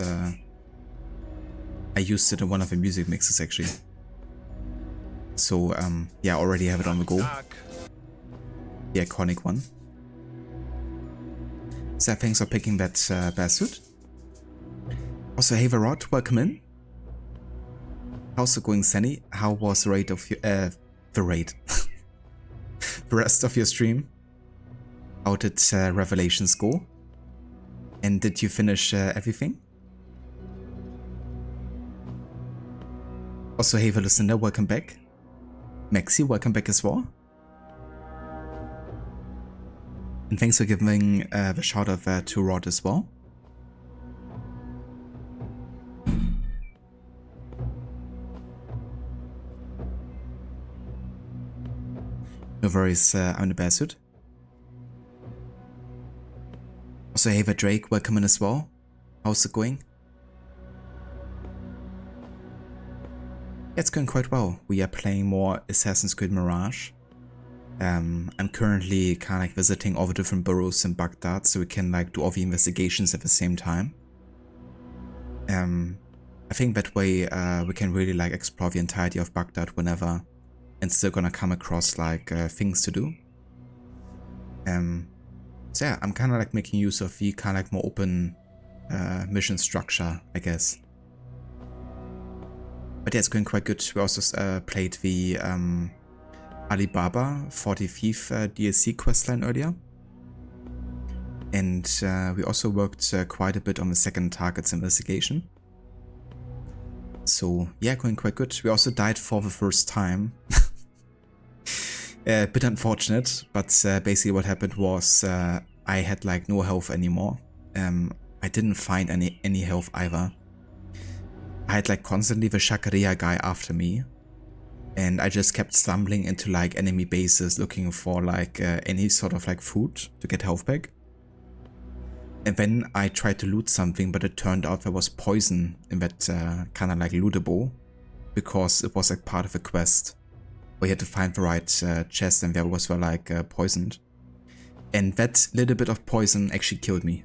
I used it in one of the music mixes, actually. So yeah, I already have it on the go. The iconic one. So thanks for picking that Bassut. Also, hey Varot, welcome in. How's it going, Sunny? How was the rate of your the rest of your stream? How did Revelations go? And did you finish everything? Also, hey Listener, welcome back. Maxi, welcome back as well. And thanks for giving the shout out to Rod as well. No worries, I'm the Bassut. Also, hey Drake, welcome in as well. How's it going? It's going quite well. We are playing more Assassin's Creed Mirage. I'm currently kind of like visiting all the different boroughs in Baghdad so we can like do all the investigations at the same time. I think that way we can really like explore the entirety of Baghdad whenever and still gonna come across like things to do. So yeah, I'm kind of like making use of the kind of like more open mission structure, I guess. But yeah, it's going quite good. We also played the Alibaba 40 Thief DLC questline earlier. And we also worked quite a bit on the second target's investigation. So yeah, going quite good. We also died for the first time. A bit unfortunate, but basically what happened was I had like no health anymore. I didn't find any health either. I had like constantly the Shakaria guy after me. And I just kept stumbling into like enemy bases looking for like any sort of like food to get health back. And then I tried to loot something, but it turned out there was poison in that kind of like lootable, because it was like part of a quest where you had to find the right chest, and there was like poisoned. And that little bit of poison actually killed me.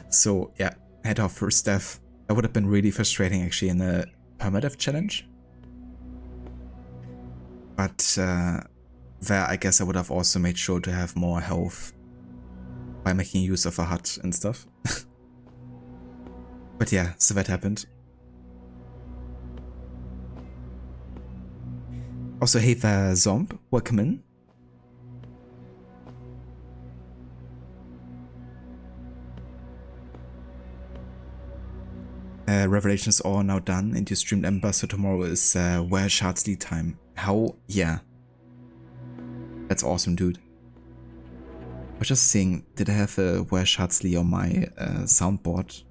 So yeah, I had our first death. That would have been really frustrating actually in a permadeath challenge. But there I guess I would have also made sure to have more health by making use of a HUD and stuff. But yeah, so that happened. Also, hey there, Zomb, welcome in. Revelations are now done and you streamed Ember, so tomorrow is Where Shards Lead time. How? Yeah. That's awesome, dude. I was just saying, did I have a Where Shards Lee on my soundboard?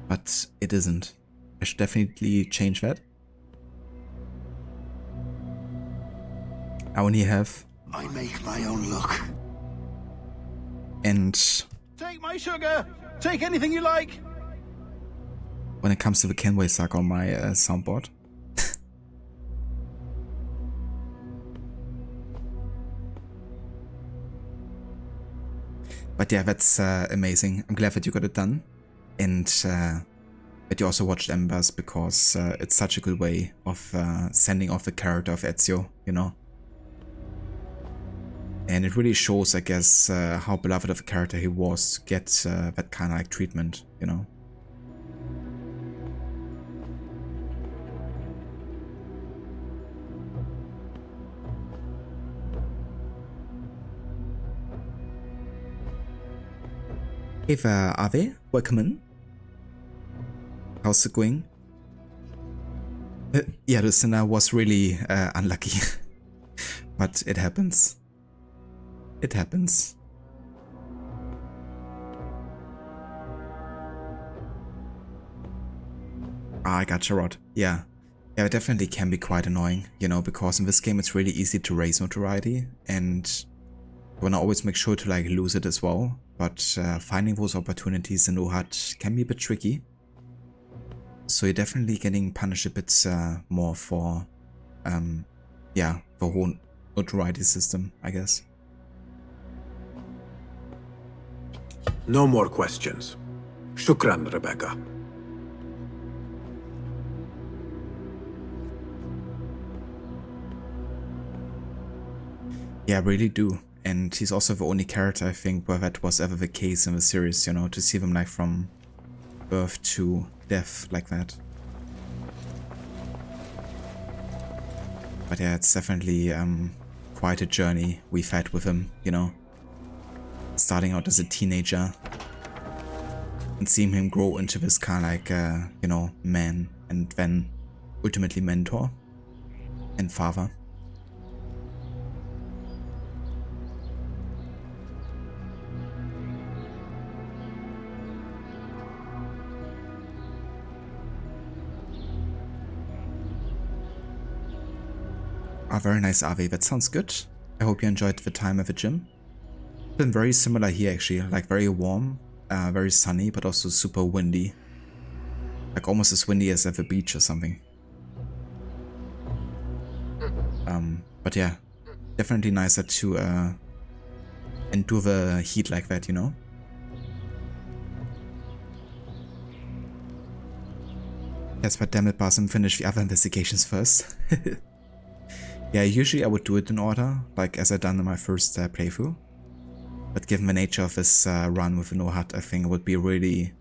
But it isn't. I should definitely change that. I only have... I make my own luck. And... Take my sugar! Take anything you like! When it comes to the Kenway saga on my soundboard. But yeah, that's amazing. I'm glad that you got it done. And that you also watched Embers, because it's such a good way of sending off the character of Ezio, you know? And it really shows, I guess, how beloved of a character he was to get that kind of like treatment, you know? Hey there, Ave, welcome in. How's it going? Yeah, the sinner was really unlucky, but it happens. It happens. Ah, I got you, Rod. Yeah. Yeah, it definitely can be quite annoying, you know, because in this game it's really easy to raise notoriety, and you wanna always make sure to like lose it as well. But finding those opportunities in HUD can be a bit tricky. So you're definitely getting punished a bit more for, yeah, the whole notoriety system, I guess. No more questions. Shukran, Rebecca. Yeah, I really do. And he's also the only character, I think, where that was ever the case in the series, you know, to see them like from birth to death like that. But yeah, it's definitely quite a journey we've had with him, you know. Starting out as a teenager and seeing him grow into this kind of like, you know, man, and then ultimately mentor and father. Ah, very nice, Avi. That sounds good. I hope you enjoyed the time at the gym. Been very similar here, actually. Like very warm, very sunny, but also super windy. Like almost as windy as at the beach or something. But yeah, definitely nicer to endure the heat like that, you know. Yes, but damn it, Basim, finish the other investigations first. Yeah, usually I would do it in order, like as I done in my first playthrough. But given the nature of this run with no HUD, I think it would be really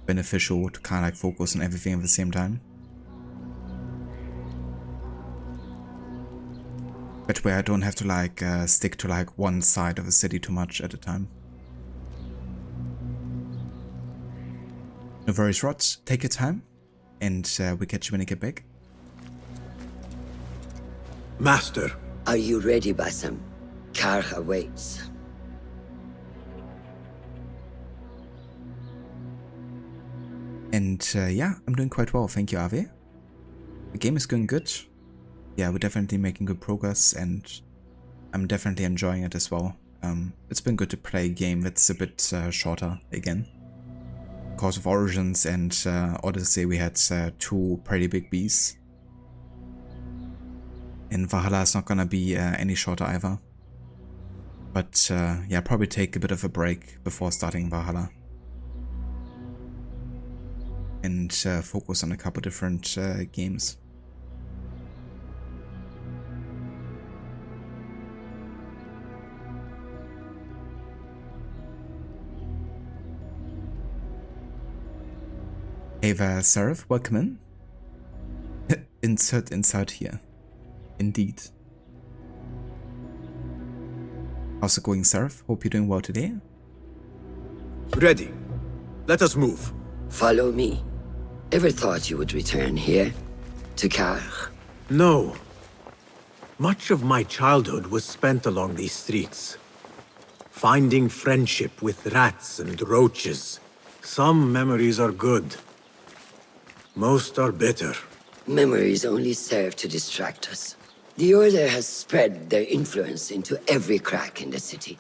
beneficial to kind of like focus on everything at the same time. But where I don't have to like stick to like one side of the city too much at a time. No worries, Rod. Take your time, and we catch you when you get back. Master. Are you ready, Basim? Karch awaits. And yeah, I'm doing quite well, thank you, Ave. The game is going good. Yeah, we're definitely making good progress, and I'm definitely enjoying it as well. It's been good to play a game that's a bit shorter again. Because of Origins and Odyssey, we had 2 pretty big beasts. And Valhalla is not gonna be any shorter either. But yeah, probably take a bit of a break before starting Valhalla. And focus on a couple different games. Hey there, Seraph, welcome in. Insert here. Indeed. How's it going, Seraph? Hope you're doing well today. Ready. Let us move. Follow me. Ever thought you would return here? To Karch? No. Much of my childhood was spent along these streets. Finding friendship with rats and roaches. Some memories are good. Most are bitter. Memories only serve to distract us. The Order has spread their influence into every crack in the city,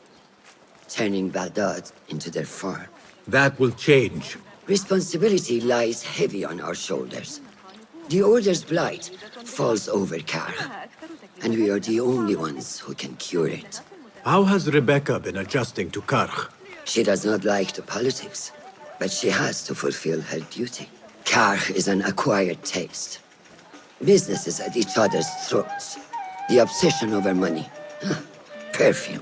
turning Baghdad into their farm. That will change. Responsibility lies heavy on our shoulders. The Order's blight falls over Karch, and we are the only ones who can cure it. How has Rebecca been adjusting to Karch? She does not like the politics, but she has to fulfill her duty. Karch is an acquired taste. Businesses at each other's throats. The obsession over money. Perfume.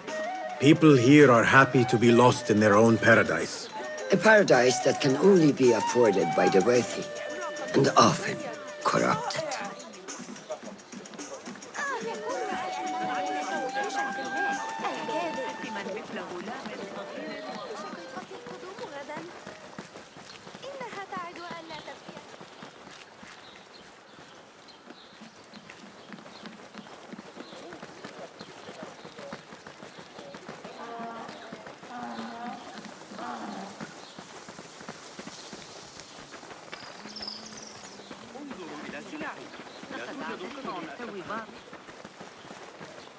People here are happy to be lost in their own paradise. A paradise that can only be afforded by the wealthy, and often corrupted.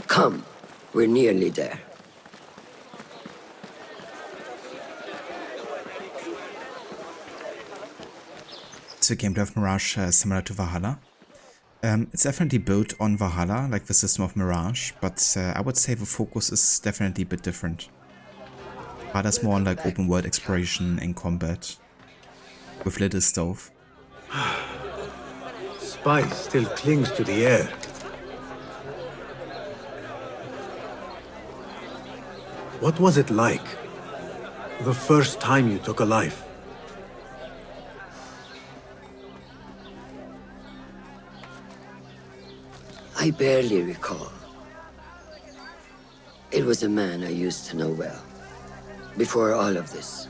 Come, we're nearly there. So gameplay of Mirage similar to Valhalla. It's definitely built on Valhalla, like the system of Mirage, but I would say the focus is definitely a bit different. Valhalla's more on like open world exploration and combat, with little stealth. Spice still clings to the air. What was it like? The first time you took a life? I barely recall. It was a man I used to know well. Before all of this.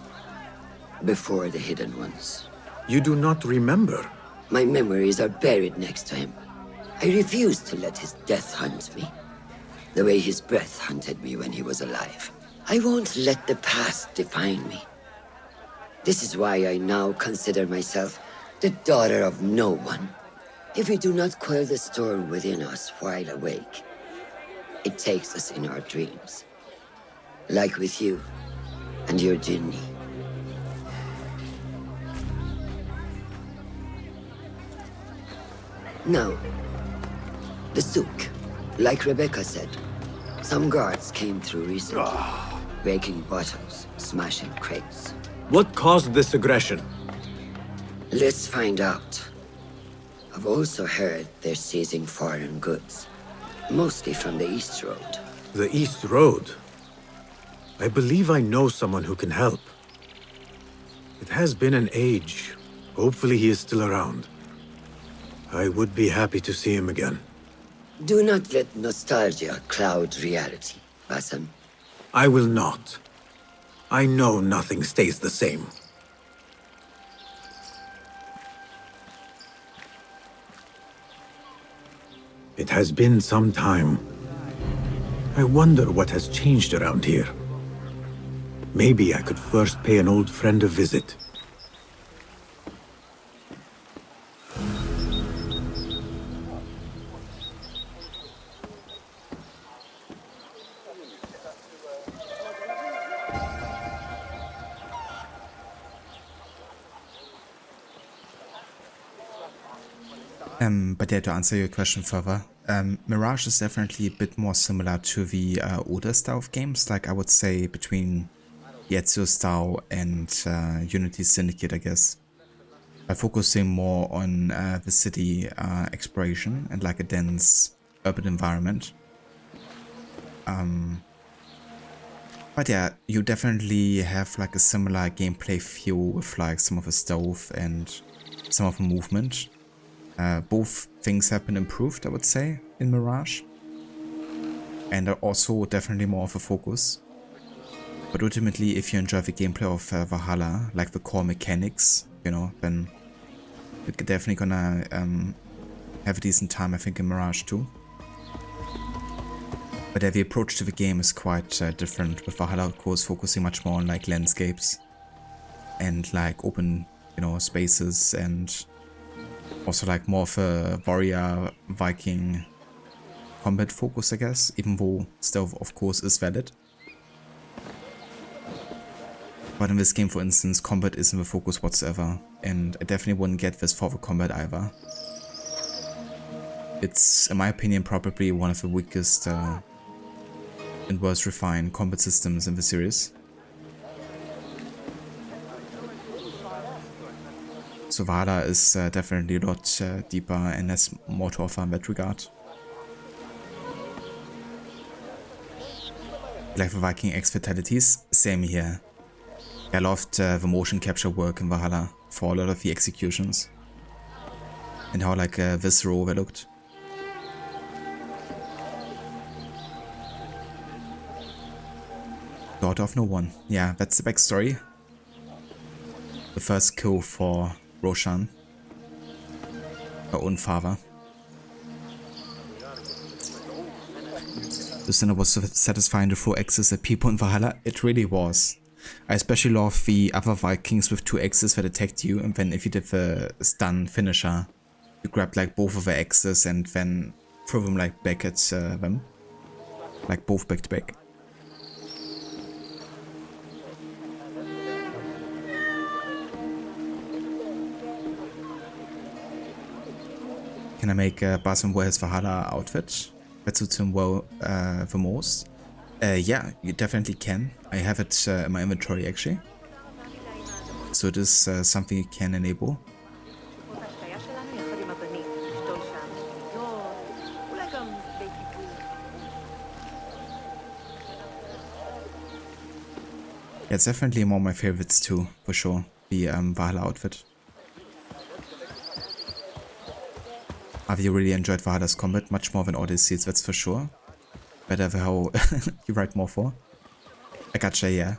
Before the Hidden Ones. You do not remember? My memories are buried next to him. I refuse to let his death hunt me. The way his breath hunted me when he was alive. I won't let the past define me. This is why I now consider myself the daughter of no one. If we do not quell the storm within us while awake, it takes us in our dreams. Like with you and your Jinni. Now, the souk, like Rebecca said, some guards came through recently, breaking bottles, smashing crates. What caused this aggression? Let's find out. I've also heard they're seizing foreign goods, mostly from the East Road. The East Road? I believe I know someone who can help. It has been an age. Hopefully he is still around. I would be happy to see him again. Do not let nostalgia cloud reality, Basim. I will not. I know nothing stays the same. It has been some time. I wonder what has changed around here. Maybe I could first pay an old friend a visit. But yeah, to answer your question further, Mirage is definitely a bit more similar to the older style of games, like I would say between Ezio style and Unity Syndicate, I guess. By focusing more on the city exploration and like a dense urban environment. But yeah, you definitely have like a similar gameplay feel with like some of the stealth and some of the movement. Both things have been improved, I would say, in Mirage. And are also definitely more of a focus. But ultimately, if you enjoy the gameplay of Valhalla, like the core mechanics, you know, then you're definitely gonna have a decent time, I think, in Mirage too. But yeah, the approach to the game is quite different, with Valhalla, of course, focusing much more on like landscapes and like open, you know, spaces, and also like more of a warrior Viking combat focus, I guess, even though stealth of course is valid. But in this game, for instance, combat isn't the focus whatsoever, and I definitely wouldn't get this for the combat either. It's, in my opinion, probably one of the weakest and worst refined combat systems in the series. So Valhalla is definitely a lot deeper and has more to offer in that regard. Like the Viking X fatalities, same here. I loved the motion capture work in Valhalla for a lot of the executions. And how like visceral they looked. Daughter of no one. Yeah, that's the backstory. The first kill for Roshan, her own father. Lucinda was so satisfying to throw axes at people in Valhalla. It really was. I especially love the other Vikings with 2 axes that attacked you, and then if you did the stun finisher, you grabbed like both of the axes and then throw them like back at them. Like both back to back. Can I make Basim wear his Valhalla outfit? That suits him well the most. Yeah, you definitely can. I have it in my inventory actually. So it is something you can enable. Yeah, it's definitely one of my favorites too, for sure. The Valhalla outfit. Have you really enjoyed Valhalla's combat? Much more than Odyssey's, that's for sure. Better how you write more for. I gotcha, yeah.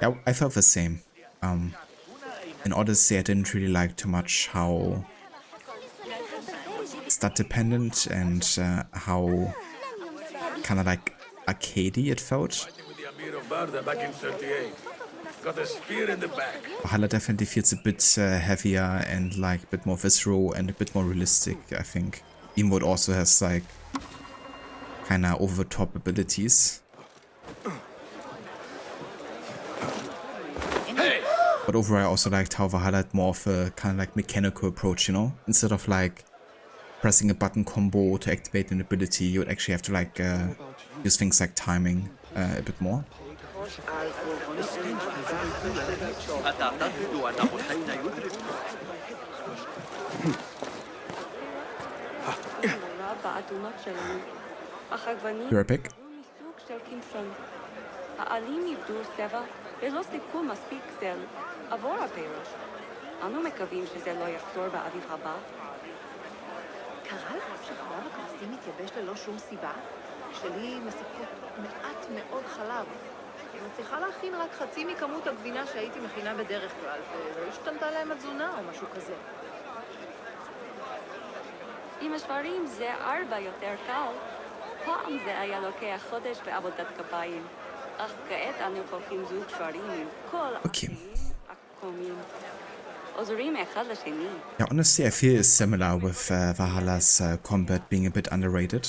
Yeah, I felt the same. In Odyssey, I didn't really like too much how stat dependent and how kind of like arcadey it felt. Got a spear in the back. Valhalla definitely feels a bit heavier and like a bit more visceral and a bit more realistic, I think. Even though it also has like kind of over the top abilities. Hey! But overall I also liked how Valhalla had more of a kind of like mechanical approach, you know? Instead of like pressing a button combo to activate an ability, you would actually have to like use things like timing a bit more. You're epic. קרה לך שחלב הכבשים מתייבש ללא שום סיבה? שלי מספקות מעט מאוד חלב. אני מצליחה להכין רק חצי מכמות הגבינה שהייתי מכינה בדרך כלל, ולא השתנתה להם התזונה או משהו כזה. עם השברים זה 4 יותר קל. פעם זה היה לוקח חודש בעבודת כפיים. אך כעת אנו פותחים זוג שברים עם כל הקומים. עוזרים אחד לשני. Yeah, honestly, I feel it's similar with Valhalla's combat being a bit underrated.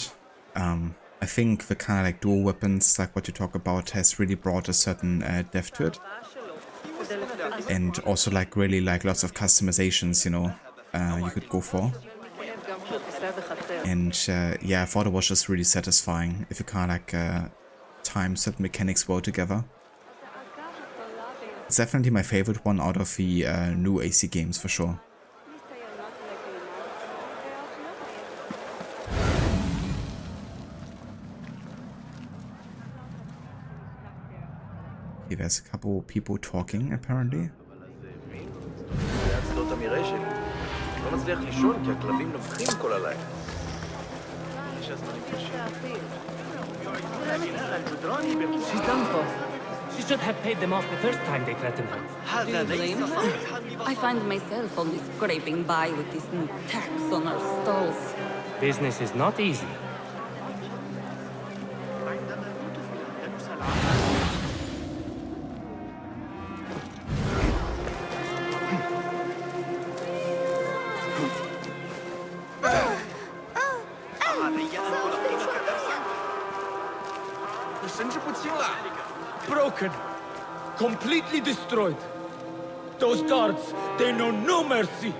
I think the kind of like dual weapons, like what you talk about, has really brought a certain depth to it. And also like really like lots of customizations, you know, you could go for. And yeah, I thought it was just really satisfying if you kind of like time certain mechanics well together. It's definitely my favorite one out of the new AC games for sure. Okay, there's a couple people talking apparently. לא מצליח לישון כי הכלבים נובחים כל הלילה. She's done for. She should have paid them off the first time they threatened her. Do you blame her? I find myself only scraping by with this new tax on our stalls. Business is not easy. Broken. Completely destroyed. Those guards, they know no mercy.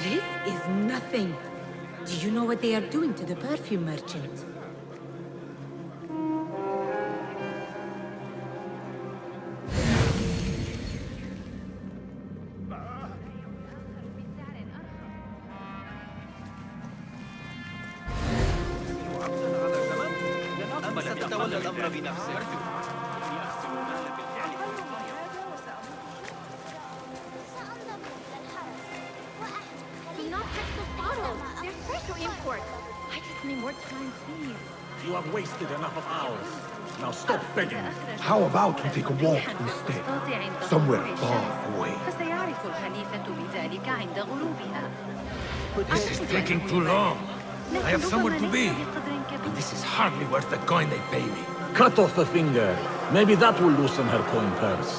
This is nothing. Do you know what they are doing to the perfume merchant? You have wasted enough of ours. Now stop begging. How about we take a walk instead? Somewhere far away. This is taking too long. I have somewhere to be. And this is hardly worth the coin they pay me. Cut off the finger. Maybe that will loosen her coin purse.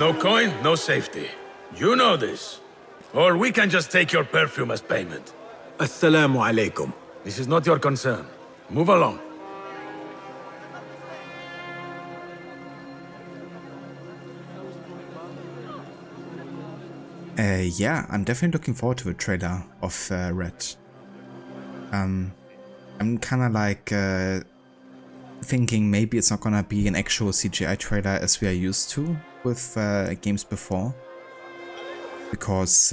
No coin, no safety. You know this. Or we can just take your perfume as payment. Assalamu alaikum. This is not your concern. Move along. Yeah, I'm definitely looking forward to the trailer of Red. I'm kind of like thinking maybe it's not gonna be an actual CGI trailer as we are used to with games before. Because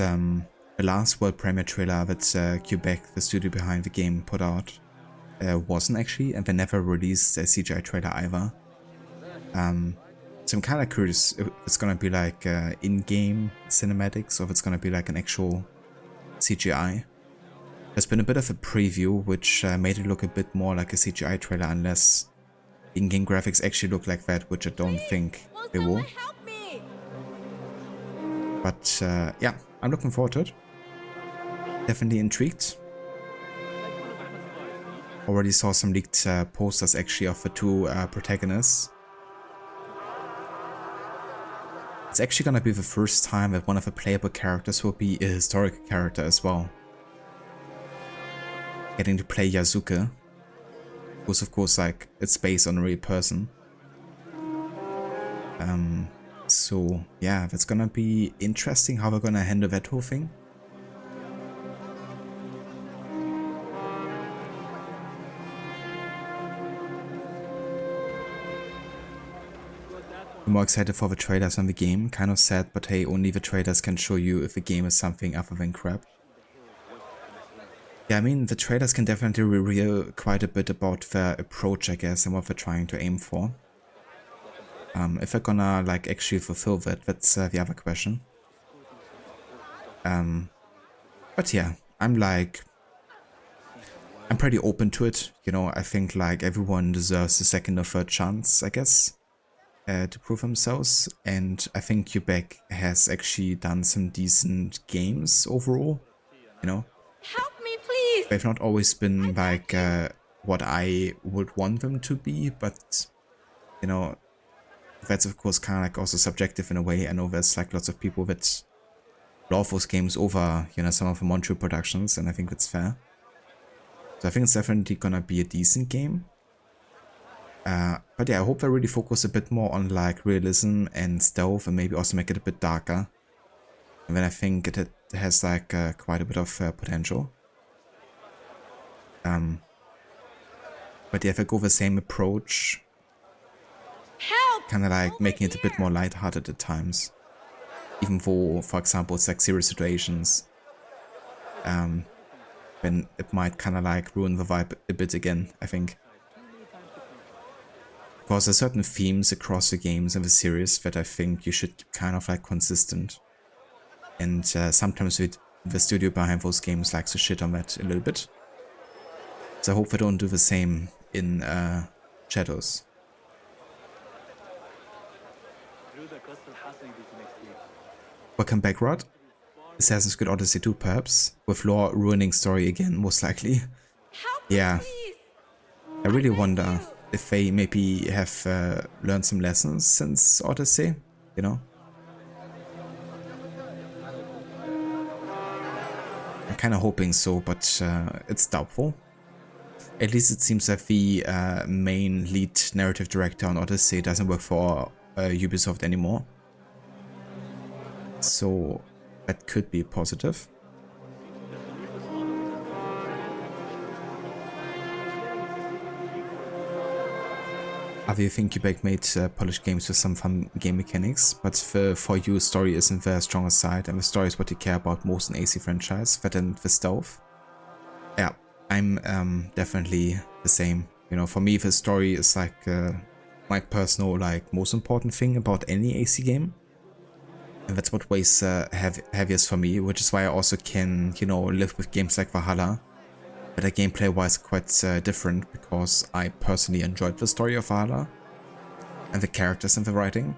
the last world premiere trailer that Quebec, the studio behind the game, put out wasn't actually, and they never released a CGI trailer either. So I'm kind of curious if it's gonna be like in-game cinematics or if it's gonna be like an actual CGI. There's been a bit of a preview which made it look a bit more like a CGI trailer unless in-game graphics actually look like that, which I don't think they will. But yeah, I'm looking forward to it. Definitely intrigued. Already saw some leaked posters actually of the two protagonists. It's actually gonna be the first time that one of the playable characters will be a historical character as well. Getting to play Yasuke, who's of course like, it's based on a real person. So yeah, that's gonna be interesting how we're gonna handle that whole thing. I'm more excited for the trailers on the game, kind of sad, but hey, only the trailers can show you if the game is something other than crap. Yeah, I mean, the trailers can definitely reveal quite a bit about their approach, I guess, and what they're trying to aim for. If they're gonna like actually fulfill that, that's the other question. But yeah, I'm pretty open to it. You know, I think like everyone deserves a second or third chance, I guess, to prove themselves. And I think Quebec has actually done some decent games overall, you know. Help me, please! They've not always been like what I would want them to be, but, you know, that's of course kind of like also subjective in a way. I know there's like lots of people that love those games over, you know, some of the Montreal productions, and I think that's fair. So I think it's definitely gonna be a decent game. But yeah, I hope they really focus a bit more on like realism and stealth, and maybe also make it a bit darker. And then I think it has like quite a bit of potential. But yeah, if I go the same approach, kind of like making it a bit more lighthearted at times, even though, for example, it's like serious situations, then it might kind of like ruin the vibe a bit again, I think. Because there's certain themes across the games and the series that I think you should keep kind of like consistent. And sometimes the studio behind those games likes to shit on that a little bit. So I hope they don't do the same in Shadows. Welcome back, Rod. Assassin's Creed Odyssey 2 perhaps, with lore ruining story again, most likely. Yeah, I really wonder if they maybe have learned some lessons since Odyssey, you know? I'm kind of hoping so, but it's doubtful. At least it seems that the main lead narrative director on Odyssey doesn't work for Ubisoft anymore. So that could be positive. I think Quebec made polished games with some fun game mechanics, but the For You story isn't their strongest side, and the story is what you care about most in AC franchise, that and the stealth. Yeah, I'm definitely the same. You know, for me the story is like my personal like most important thing about any AC game. And that's what weighs heaviest for me, which is why I also can, you know, live with games like Valhalla that are gameplay-wise quite different, because I personally enjoyed the story of Valhalla and the characters and the writing.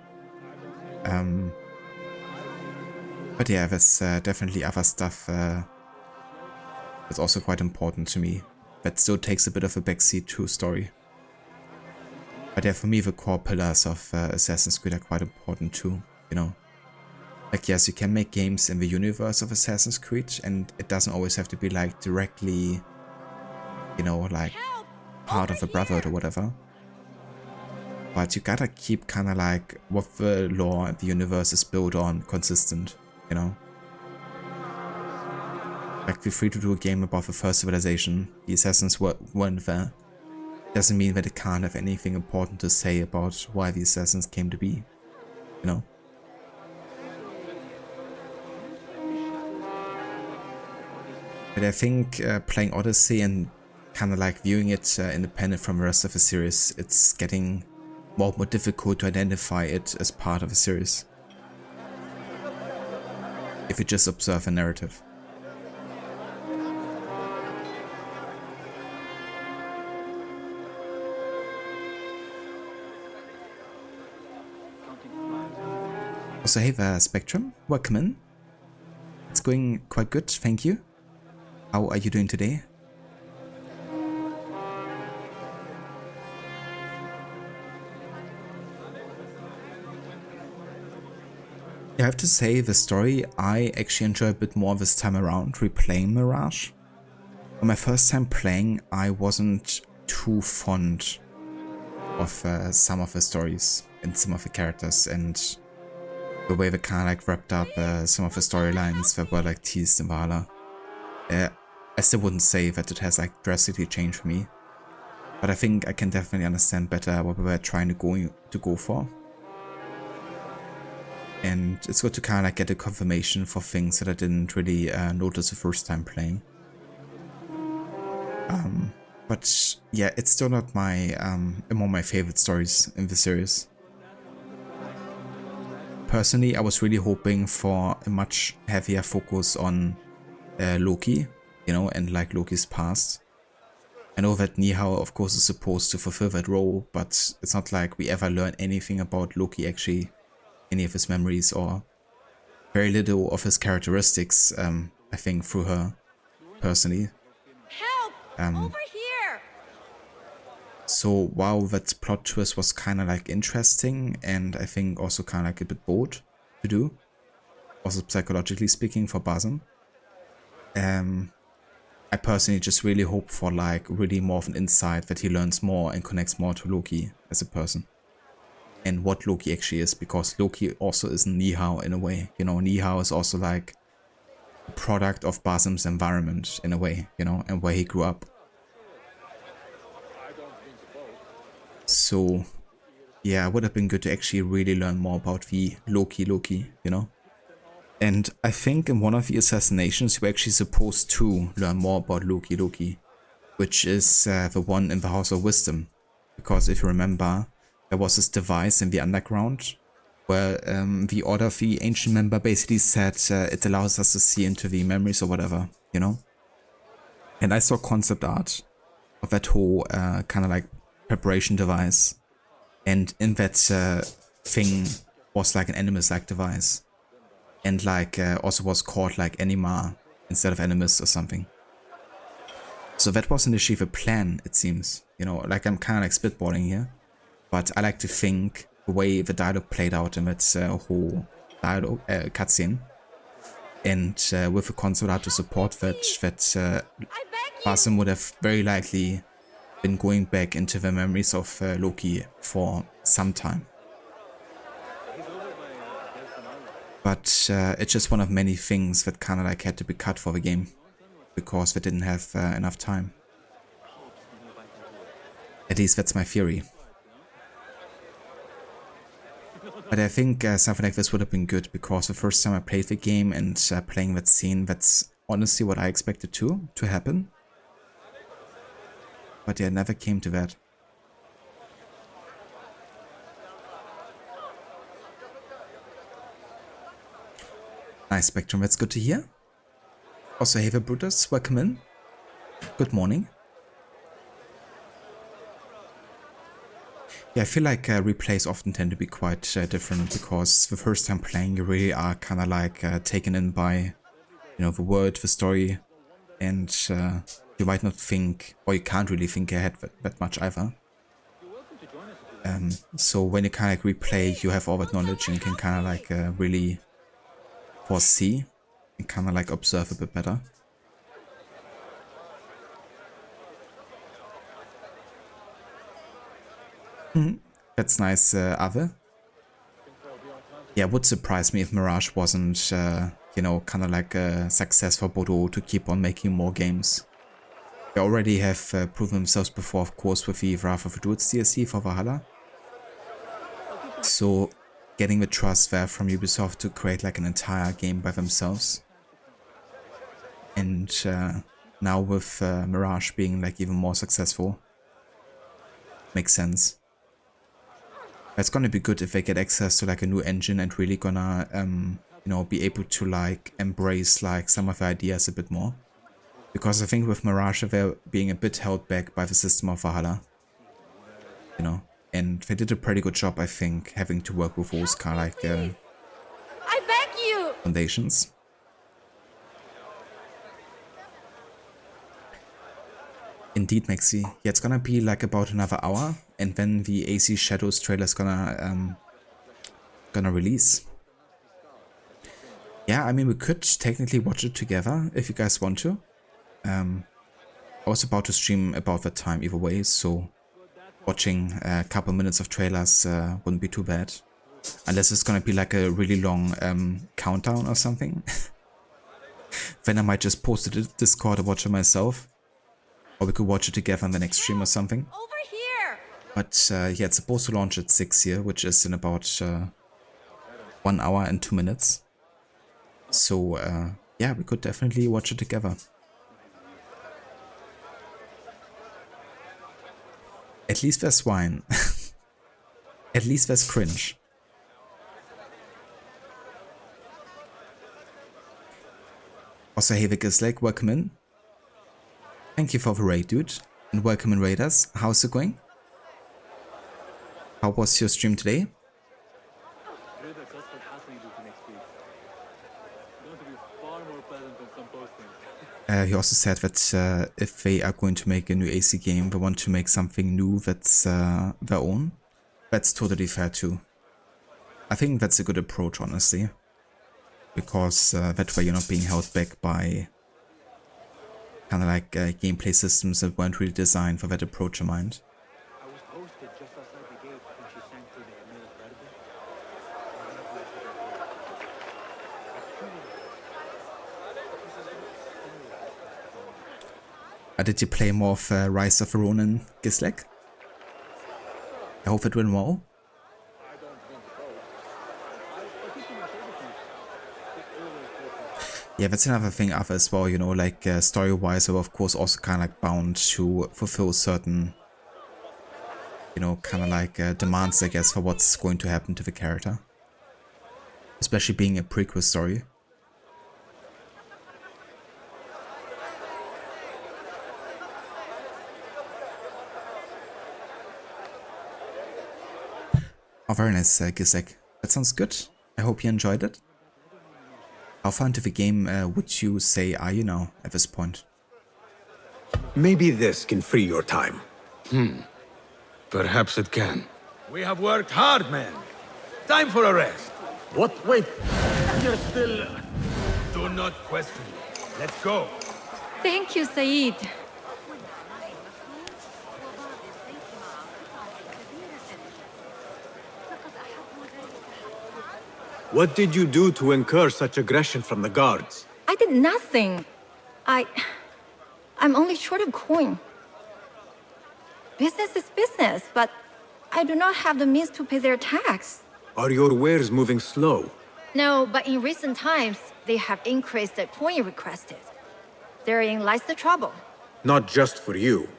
But yeah, there's definitely other stuff that's also quite important to me, that still takes a bit of a backseat to story. But yeah, for me the core pillars of Assassin's Creed are quite important too, you know. Like, yes, you can make games in the universe of Assassin's Creed, and it doesn't always have to be like directly, you know, like part of the Brotherhood or whatever. But you gotta keep kind of like what the lore and the universe is built on consistent, you know. Like, feel free to do a game about the first civilization. The Assassins weren't there. Doesn't mean that it can't have anything important to say about why the Assassins came to be, you know. But I think playing Odyssey and kind of like viewing it independent from the rest of the series, it's getting more and more difficult to identify it as part of a series, if you just observe a narrative. Also, hey there, Spectrum, welcome in. It's going quite good, thank you. How are you doing today? I have to say, the story I actually enjoy a bit more this time around, replaying Mirage. On my first time playing, I wasn't too fond of some of the stories and some of the characters, and the way they kind of like wrapped up some of the storylines that were like teased in Valhalla. I still wouldn't say that it has like drastically changed for me, but I think I can definitely understand better what we were trying to go for. And it's good to kind of like get a confirmation for things that I didn't really notice the first time playing. But yeah, it's still not my among my favorite stories in the series. Personally, I was really hoping for a much heavier focus on Loki, you know, and like Loki's past. I know that Nihao, of course, is supposed to fulfill that role, but it's not like we ever learn anything about Loki, actually, any of his memories, or very little of his characteristics, I think, through her, personally. Help! Over here! So while that plot twist was kind of like interesting, and I think also kind of like a bit bold to do, also psychologically speaking for BAZAAR, I personally just really hope for like really more of an insight that he learns more and connects more to Loki as a person. And what Loki actually is, because Loki also isn't Nihao in a way. You know, Nihao is also like a product of BAZAAR's environment in a way, you know, and where he grew up. So yeah, it would have been good to actually really learn more about the Loki, you know. And I think in one of the assassinations you're actually supposed to learn more about Loki, which is the one in the House of Wisdom. Because if you remember, there was this device in the underground where the Order of the Ancient Member basically said it allows us to see into the memories or whatever, you know. And I saw concept art of that whole kind of like preparation device. And in that thing was like an Animus-like device. And like also was called like Anima instead of Animus or something. So that was initially the plan, it seems. You know, like I'm kind of like spitballing here. But I like to think the way the dialogue played out in that whole dialogue cutscene. And with the concept art to support that BAZAAR would have very likely been going back into the memories of Loki for some time. But it's just one of many things that kind of like had to be cut for the game, because they didn't have enough time. At least that's my theory. But I think something like this would have been good, because the first time I played the game and playing that scene, that's honestly what I expected to happen. But yeah, it never came to that. Nice, Spectrum, that's good to hear. Also, hey, Brutus, welcome in. Good morning. Yeah, I feel like replays often tend to be quite different, because the first time playing you really are kind of like taken in by, you know, the world, the story, and you might not think, or you can't really think ahead that much either. So when you kind of like replay, you have all that knowledge and you can kind of like really foresee and kind of like observe a bit better. That's nice, Ave. Yeah, it would surprise me if Mirage wasn't, you know, kind of like a success for Bodo to keep on making more games. They already have proven themselves before, of course, with the Wrath of the Druids DLC for Valhalla. So getting the trust there from Ubisoft to create like an entire game by themselves. And now with Mirage being like even more successful. Makes sense. It's gonna be good if they get access to like a new engine and really gonna, you know, be able to like embrace like some of the ideas a bit more. Because I think with Mirage they're being a bit held back by the system of Valhalla. You know, and they did a pretty good job, I think, having to work with those kind of like I beg you! foundations. Indeed, Maxi. Yeah, it's gonna be like about another hour, and then the AC Shadows trailer is gonna release. Yeah, I mean, we could technically watch it together if you guys want to. I was about to stream about that time either way, so watching a couple minutes of trailers wouldn't be too bad. Unless it's gonna be like a really long countdown or something. Then I might just post it to Discord and watch it myself. Or we could watch it together on the next stream or something. Over here! But yeah, it's supposed to launch at 6 here, which is in about 1 hour and 2 minutes. So yeah, we could definitely watch it together. At least there's wine. At least there's cringe. Also, hey Vickisleg, welcome in. Thank you for the raid, dude. And welcome in, Raiders. How's it going? How was your stream today? He also said that if they are going to make a new AC game, they want to make something new that's their own. That's totally fair too. I think that's a good approach, honestly. Because that way you're not being held back by kind of like gameplay systems that weren't really designed for that approach in mind. Did you play more of Rise of the Ronin, Gislek? I hope it went well. Yeah, that's another thing as well, you know, like story-wise, we're of course also kind of like bound to fulfill certain, you know, kind of like demands, I guess, for what's going to happen to the character. Especially being a prequel story. Oh, very nice, Gisek. That sounds good. I hope you enjoyed it. How far into the game would you say are you now at this point? Maybe this can free your time. Perhaps it can. We have worked hard, man. Time for a rest. What? Wait. You're still... Do not question me. Let's go. Thank you, Saeed. What did you do to incur such aggression from the guards? I did nothing. I'm only short of coin. Business is business, but I do not have the means to pay their tax. Are your wares moving slow? No, but in recent times, they have increased the coin requested. Therein lies the trouble. Not just for you,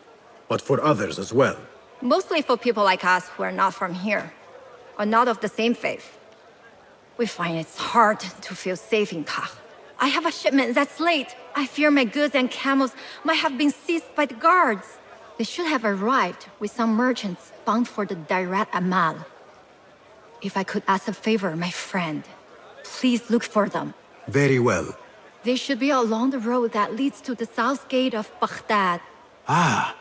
but for others as well. Mostly for people like us who are not from here, or not of the same faith. We find it's hard to feel safe in Kach. I have a shipment that's late. I fear my goods and camels might have been seized by the guards. They should have arrived with some merchants bound for the Dairat Amal. If I could ask a favor, my friend, please look for them. Very well. They should be along the road that leads to the south gate of Baghdad. Ah,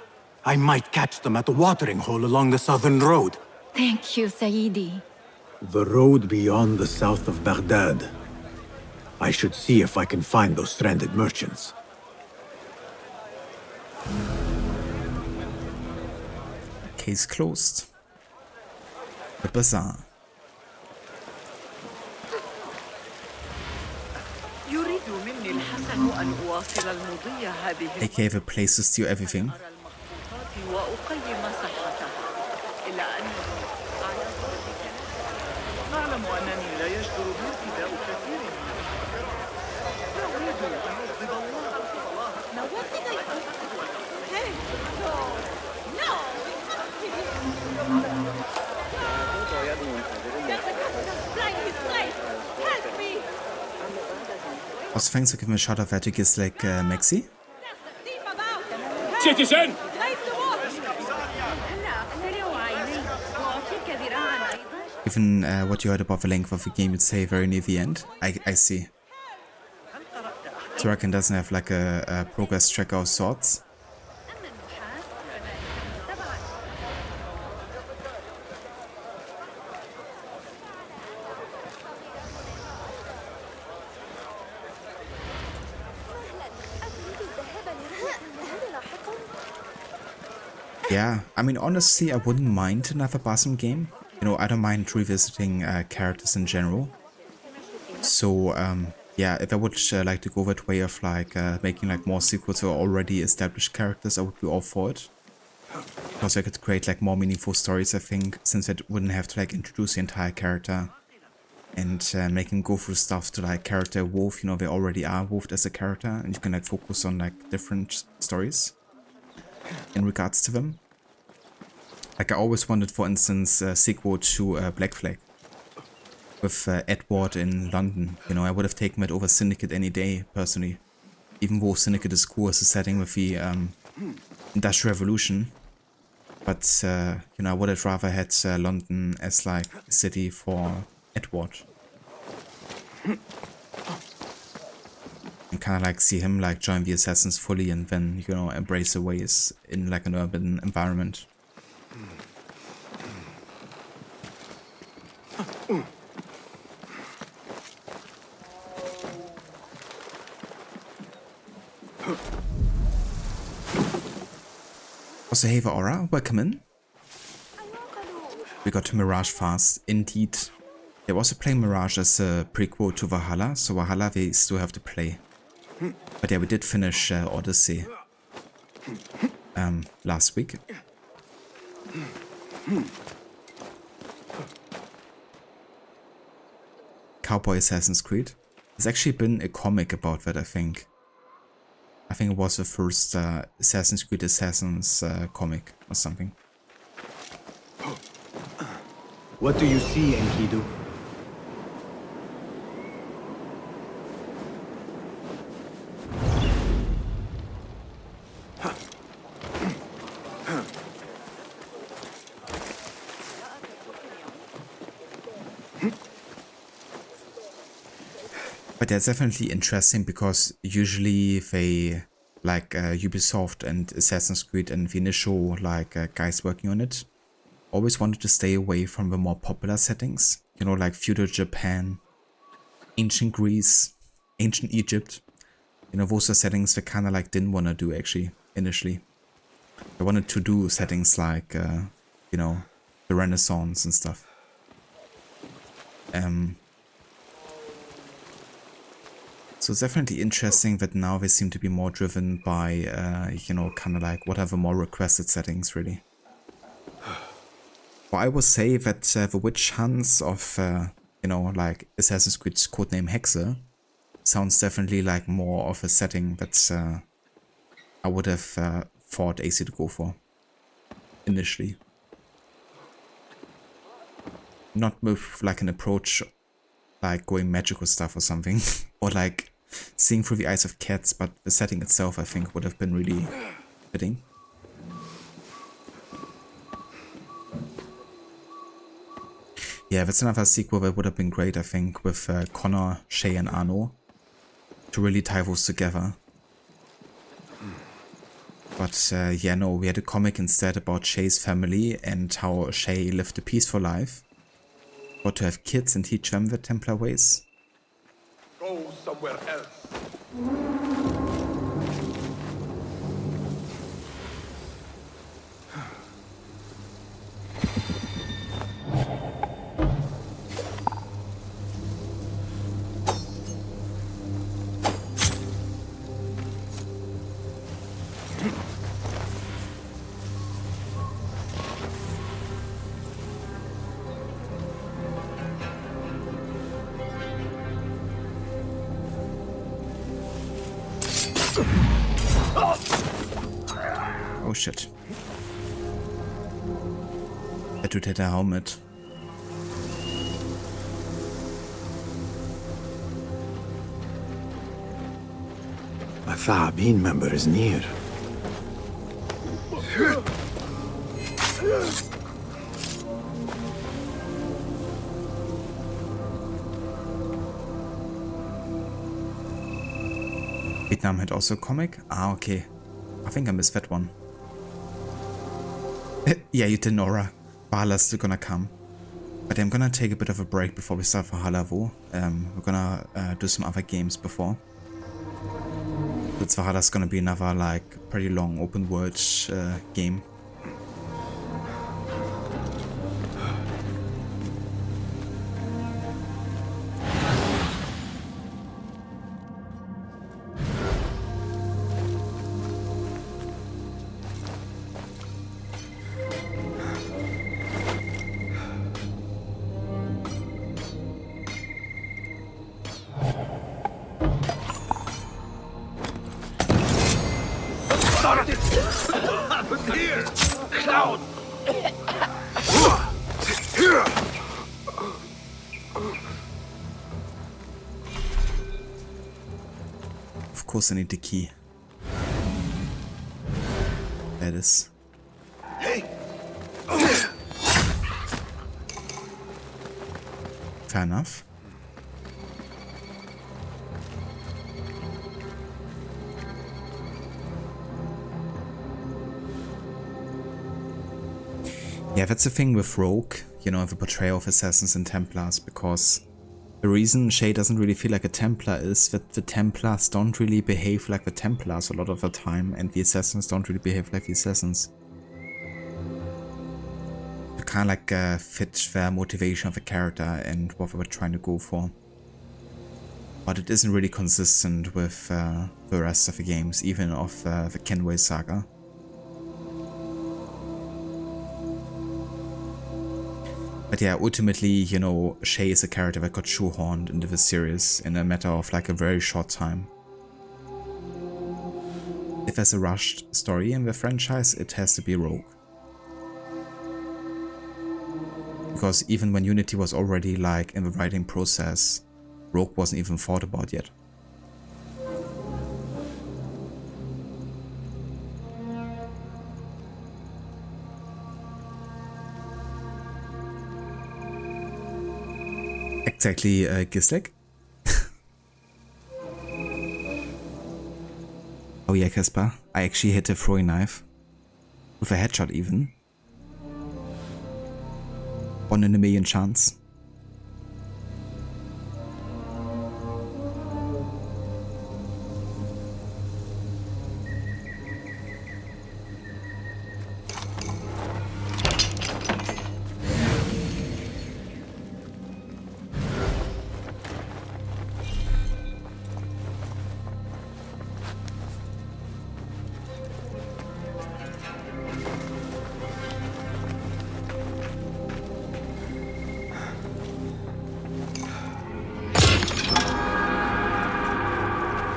I might catch them at the watering hole along the southern road. Thank you, Saidi. The road beyond the south of Baghdad. I should see if I can find those stranded merchants. Case closed. The bazaar. AKA the place to steal everything. أعلم أنني لا يجدر بي فداء كثير لا أريد أن أغضب الله. Now what did I do? Hey, no, it must be There's a captain flying his life. Help me! Also, thanks for giving me a shout out there to Gislek Maxi. Citizen! Even what you heard about the length of the game, you'd say very near the end. I see. Turakan doesn't have like a progress tracker of sorts. Yeah, I mean, honestly, I wouldn't mind another BAZAAR game. You know, I don't mind revisiting characters in general. So, yeah, if I would like to go that way of like making like more sequels to already established characters, I would be all for it. Because I could create like more meaningful stories, I think, since I wouldn't have to like introduce the entire character and make him go through stuff to like character evolve. You know, they already are evolved as a character, and you can like focus on like different stories in regards to them. Like I always wanted, for instance, a sequel to Black Flag with Edward in London. You know, I would have taken that over Syndicate any day, personally. even wo Cynical Discourse is setting with the Industrial Revolution. But, you know, I would have rather had London as like a city for Edward. And kind of like see him like join the assassins fully and then, you know, embrace the ways in like an urban environment. Also, hey Aura, welcome in. We got to Mirage fast, indeed. They were also playing Mirage as a prequel to Valhalla, so Valhalla we still have to play. But yeah, we did finish Odyssey last week. Cowboy Assassin's Creed. There's actually been a comic about that, I think. I think it was the first Assassin's Creed Assassins comic or something. What do you see, Enkidu? But that's definitely interesting because usually they, like Ubisoft and Assassin's Creed and the initial like guys working on it, always wanted to stay away from the more popular settings. You know, like feudal Japan, ancient Greece, ancient Egypt. You know, those are settings they kind of like didn't want to do actually initially. They wanted to do settings like, you know, the Renaissance and stuff. So it's definitely interesting that now they seem to be more driven by, you know, kind of like whatever more requested settings, really. Well, I would say that the witch hunts of, you know, like Assassin's Creed's codename Hexe sounds definitely like more of a setting that I would have thought AC to go for initially. Not with like an approach like going magical stuff or something, or like seeing through the eyes of cats, but the setting itself I think would have been really fitting. Yeah, that's another sequel that would have been great, I think, with Connor, Shay and Arno to really tie those together. But yeah, no, we had a comic instead about Shay's family and how Shay lived a peaceful life. Got to have kids and teach them the Templar ways. Go somewhere else. Oh shit. Der Dude hätte Hau mit. A Thabin member is near. Vietnam had also a comic? Ah, okay. I think I missed that one. Yeah, you did, Nora. Valhalla's still gonna come. But I'm gonna take a bit of a break before we start Valhalla. We're gonna do some other games before. But Valhalla's gonna be another, like, pretty long open world game. What happened here? course I need the key. There it is. Fair enough. Yeah, that's the thing with Rogue, you know, the portrayal of Assassins and Templars, because the reason Shay doesn't really feel like a Templar is that the Templars don't really behave like the Templars a lot of the time, and the Assassins don't really behave like the Assassins. To kind of like fit their motivation of the character and what they were trying to go for. But it isn't really consistent with the rest of the games, even of the Kenway saga. But yeah, ultimately, you know, Shay is a character that got shoehorned into the series in a matter of like a very short time. If there's a rushed story in the franchise, it has to be Rogue. Because even when Unity was already like in the writing process, Rogue wasn't even thought about yet. Exactly, Gislik. Oh yeah, Caspar, I actually hit a throwing knife. With a headshot even. 1 in a million chance.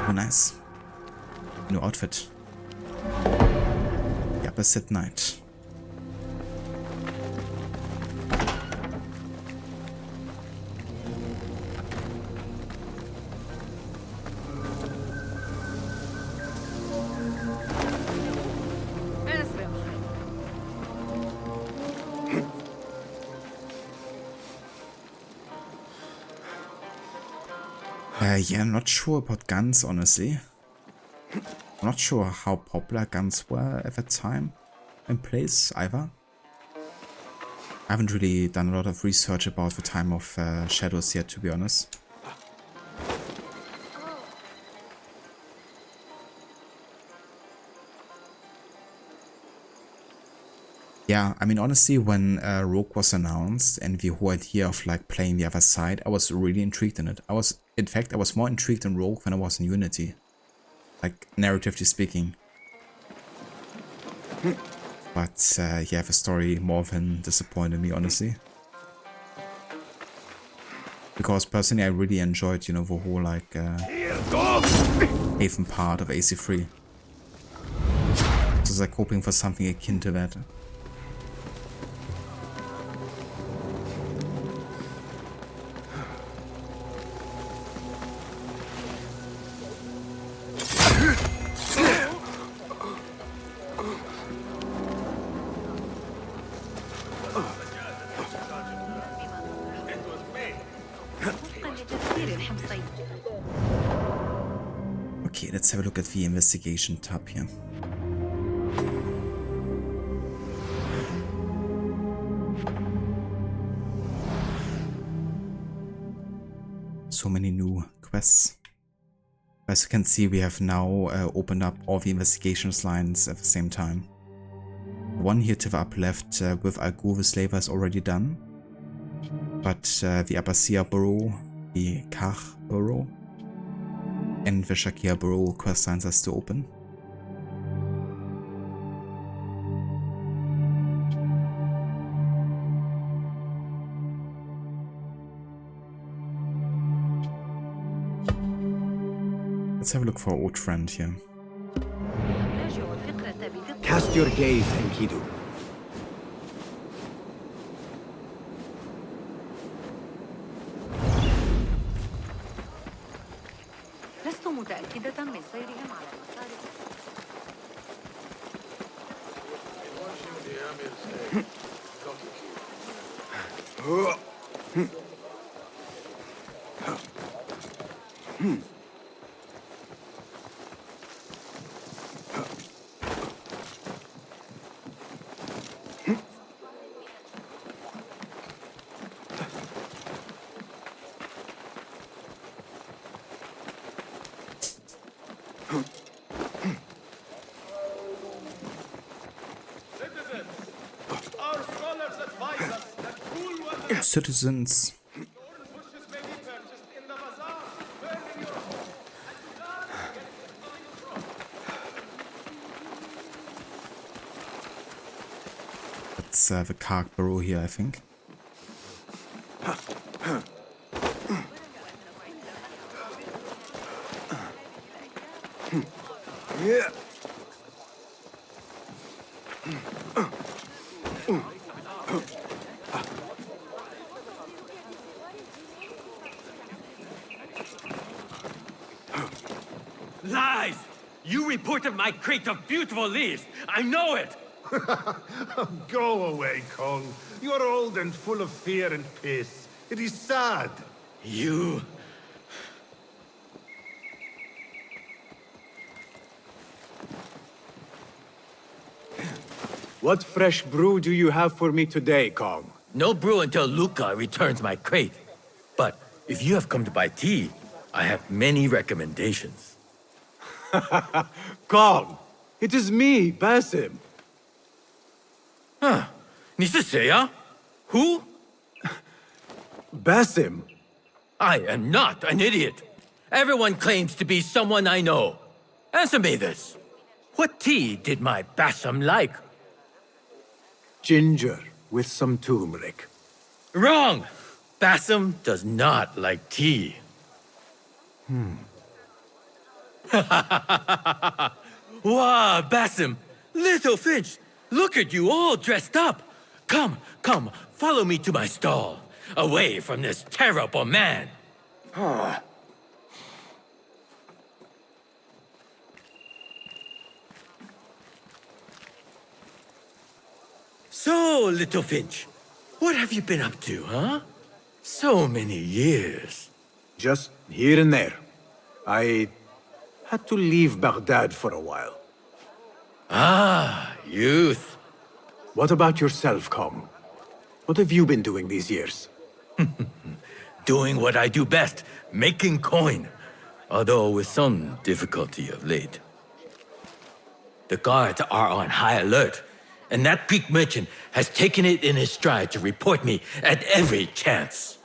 Oh, nice. New outfit. The opposite night. Yeah, I'm not sure about guns, honestly. I'm not sure how popular guns were at that time and place either. I haven't really done a lot of research about the time of Shadows yet, to be honest. Yeah, I mean, honestly, when Rogue was announced and the whole idea of like playing the other side, I was really intrigued in it. In fact, I was more intrigued in Rogue than I was in Unity. Like, narratively speaking. But yeah, the story more than disappointed me, honestly. Because personally, I really enjoyed, you know, the whole like Haven part of AC3. So I was like hoping for something akin to that. Okay, let's have a look at the investigation tab here. So many new quests. As you can see, we have now opened up all the investigations lines at the same time. One here to the upper left with Algur the Slaver is already done. But the Abbasiyah Bureau, the Kach Bureau, and the Shakir Bureau quest lines are still open. Let's have a look for our old friend here. Cast your gaze, Enkidu. لست متأكدة من سيرهم على مسار Our scholars advise us that cool weather Citizens. bushes may be purchased in the bazaar. Burn in your home. That's the Karg Barrow here, I think. Yeah. Lies! You reported my crate of beautiful leaves. I know it! Go away, Kong. You're old and full of fear and piss. It is sad. You... What fresh brew do you have for me today, Kong? No brew until Luca returns my crate. But if you have come to buy tea, I have many recommendations. Kong! It is me, Basim. Huh. 你是谁啊? Who? Basim. I am not an idiot. Everyone claims to be someone I know. Answer me this. What tea did my Basim like? Ginger with some turmeric. Wrong! Basim does not like tea. Wow, Basim! Little Finch! Look at you all dressed up! Come, come, follow me to my stall. Away from this terrible man. So, Little Finch, what have you been up to, huh? So many years. Just here and there. I had to leave Baghdad for a while. Ah, youth. What about yourself, Kong? What have you been doing these years? Doing what I do best, making coin. Although with some difficulty of late. The guards are on high alert, and that Greek merchant has taken it in his stride to report me at every chance.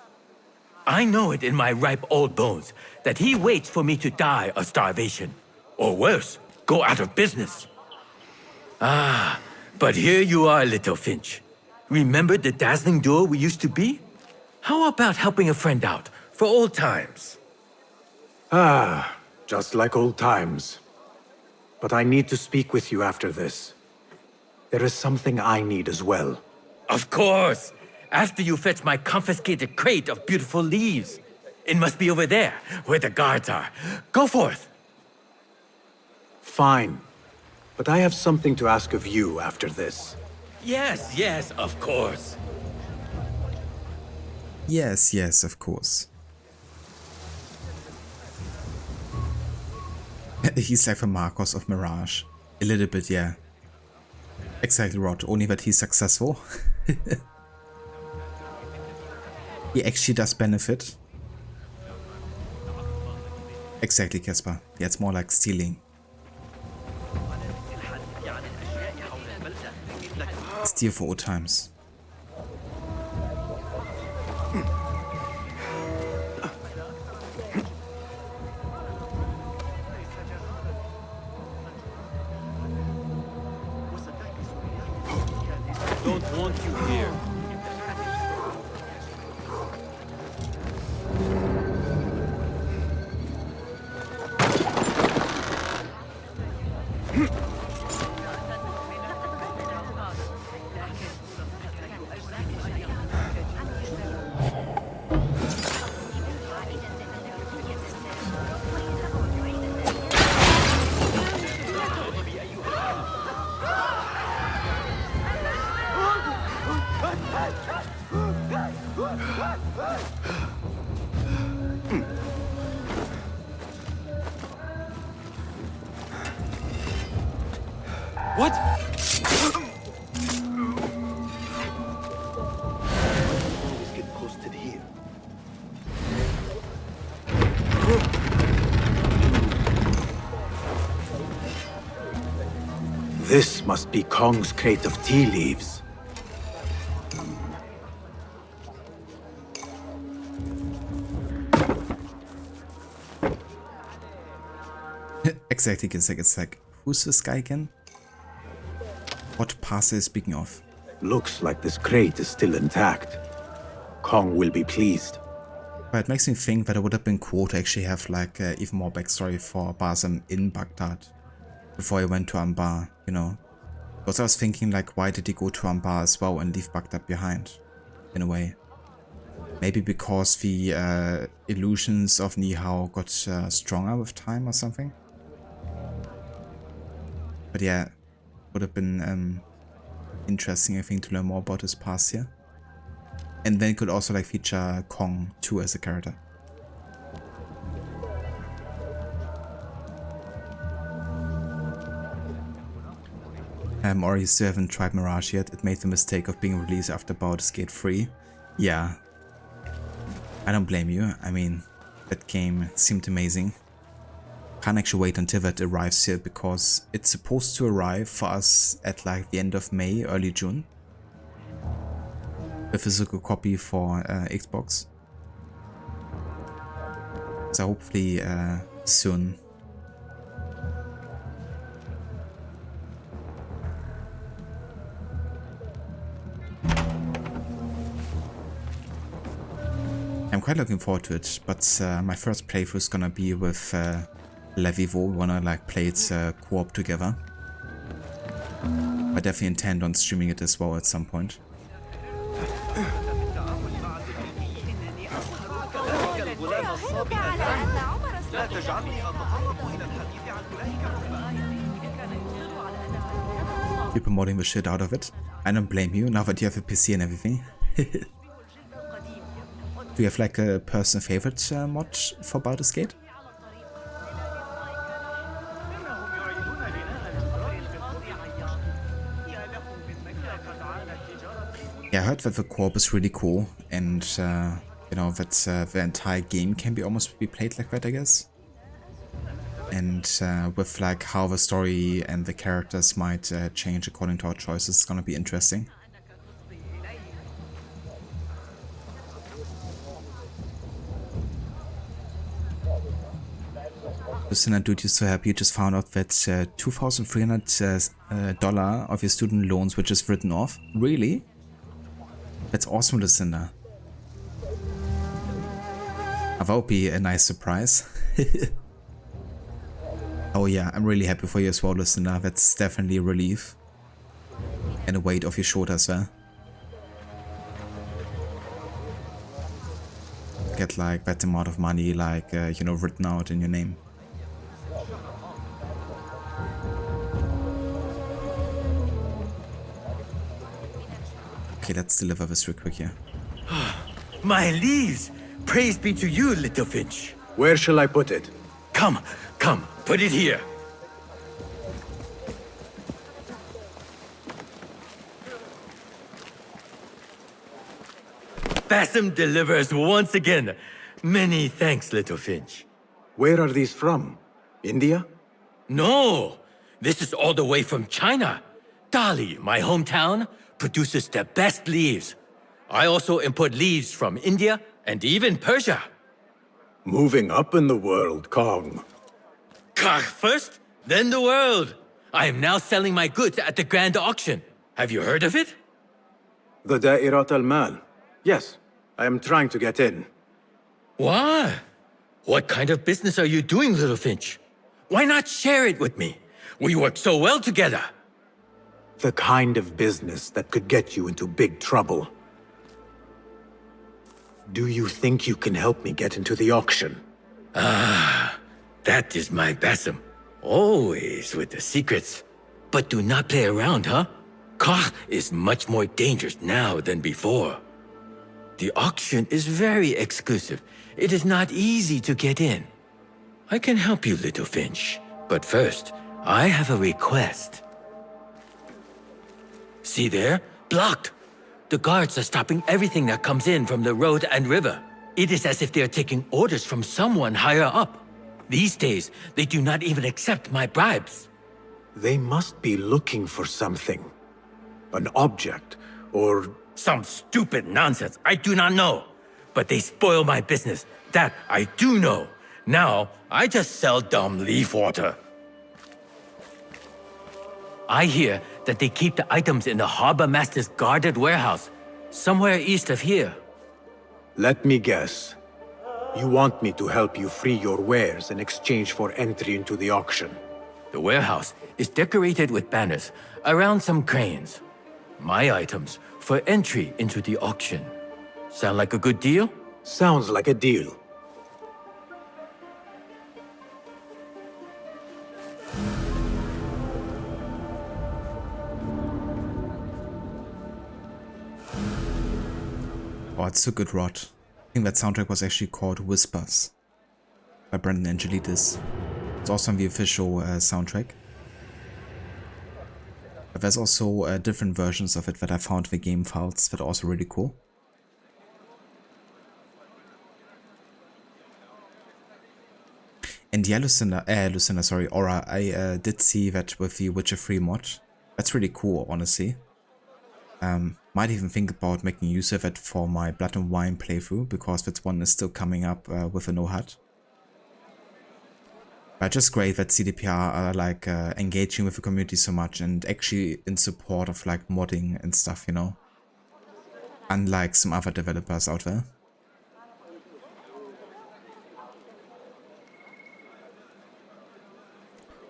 I know it in my ripe old bones that he waits for me to die of starvation. Or worse, go out of business. Ah, but here you are, Little Finch. Remember the dazzling duo we used to be? How about helping a friend out, for old times? Ah, just like old times. But I need to speak with you after this. There is something I need as well. Of course! After you fetch my confiscated crate of beautiful leaves. It must be over there, where the guards are. Go forth! Fine. But I have something to ask of you after this. Yes, yes, of course. Yes, yes, of course. He's like the Marcos of Mirage. A little bit, yeah. Exactly, Rod. Only that he's successful. He actually does benefit. Exactly, Casper. Yeah, it's more like stealing. Steal for old times. Don't want you here. What? Always get posted here. This must be Kong's crate of tea leaves. Exactly, it's like, who's this guy again? What pass is speaking of? Looks like this crate is still intact. Kong will be pleased. But it makes me think that it would have been cool to actually have like even more backstory for BAZAAR in Baghdad before he went to Anbar, you know. Because I was thinking like, why did he go to Anbar as well and leave Baghdad behind, in a way? Maybe because the illusions of Nihao got stronger with time or something. But yeah, would have been interesting, I think, to learn more about his past here. And then it could also like feature Kong too as a character. Or you still haven't tried Mirage yet. It made the mistake of being released after Baldur's Gate 3. Yeah. I don't blame you. I mean, that game seemed amazing. Can't actually wait until that arrives here because it's supposed to arrive for us at like the end of May, early June. A physical copy for Xbox. So hopefully soon. I'm quite looking forward to it, but my first playthrough is gonna be with Levivo. We wanna like play it co-op together. I definitely intend on streaming it as well at some point. You're promoting the shit out of it. I don't blame you, now that you have a PC and everything. Do you have like a personal favorite mod for Baldur's Gate? Yeah, I heard that the co-op is really cool, and you know that the entire game can be almost be played like that, I guess. And with like how the story and the characters might change according to our choices, it's gonna be interesting. Lucinda, dude, you're so happy you just found out that $2,300 of your student loans were just written off. Really? That's awesome, Lucinda. That would be a nice surprise. Oh yeah, I'm really happy for you as well, Lucinda. That's definitely a relief. And a weight off your shoulders, huh? Get like that amount of money, like, you know, written out in your name. Okay, let's deliver this real quick here. My leaves! Praise be to you, little Finch. Where shall I put it? Come, come, put it here. Basim delivers once again. Many thanks, little Finch. Where are these from? India? No, this is all the way from China. Dali, my hometown, produces the best leaves. I also import leaves from India and even Persia. Moving up in the world, Kong. First, then the world. I am now selling my goods at the grand auction. Have you heard of it? The Da'irat al-Mal. Yes, I am trying to get in. Why? What kind of business are you doing, little Finch? Why not share it with me? We work so well together. The kind of business that could get you into big trouble. Do you think you can help me get into the auction? Ah, that is my Basim. Always with the secrets. But do not play around, huh? Kah is much more dangerous now than before. The auction is very exclusive. It is not easy to get in. I can help you, little Finch. But first, I have a request. See there? Blocked. The guards are stopping everything that comes in from the road and river. It is as if they are taking orders from someone higher up. These days, they do not even accept my bribes. They must be looking for something. An object, or... Some stupid nonsense, I do not know. But they spoil my business, that I do know. Now, I just sell dumb leaf water. I hear that they keep the items in the harbor master's guarded warehouse, somewhere east of here. Let me guess. You want me to help you free your wares in exchange for entry into the auction. The warehouse is decorated with banners around some cranes. My items for entry into the auction. Sound like a good deal? Sounds like a deal. Oh, it's a good rod. I think that soundtrack was actually called Whispers by Brandon Angelides. It's also on the official soundtrack. But there's also different versions of it that I found in the game files that are also really cool. And yeah, Lucinda, sorry, Aura, I did see that with the Witcher 3 mod. That's really cool, honestly. Might even think about making use of it for my Blood and Wine playthrough, because that one is still coming up with a no HUD. But just great that CDPR are like engaging with the community so much and actually in support of like modding and stuff, you know. Unlike some other developers out there.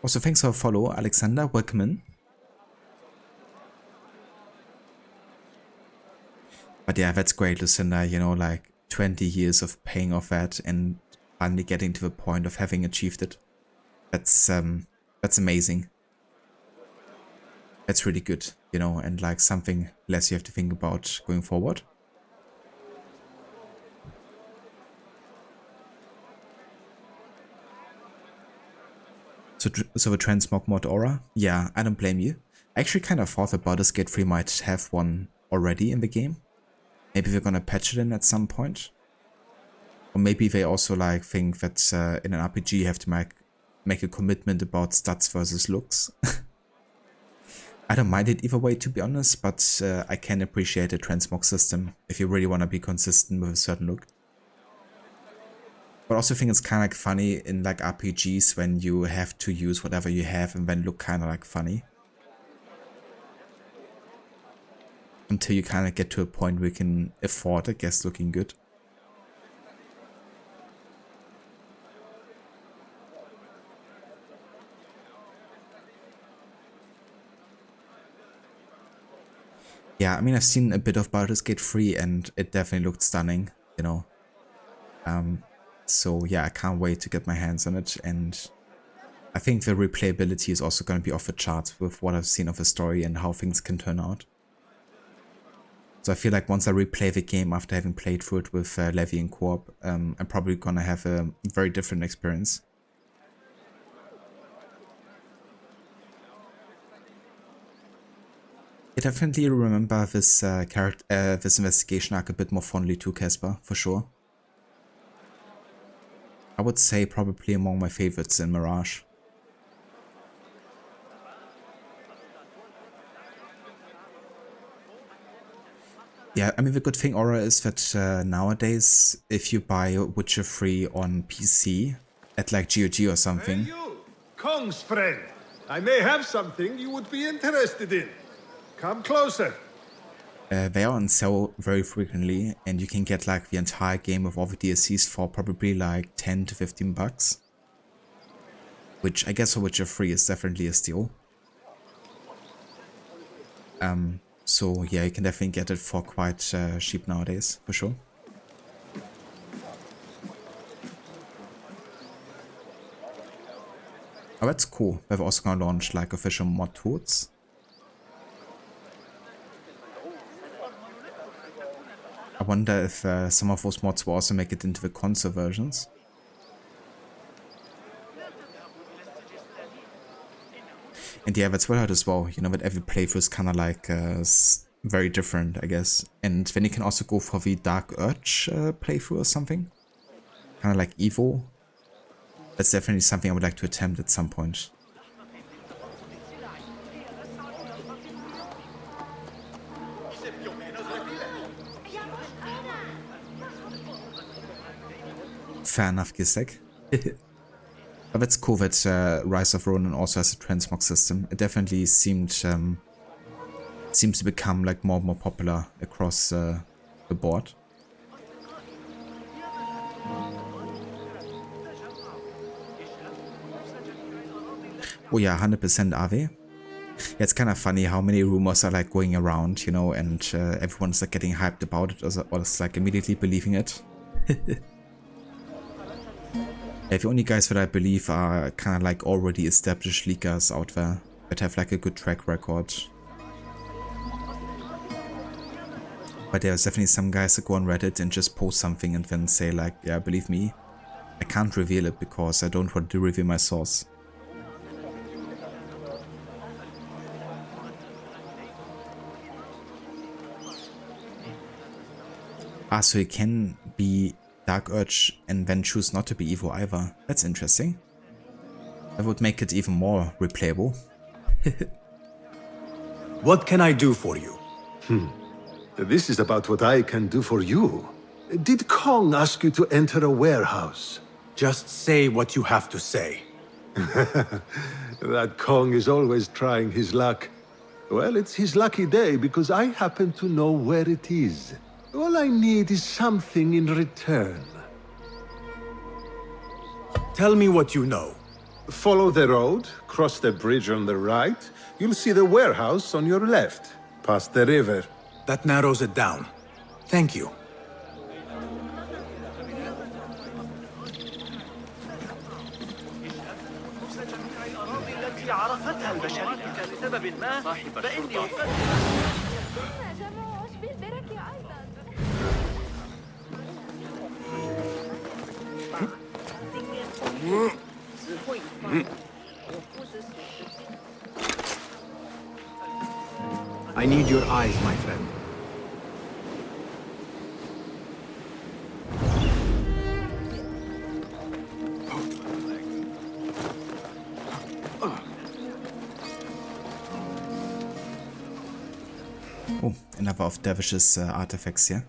Also, thanks for a follow, Alexander. Welcome in. But yeah, that's great, Lucinda. You know, like 20 years of paying off that and finally getting to the point of having achieved it. That's amazing. That's really good, you know, and like something less you have to think about going forward. So the transmog mod Aura? Yeah, I don't blame you. I actually kind of thought that Baldur's Gate 3 might have one already in the game. Maybe they're gonna patch it in at some point. Or maybe they also like think that in an RPG you have to make a commitment about stats versus looks. I don't mind it either way, to be honest, but I can appreciate a transmog system if you really want to be consistent with a certain look. But I also think it's kind of like funny in like RPGs when you have to use whatever you have and then look kind of like funny. Until you kind of get to a point where you can afford, I guess, looking good. Yeah, I mean, I've seen a bit of Baldur's Gate 3 and it definitely looked stunning, you know. So yeah, I can't wait to get my hands on it, and I think the replayability is also going to be off the charts with what I've seen of the story and how things can turn out. So I feel like once I replay the game after having played through it with Levi in co-op, I'm probably going to have a very different experience. I definitely remember this this investigation arc a bit more fondly too, Casper, for sure. I would say probably among my favorites in Mirage. Yeah, I mean, the good thing, Aura, is that nowadays, if you buy Witcher 3 on PC, at like GOG or something... Hey you, Kong's friend. I may have something you would be interested in. Come closer. They are on sale very frequently, and you can get like the entire game with all the DLCs for probably like 10 to 15 bucks. Which I guess for Witcher 3 is definitely a steal. So yeah, you can definitely get it for quite cheap nowadays, for sure. Oh, that's cool. They've also gonna launch like official mod tools. I wonder if some of those mods will also make it into the console versions. And yeah, that's what I heard as well, you know, that every playthrough is kind of like very different, I guess. And then you can also go for the Dark Urge playthrough or something. Kind of like Evo. That's definitely something I would like to attempt at some point. Fair enough, Gisek. But that's cool that Rise of Ronin also has a transmog system. It definitely seems to become like more and more popular across the board. Oh yeah, 100% Ave. Yeah, it's kind of funny how many rumors are like going around, you know, and everyone's like getting hyped about it or it's like immediately believing it. Yeah, the only guys that I believe are kind of like already established leakers out there that have like a good track record. But there's definitely some guys that go on Reddit and just post something and then say like, yeah, believe me, I can't reveal it because I don't want to reveal my source. Ah, so it can be Dark Urge and then choose not to be Evo either. That's interesting. That would make it even more replayable. What can I do for you? This is about what I can do for you. Did Kong ask you to enter a warehouse? Just say what you have to say. That Kong is always trying his luck. Well, it's his lucky day because I happen to know where it is. All I need is something in return. Tell me what you know. Follow the road, cross the bridge on the right. You'll see the warehouse on your left, past the river. That narrows it down. Thank you. I need your eyes, my friend. Oh, another of Dervish's artifacts here.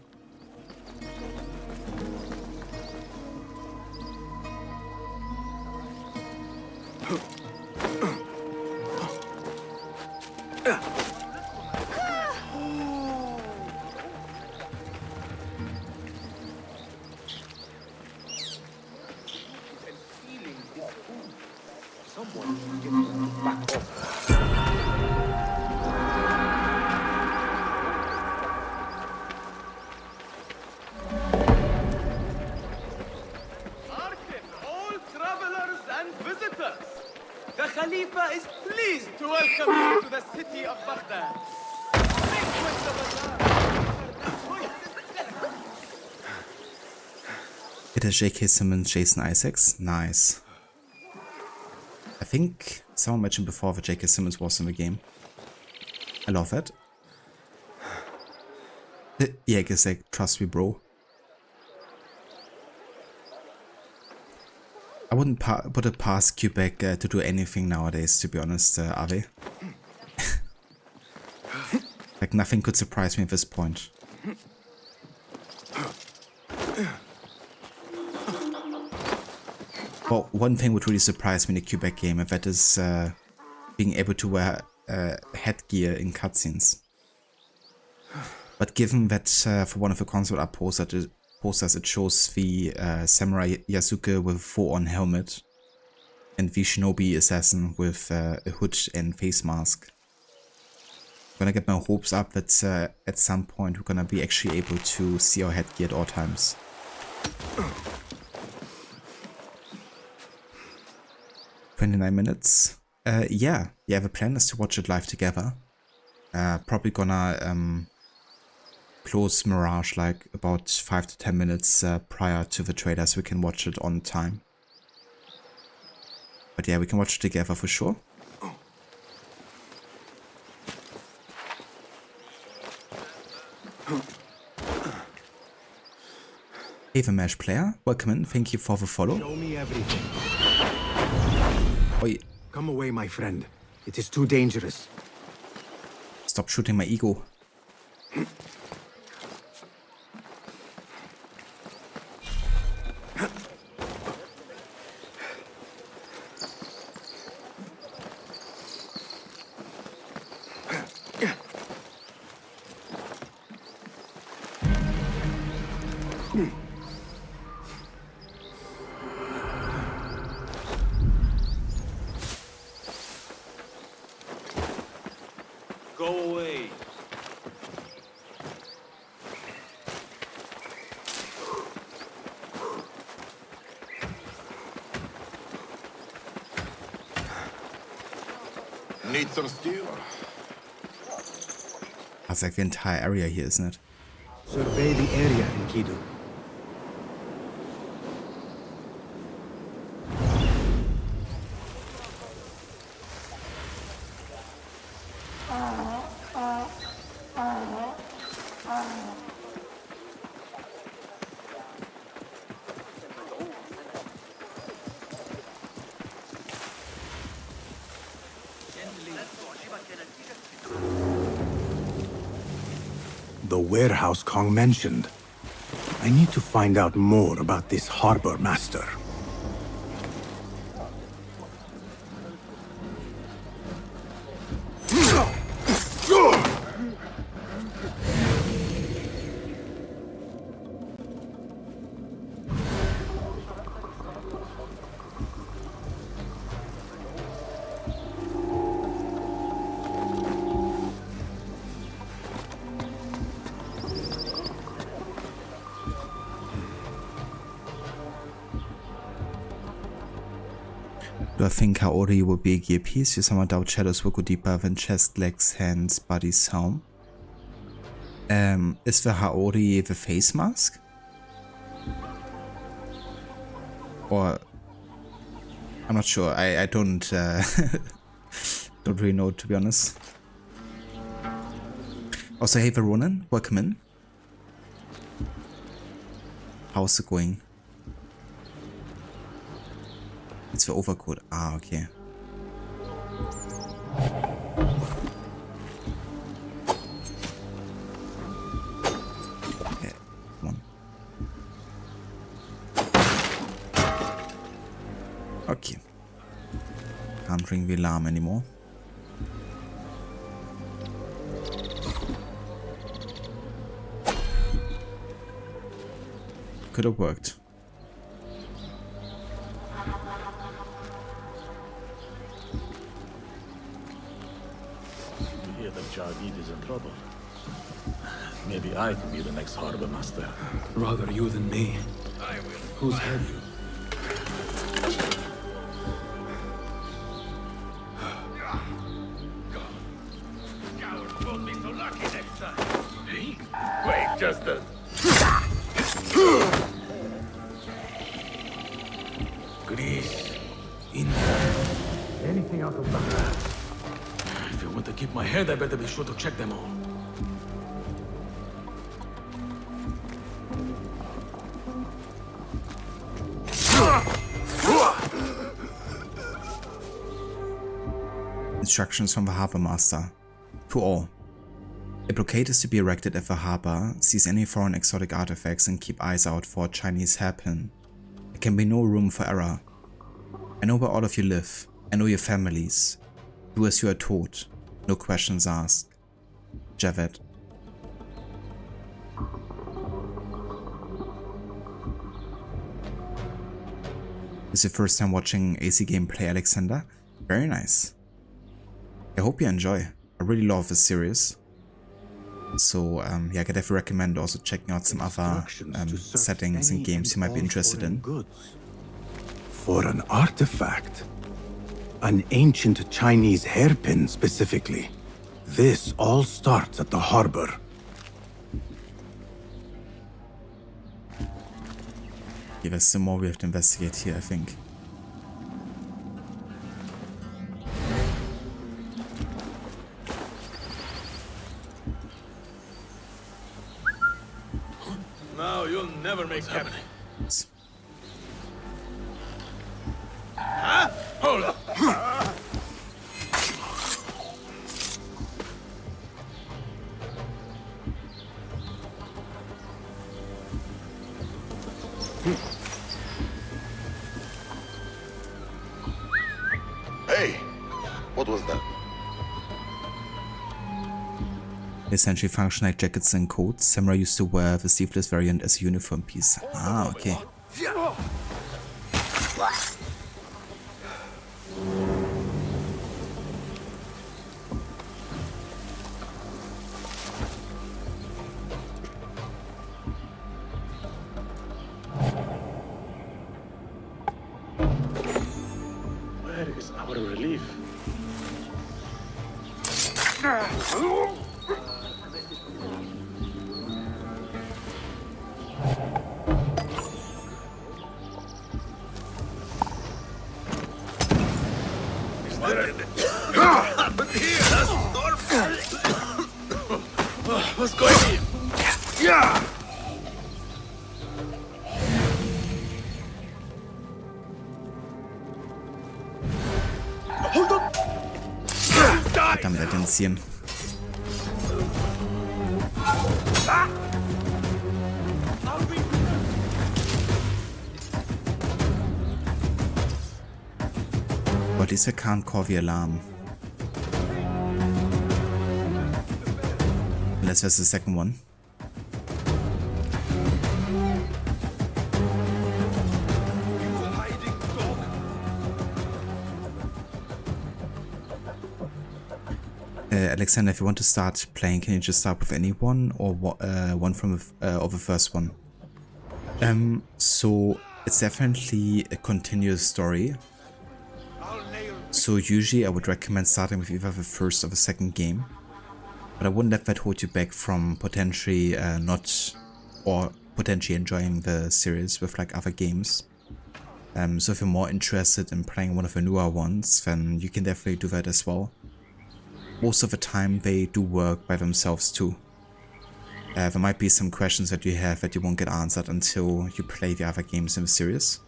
It is J.K. Simmons, Jason Isaacs. Nice. I think someone mentioned before that J.K. Simmons was in the game. I love that. Yeah, I guess like, trust me, bro. I wouldn't put it past Quebec to do anything nowadays, to be honest, Ave. Like, nothing could surprise me at this point. Well, one thing would really surprise me in the Quebec game, and that is being able to wear headgear in cutscenes. But given that for one of the console art posters it shows the Samurai Yasuke with a full-on helmet and the Shinobi assassin with a hood and face mask. I'm gonna get my hopes up that at some point we're gonna be actually able to see our headgear at all times. 29 minutes. Yeah, the plan is to watch it live together. Probably gonna close Mirage like about 5 to 10 minutes prior to the trailer, so we can watch it on time. But yeah, we can watch it together for sure. Hey, the Mesh player, welcome in. Thank you for the follow. Show me everything. Oi. Come away, my friend. It is too dangerous. Stop shooting my ego. Go away. Need some steel? That's like the entire area here, isn't it? Survey the area, Enkidu. The warehouse Kong mentioned. I need to find out more about this harbor master. Do I think Haori would be a gear piece? You somehow doubt shadows will go deeper than chest, legs, hands, body, home. Is the Haori the face mask? Or I'm not sure. I don't don't really know, to be honest. Also, hey Veronin, welcome in. How's it going? It's the overcoat. Ah, okay. Okay, come on. Okay. Can't ring the alarm anymore. Could have worked. Javid is in trouble. Maybe I could be the next harbor master. Rather you than me. I will. Who's had you? Cowards won't be so lucky next time. Hey, wait just a... Greece. Anything out of Baghdad? If I want to keep my head, I better be sure to check them all. Instructions from the harbor master. To all. A blockade is to be erected at the harbor, seize any foreign exotic artifacts and keep eyes out for a Chinese hairpin. There can be no room for error. I know where all of you live. I know your families. Do as you are told. No questions asked. Javed. This is your first time watching AC gameplay, Alexander? Very nice. I hope you enjoy. I really love this series. So yeah, I could definitely recommend also checking out some other settings and games you might be interested in. For an artifact? An ancient Chinese hairpin specifically. This all starts at the harbor. Okay, there's some more we have to investigate here, I think. Now you'll never make happening. Huh? Hold up. Hey, what was that? Essentially function like jackets and coats. Samurai used to wear the sleeveless variant as a uniform piece. Ah, okay. Where is our relief? What's going on? Yeah. Hold on. Damn, I didn't see him. But at least I can't call the alarm. Unless there's a second one. Alexander, if you want to start playing, can you just start with any one or one from the first one? So it's definitely a continuous story. So usually I would recommend starting with either the first or the second game. But I wouldn't let that hold you back from potentially potentially enjoying the series with like other games. So if you're more interested in playing one of the newer ones, then you can definitely do that as well. Most of the time they do work by themselves too. There might be some questions that you have that you won't get answered until you play the other games in the series.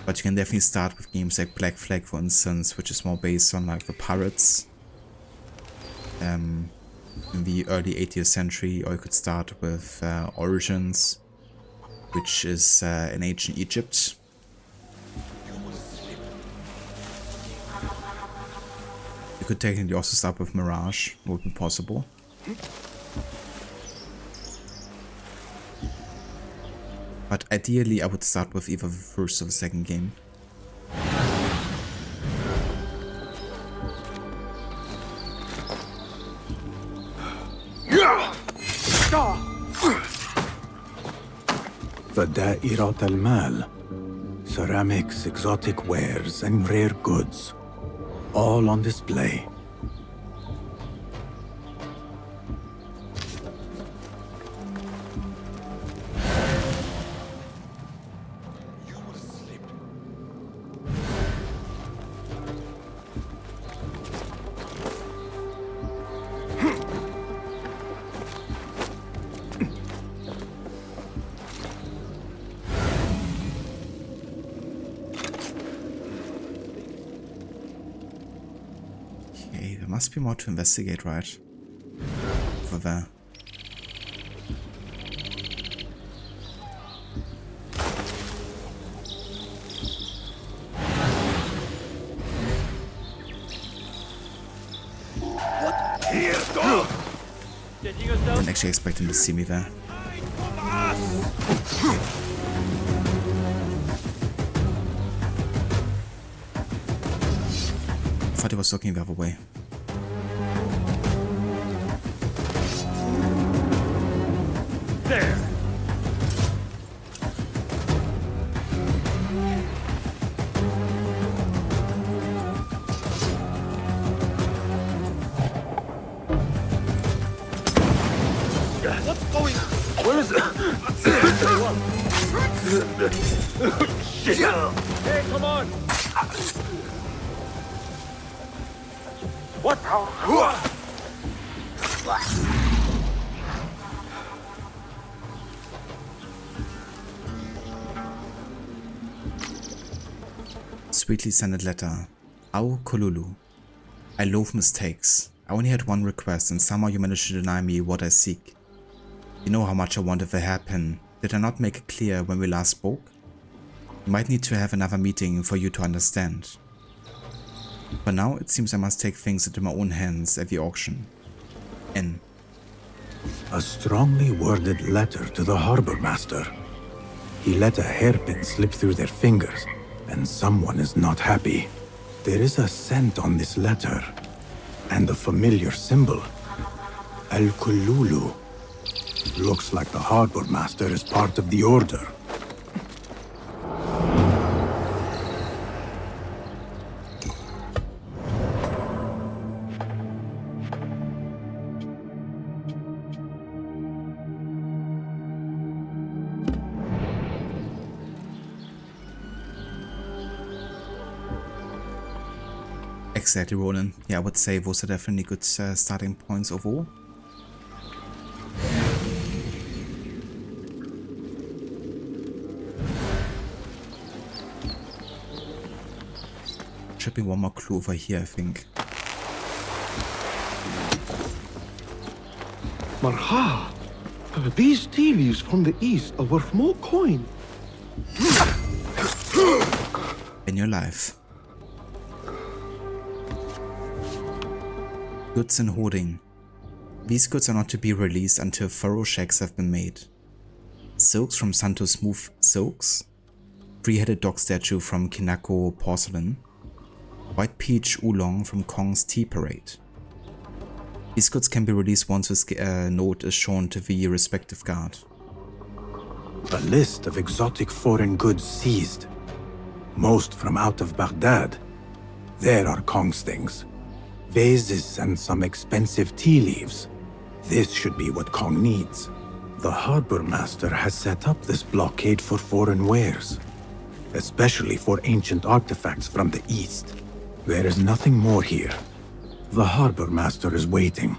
But you can definitely start with games like Black Flag, for instance, which is more based on like the pirates in the early 80th century, or you could start with Origins, which is in ancient Egypt. You could technically also start with Mirage, would be possible. But ideally I would start with either the first or the second game. The Da'irat al-Mal. Ceramics, exotic wares, and rare goods. All on display. Must be more to investigate, right? Over there. What? Here, go! Didn't actually expect him to see me there. I thought he was looking the other way. There. What's going on? Where is it? Shit! Hey, come on! What? Sweetly scented letter. Au Kolulu. I loathe mistakes. I only had one request and somehow you managed to deny me what I seek. You know how much I wanted the hairpin. Did I not make it clear when we last spoke? You might need to have another meeting for you to understand. For now, it seems I must take things into my own hands at the auction. N. A strongly worded letter to the harbor master. He let a hairpin slip through their fingers, and someone is not happy. There is a scent on this letter, and a familiar symbol. Al-Kululu. Looks like the harbor master is part of the order. Exactly, Roland. Yeah, I would say those are definitely good starting points overall. Should be one more clue over here, I think. Marha! These tea leaves from the east are worth more coin. In your life. Goods in hoarding. These goods are not to be released until thorough checks have been made. Silks from Santo's Smooth Silks. Three-headed dog statue from Kinako Porcelain. White peach oolong from Kong's Tea Parade. These goods can be released once this note is shown to the respective guard. A list of exotic foreign goods seized. Most from out of Baghdad. There are Kong's things. Vases and some expensive tea leaves. This should be what Kong needs. The harbor master has set up this blockade for foreign wares, especially for ancient artifacts from the east. There is nothing more here. The harbor master is waiting.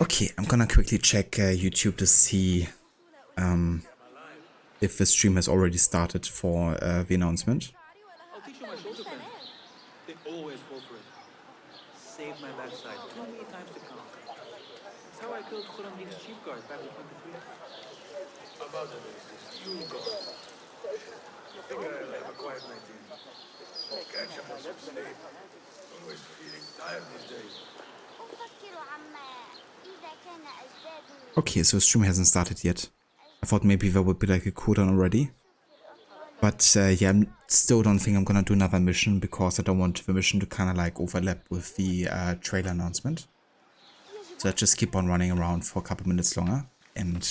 Okay, I'm gonna quickly check YouTube to see if the stream has already started for the announcement. I'll teach you my shoulder bend. They always fall for it. Saved my backside too many times to count. That's how I killed Khurramdin's chief guard back in 23. About the basis, you go. I think I'll have a quiet night in. Catch up on some sleep. Always feeling tired these days. Okay, so stream hasn't started yet. I thought maybe there would be like a cooldown already. But yeah, I still don't think I'm gonna do another mission because I don't want the mission to kind of like overlap with the trailer announcement. So let's just keep on running around for a couple minutes longer. And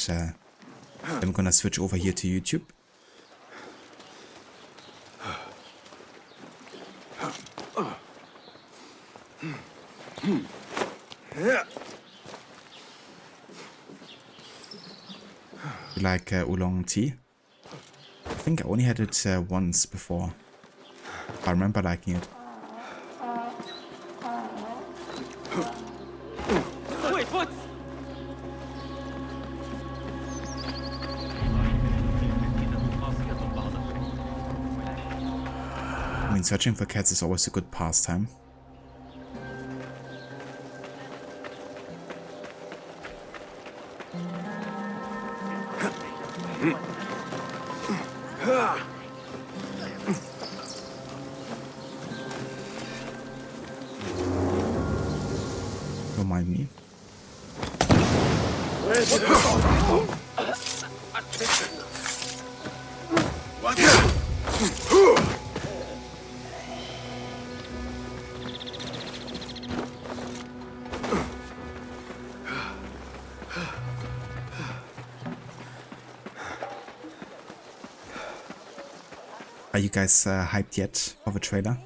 I'm gonna switch over here to YouTube. You like oolong tea? I think I only had it once before. I remember liking it. Wait, what? I mean, searching for cats is always a good pastime. Don't mind me. Are you guys hyped yet for the trailer?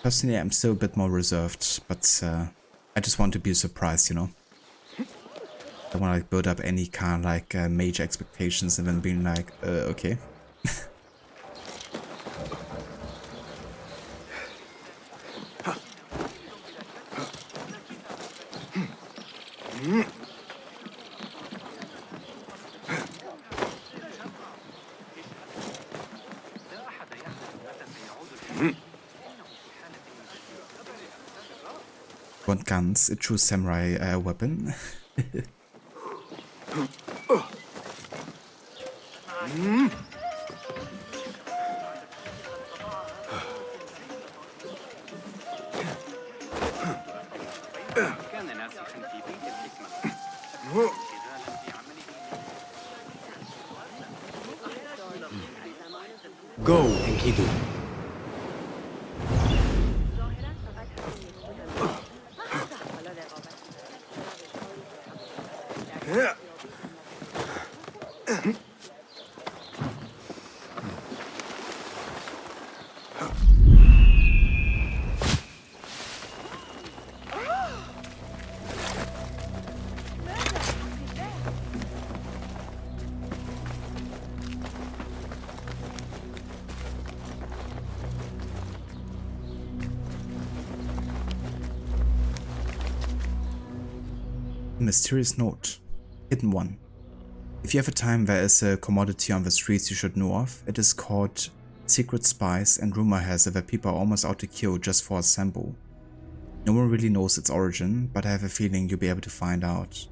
Personally, I'm still a bit more reserved, but I just want to be surprised, you know? I want to like build up any kind of like major expectations and then being like, okay. Want guns, a true samurai weapon. Go, Enkidu. Mysterious note. Hidden one. If you have a time there is a commodity on the streets you should know of, it is called secret spice, and rumor has it that people are almost out to kill just for a sample. No one really knows its origin, but I have a feeling you'll be able to find out.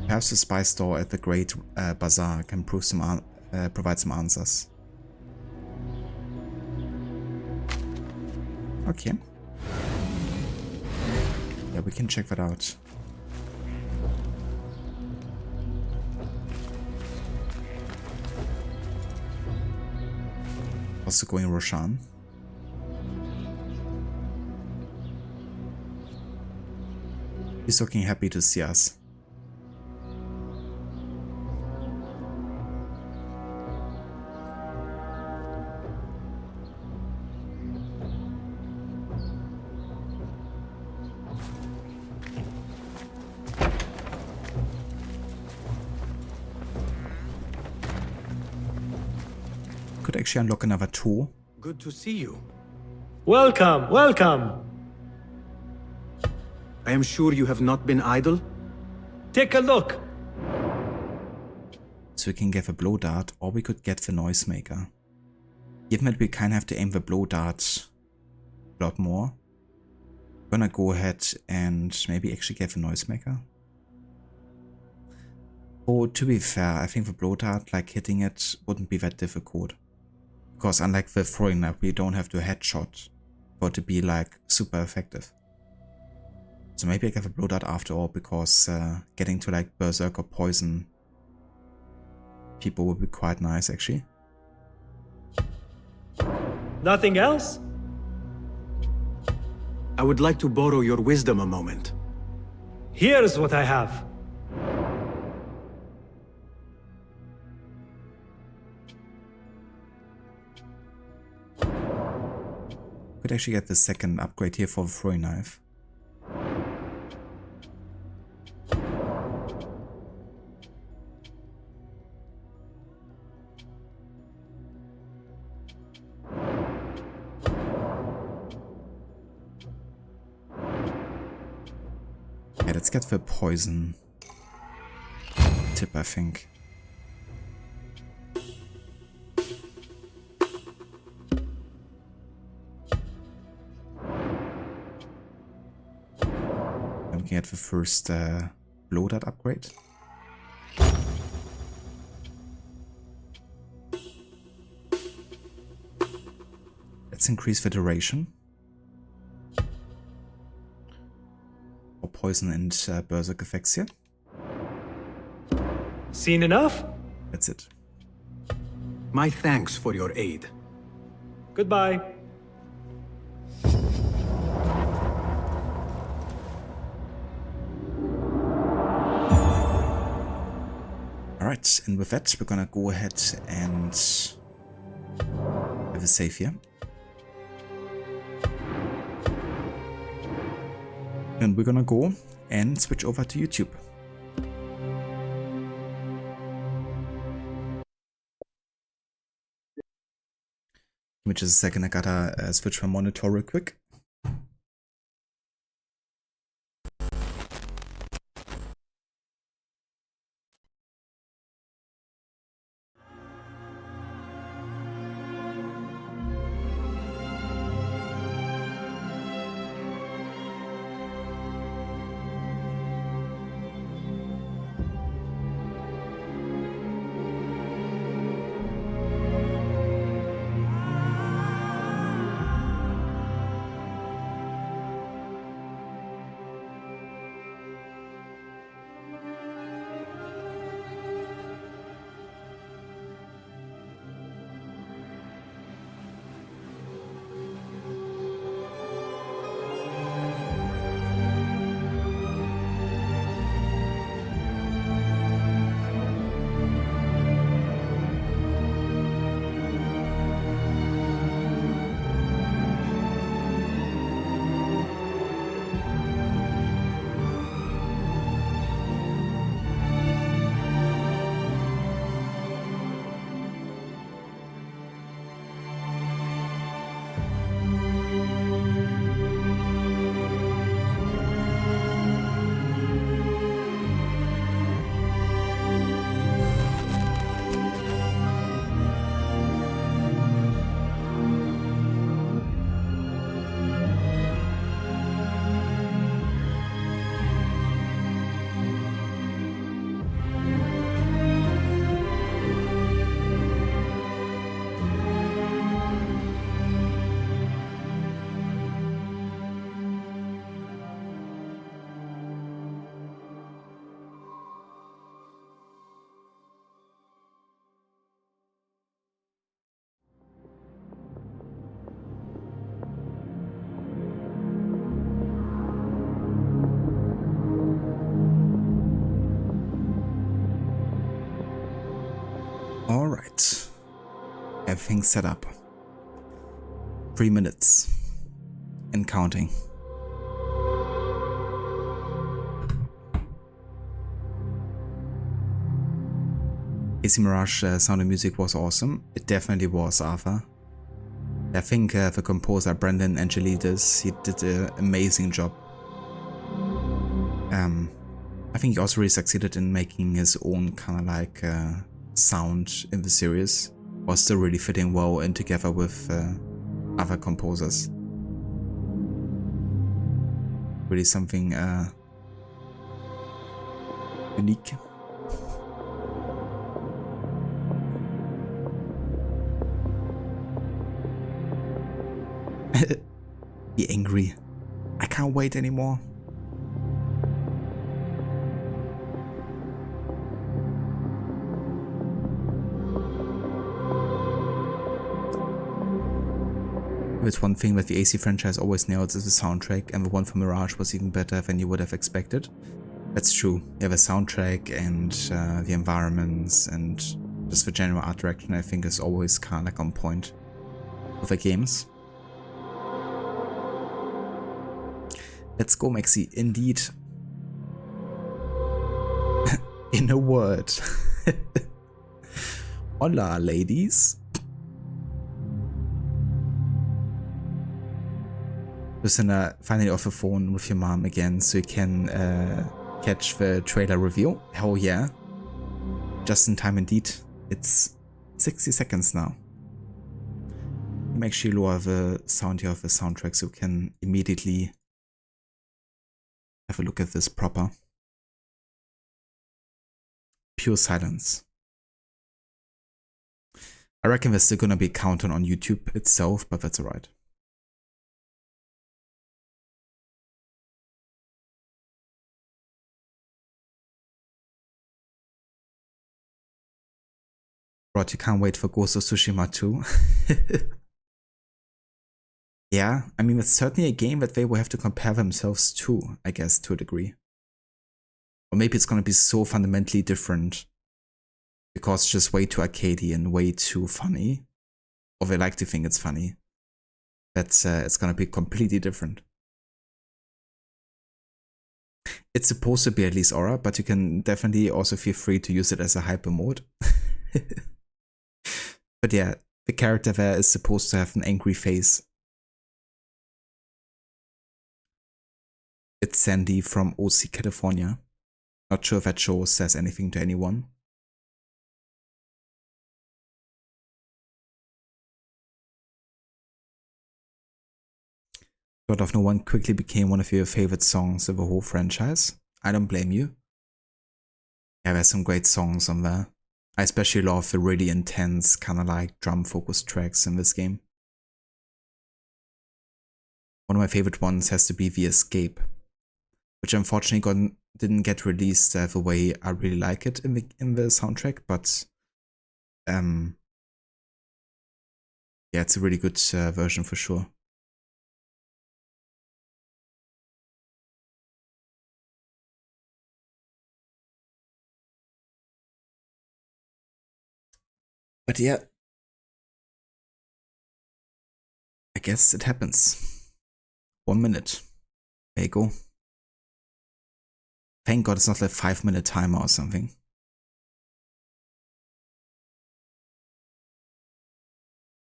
Perhaps the spice store at the Great Bazaar can provide some answers. Okay. Yeah, we can check that out. Also going Roshan. He's looking happy to see us. Could actually unlock another tool. Good to see you. Welcome, welcome. I am sure you have not been idle. Take a look. So we can get the blow dart, or we could get the noisemaker. Given that we kind of have to aim the blow dart a lot more, I'm gonna go ahead and maybe actually get the noisemaker. Oh, to be fair, I think the blow dart, like hitting it, wouldn't be that difficult. Because unlike the throwing knife, we don't have to headshot for it to be like super effective. So maybe I get the blow dart after all, because getting to like berserker poison people would be quite nice actually. Nothing else? I would like to borrow your wisdom a moment. Here's what I have. Could actually get the second upgrade here for the throwing knife. Yeah, let's get the poison tip, I think. And we can get the first blow dart upgrade. Let's increase the duration. For poison and berserk effects here. Seen enough? That's it. My thanks for your aid. Goodbye. Alright, and with that, we're gonna go ahead and have a save here. And we're gonna go and switch over to YouTube. Give me just a second, I gotta switch my monitor real quick. Alright, everything's set up. 3 minutes and counting. AC Mirage sound and music was awesome. It definitely was, Arthur. I think the composer Brendan Angelides, he did an amazing job. I think he also really succeeded in making his own kind of like sound in the series, was still really fitting well in together with other composers. Really something unique. Be angry. I can't wait anymore. It's one thing that the AC franchise always nails is the soundtrack, and the one for Mirage was even better than you would have expected. That's true. Yeah, the soundtrack and the environments and just the general art direction, I think, is always kind of like on point with the games. Let's go, Maxi. Indeed. In a word. Hola, ladies. Lucinda, finally off the phone with your mom again so you can catch the trailer review. Hell yeah. Just in time indeed. It's 60 seconds now. Make sure you lower the sound here of the soundtrack so you can immediately have a look at this proper. Pure silence. I reckon there's still gonna be a countdown on YouTube itself, but that's alright. Rod, you can't wait for Ghost of Tsushima 2. Yeah, I mean, it's certainly a game that they will have to compare themselves to, I guess, to a degree. Or maybe it's gonna be so fundamentally different because it's just way too arcadey and way too funny, or they like to think it's funny, that's it's gonna be completely different. It's supposed to be at least aura, but you can definitely also feel free to use it as a hyper mode. But yeah, the character there is supposed to have an angry face. It's Sandy from OC California. Not sure if that show says anything to anyone. God of No One quickly became one of your favorite songs of the whole franchise. I don't blame you. Yeah, there's some great songs on there. I especially love the really intense, kind of like drum-focused tracks in this game. One of my favorite ones has to be The Escape, which unfortunately didn't get released the way I really like it in the soundtrack, but yeah, it's a really good version for sure. But yeah, I guess it happens. 1 minute. There you go. Thank God it's not like 5-minute timer or something.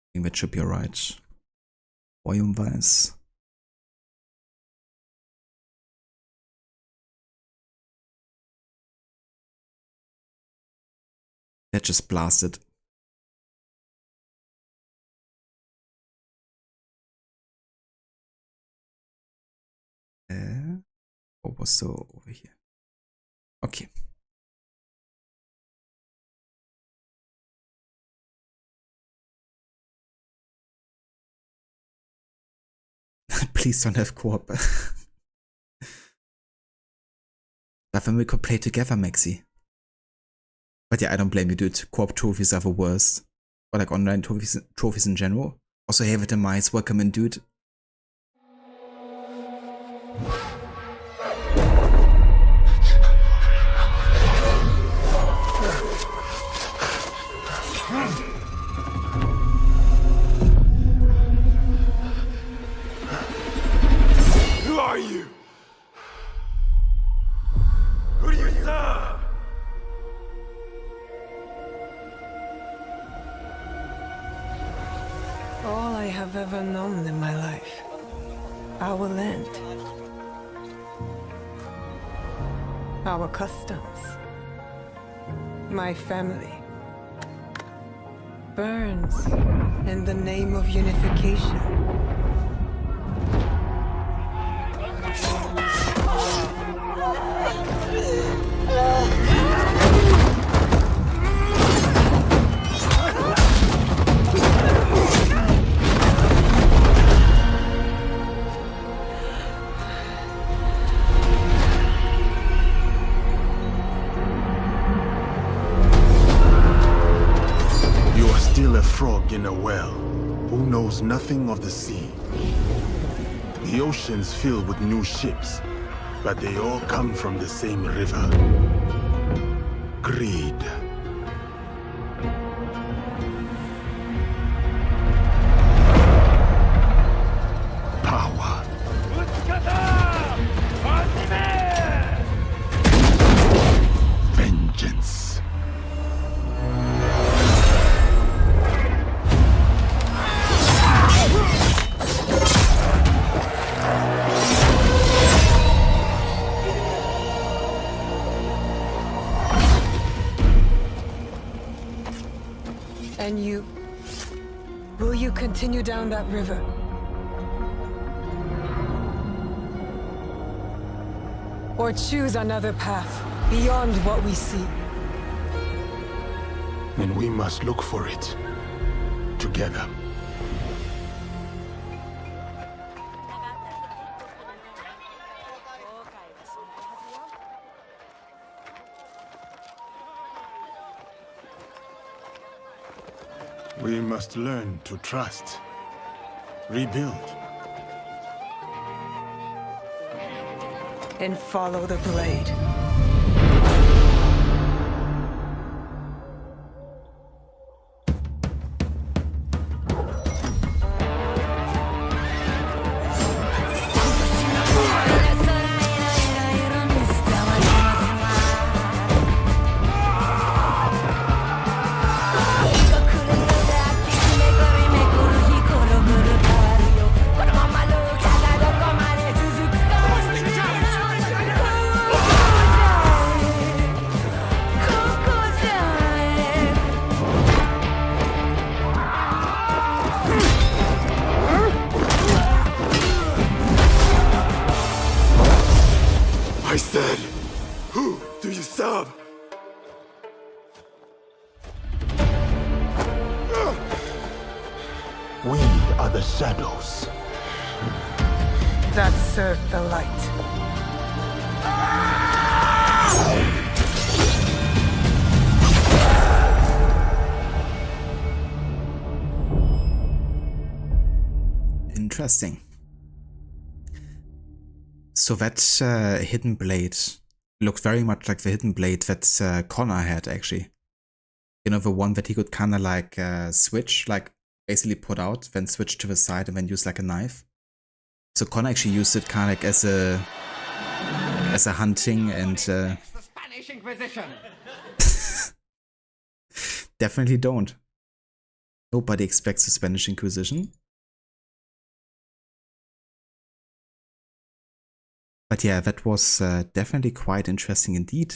I think that should be alright. Volume-wise. That just blasted. What was so over here? Okay. Please don't have co-op. But then we could play together, Maxi. But yeah, I don't blame you, dude. Co-op trophies are the worst. Or like online trophies in general. Also, hey, with the mice, welcome in, dude. Who are you? Who do you serve? All I have ever known in my life. Our land. Our customs. My family. Burns in the name of unification. Still a frog in a well, who knows nothing of the sea. The ocean's filled with new ships, but they all come from the same river. Greed. Power. Vengeance. And you? Will you continue down that river? Or choose another path beyond what we see? And we must look for it together. We must learn to trust, rebuild. And follow the blade. I said, who do you serve? We are the shadows. That served the light. Interesting. So that hidden blade looked very much like the hidden blade that Connor had, actually. You know, the one that he could kind of like switch, like basically put out, then switch to the side and then use like a knife. So Connor actually used it kind of like as a hunting and The Spanish Inquisition. definitely don't. Nobody expects the Spanish Inquisition. But yeah, that was definitely quite interesting indeed.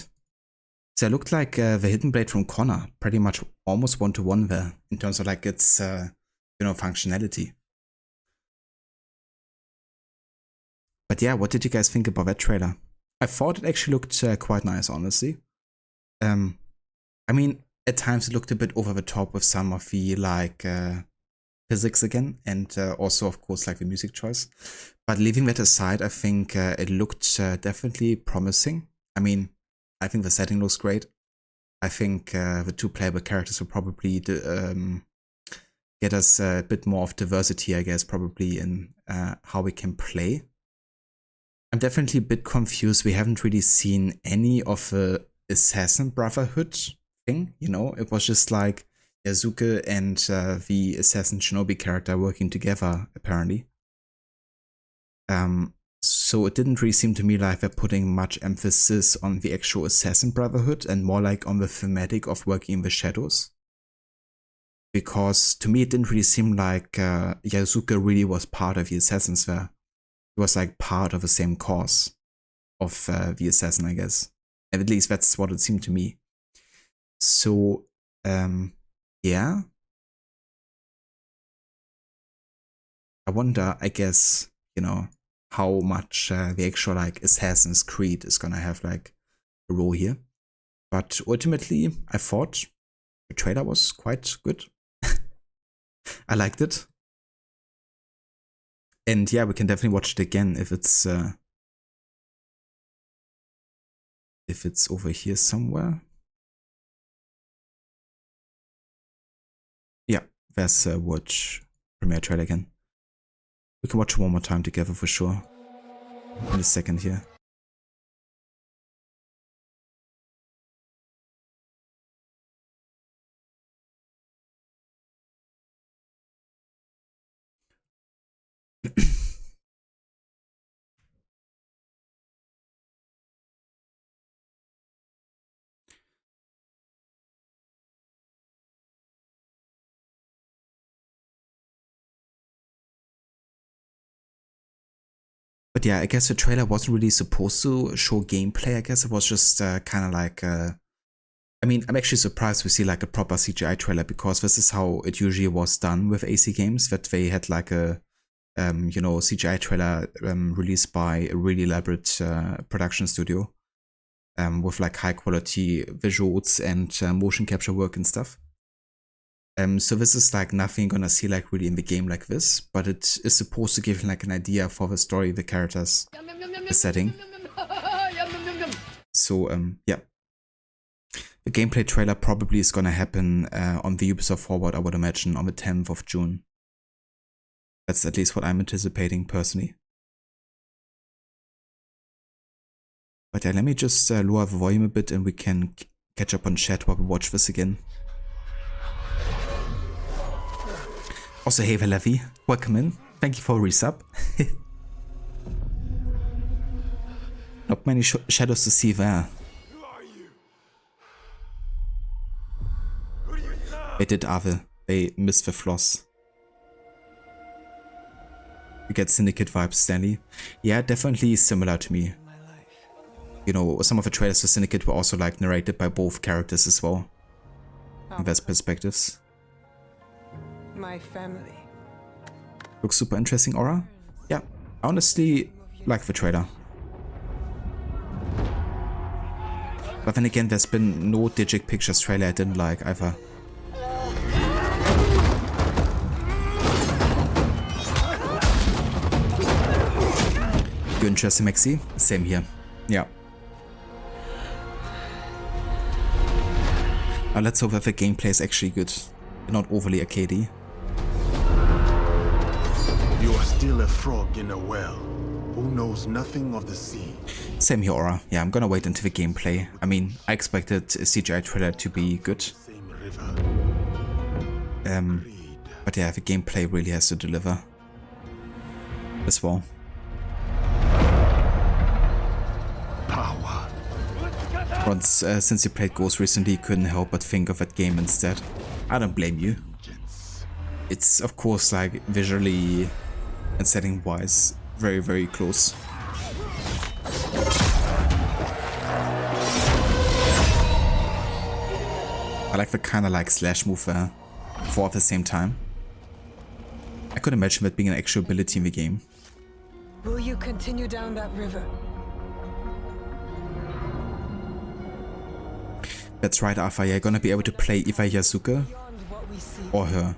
So it looked like the hidden blade from Connor, pretty much almost one-to-one there in terms of like its you know, functionality. But yeah, what did you guys think about that trailer? I thought it actually looked quite nice, honestly. I mean, at times it looked a bit over the top with some of the like physics again, and also of course like the music choice. But leaving that aside, I think it looked definitely promising. I mean, I think the setting looks great. I think the two playable characters will probably get us a bit more of diversity, I guess, probably in how we can play. I'm definitely a bit confused. We haven't really seen any of the Assassin Brotherhood thing, you know? It was just like Yasuke and the Assassin Shinobi character working together, apparently. So it didn't really seem to me like they're putting much emphasis on the actual Assassin Brotherhood and more like on the thematic of working in the shadows. Because to me it didn't really seem like Yasuke really was part of the Assassins there. He was like part of the same cause of the Assassin, I guess. And at least that's what it seemed to me. So, yeah. I wonder, I guess, you know, how much the actual like Assassin's Creed is gonna have like a role here. But ultimately, I thought the trailer was quite good. I liked it. And yeah, we can definitely watch it again if it's over here somewhere. Yeah, there's watch premiere trailer again. We can watch it one more time together for sure. In a second here. But yeah, I guess the trailer wasn't really supposed to show gameplay. I guess it was just kind of like I mean, I'm actually surprised we see like a proper CGI trailer, because this is how it usually was done with AC games, that they had like a you know, CGI trailer released by a really elaborate production studio with like high quality visuals and motion capture work and stuff. So this is like nothing you're gonna see like really in the game like this, but it is supposed to give like an idea for the story, the characters, the setting. So yeah, the gameplay trailer probably is gonna happen on the Ubisoft Forward, I would imagine, on the 10th of June. That's at least what I'm anticipating personally. But yeah, let me just lower the volume a bit and we can catch up on chat while we watch this again. Also, hey Levi, welcome in. Thank you for a resub. Not many shadows to see there. They did Ave. They missed the floss. You get Syndicate vibes, Stanley. Yeah, definitely similar to me. You know, some of the trailers for Syndicate were also like narrated by both characters as well. In those perspectives. My family. Looks super interesting, Aura. Yeah, I honestly like the trailer. But then again, there's been no Digic Pictures trailer I didn't like either. You interested, Maxi? Same here. Yeah. Let's hope that the gameplay is actually good, not overly arcadey. You are still a frog in a well, who knows nothing of the sea. Same here, Aura. Yeah, I'm gonna wait until the gameplay. I mean, I expected a CGI trailer to be good. But yeah, the gameplay really has to deliver as well. Power. Once, since you played Ghost recently, you couldn't help but think of that game instead. I don't blame you. It's of course like visually and setting wise very, very close. I like the kind of like slash move there, for at the same time. I could imagine that being an actual ability in the game. Will you continue down that river? That's right, Alpha. You're gonna be able to play either Yasuke or her.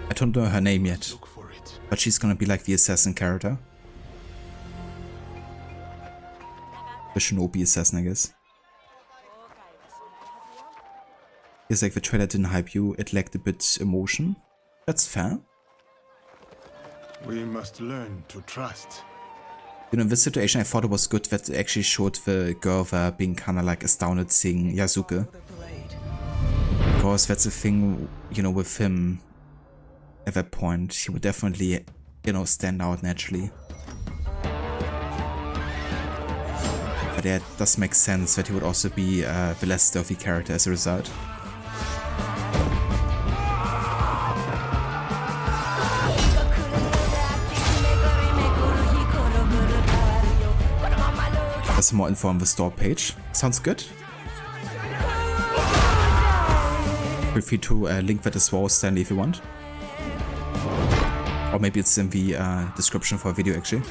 I don't know her name yet, but she's gonna be like the assassin character. The shinobi assassin, I guess. It's like the trailer didn't hype you, it lacked a bit emotion. That's fair. We must learn to trust. You know, in this situation I thought it was good that it actually showed the girl there being kinda like astounded seeing Yasuke. Because that's the thing, you know, with him at that point, he would definitely, you know, stand out naturally. But yeah, it does make sense that he would also be the less stealthy character as a result. There's some more info on the store page. Sounds good. Feel free to link that as well, Stanley, if you want. Or maybe it's in the description for a video, actually.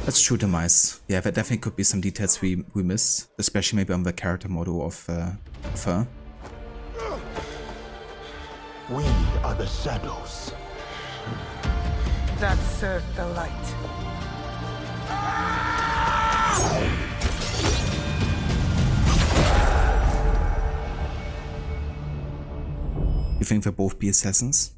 Let's shoot the mice. Yeah, there definitely could be some details we missed, especially maybe on the character model of her. We are the shadows. That served the light. You think they'll both be assassins?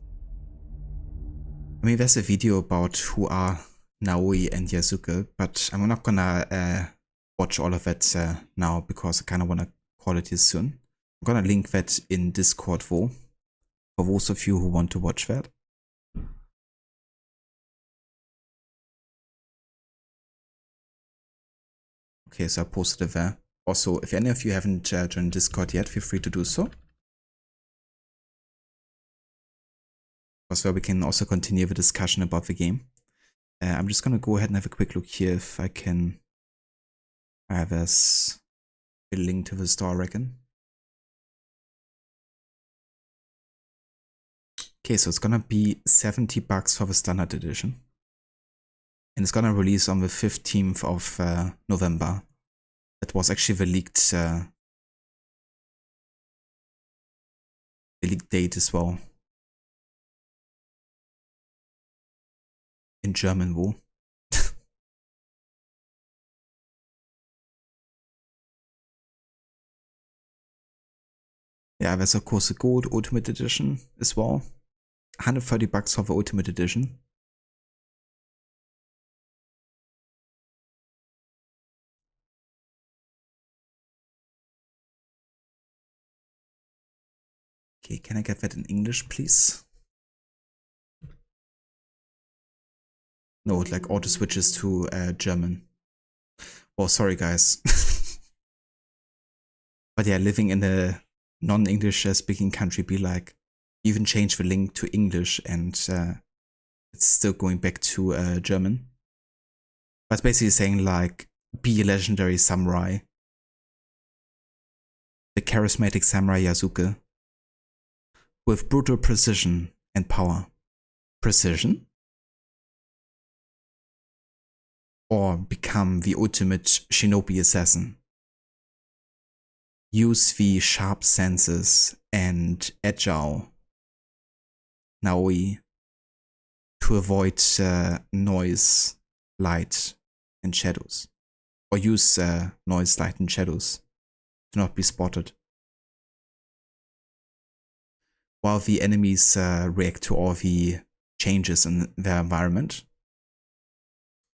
I mean, there's a video about who are Naoi and Yasuke, but I'm not gonna watch all of that now because I kind of want to call it this soon. I'm gonna link that in Discord though, for those of you who want to watch that. Okay, so I posted it there. Also, if any of you haven't joined Discord yet, feel free to do so. Because where we can also continue the discussion about the game. I'm just gonna go ahead and have a quick look here if I can. There's a link to the store, I reckon. Okay, so it's gonna be $70 for the standard edition. And it's gonna release on the 15th of November. That was actually the leaked date as well. In German, wo? Yeah, there's of course a gold Ultimate Edition as well. $130 for the Ultimate Edition. Okay, can I get that in English, please? No, it like auto switches to German. Oh, sorry guys. But yeah, living in a non-English speaking country, be like, even change the link to English and it's still going back to German. But it's basically saying like, be a legendary samurai. The charismatic samurai Yasuke. With brutal precision and power. Precision? or become the ultimate shinobi assassin. Use the sharp senses and agile Naoi to avoid noise, light, and shadows. Or use noise, light, and shadows to not be spotted. While the enemies react to all the changes in their environment.